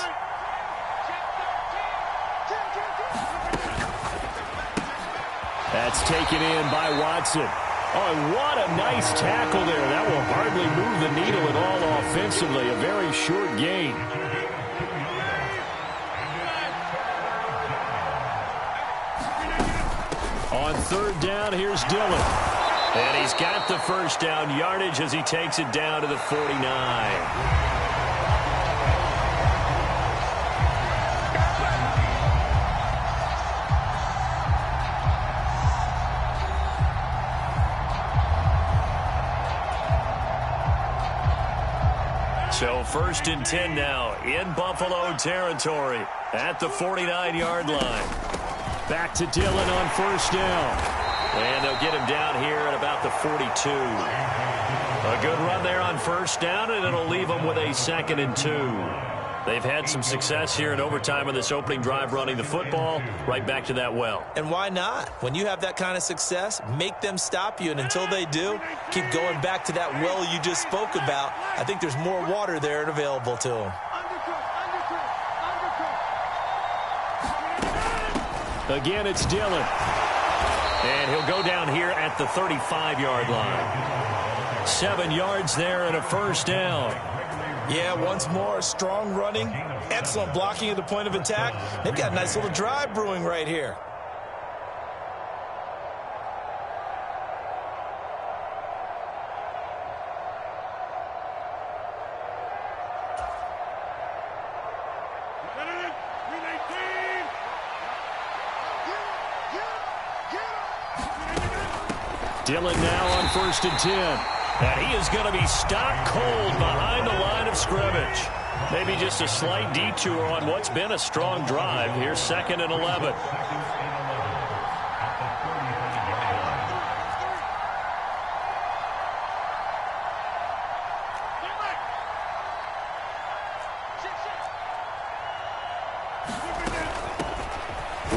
That's taken in by Watson. Oh, and what a nice tackle there. That will hardly move the needle at all offensively. A very short gain. On 3rd down, here's Dillon. And he's got the first down yardage as he takes it down to the 49. So 1st and 10 now in Buffalo territory at the 49-yard line. Back to Dillon on 1st down. And they'll get him down here at about the 42. A good run there on 1st down, and it'll leave them with a 2nd and 2. They've had some success here in overtime on this opening drive running the football right back to that well. And why not? When you have that kind of success, make them stop you. And until they do, keep going back to that well you just spoke about. I think there's more water there and available to them. Again, it's Dillon. And he'll go down here at the 35-yard line. 7 yards there and a first down. Yeah, once more, strong running, excellent blocking at the point of attack. They've got a nice little drive brewing right here. Dillon now on 1st and 10. And he is going to be stopped cold behind the line of scrimmage. Maybe just a slight detour on what's been a strong drive. Here's 2nd and 11.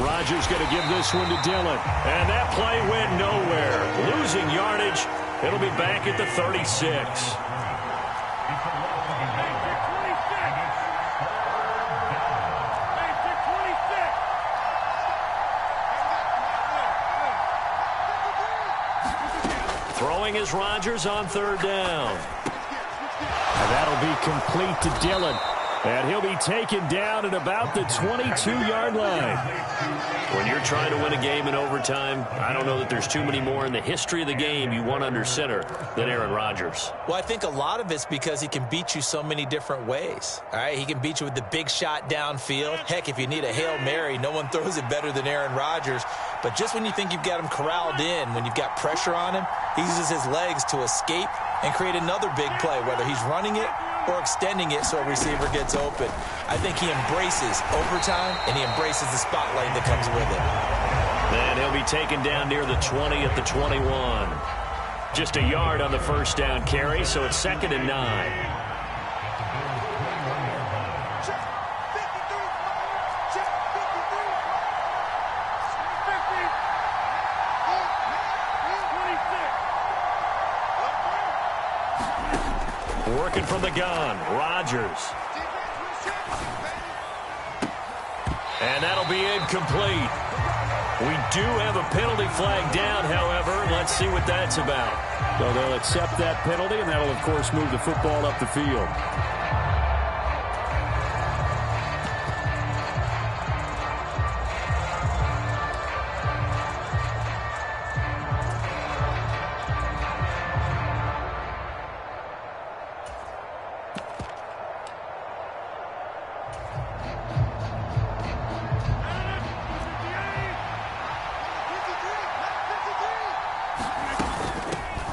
Rodgers going to give this one to Dillon. And that play went nowhere. Losing yardage. It'll be back at the 36. Throwing is Rodgers on 3rd down. And that'll be complete to Dillon. And he'll be taken down at about the 22-yard line. When you're trying to win a game in overtime, I don't know that there's too many more in the history of the game you want under center than Aaron Rodgers. Well, I think a lot of it's because he can beat you so many different ways. All right, he can beat you with the big shot downfield. Heck, if you need a Hail Mary, no one throws it better than Aaron Rodgers. But just when you think you've got him corralled in, when you've got pressure on him, he uses his legs to escape and create another big play, whether he's running it or extending it so a receiver gets open. I think he embraces overtime, and he embraces the spotlight that comes with it. And he'll be taken down near the 20 at the 21. Just a yard on the first down carry, so it's 2nd and 9. Working from the gun, Rodgers. And that'll be incomplete. We do have a penalty flag down, however. Let's see what that's about. So they'll accept that penalty, and that'll, of course, move the football up the field.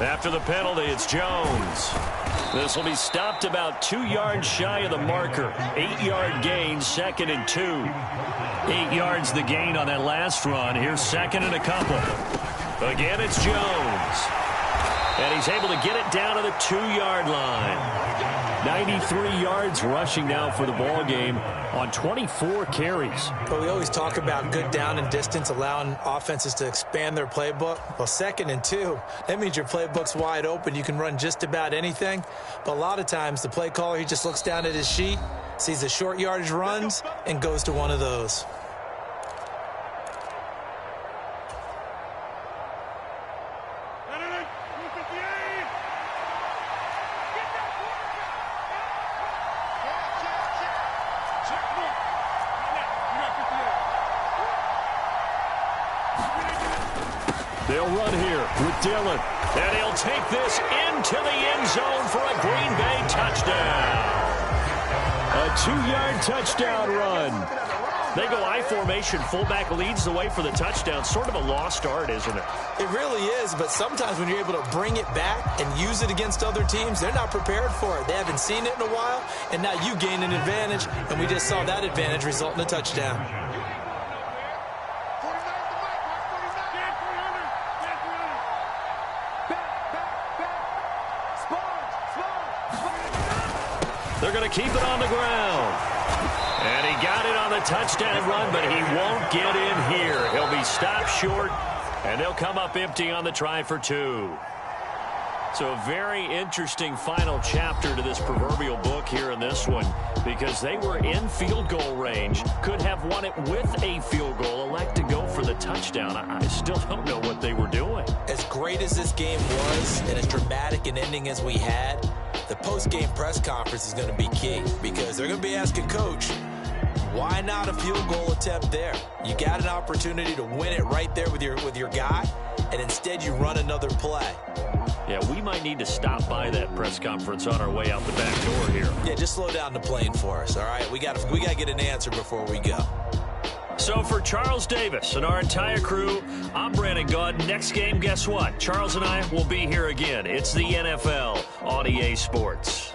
After the penalty, it's Jones. This will be stopped about 2 yards shy of the marker. 8-yard gain, 2nd and 2. 8 yards the gain on that last run. Here's 2nd and a couple. Again, it's Jones. And he's able to get it down to the 2-yard line. 93 yards rushing now for the ball game on 24 carries. But we always talk about good down and distance, allowing offenses to expand their playbook. Well, 2nd and 2, that means your playbook's wide open. You can run just about anything. But a lot of times, the play caller, he just looks down at his sheet, sees the short yardage runs, and goes to one of those. They'll run here with Dillon. And he'll take this into the end zone for a Green Bay touchdown. A 2-yard touchdown run. They go I formation. Fullback leads the way for the touchdown. Sort of a lost art, isn't it? It really is, but sometimes when you're able to bring it back and use it against other teams, they're not prepared for it. They haven't seen it in a while, and now you gain an advantage, and we just saw that advantage result in a touchdown. They're going to keep it on the ground. And he got it on the touchdown run, but he won't get in here. He'll be stopped short, and they'll come up empty on the try for 2. So a very interesting final chapter to this proverbial book here in this one, because they were in field goal range, could have won it with a field goal, elect to go for the touchdown. I still don't know what they were doing. As great as this game was, and as dramatic an ending as we had, the post-game press conference is going to be key, because they're going to be asking Coach, why not a field goal attempt there? You got an opportunity to win it right there with your guy, and instead you run another play. Yeah, we might need to stop by that press conference on our way out the back door here. Yeah, just slow down the plane for us, all right? We got to get an answer before we go. So for Charles Davis and our entire crew, I'm Brandon Gaud. Next game, guess what? Charles and I will be here again. It's the NFL on EA Sports.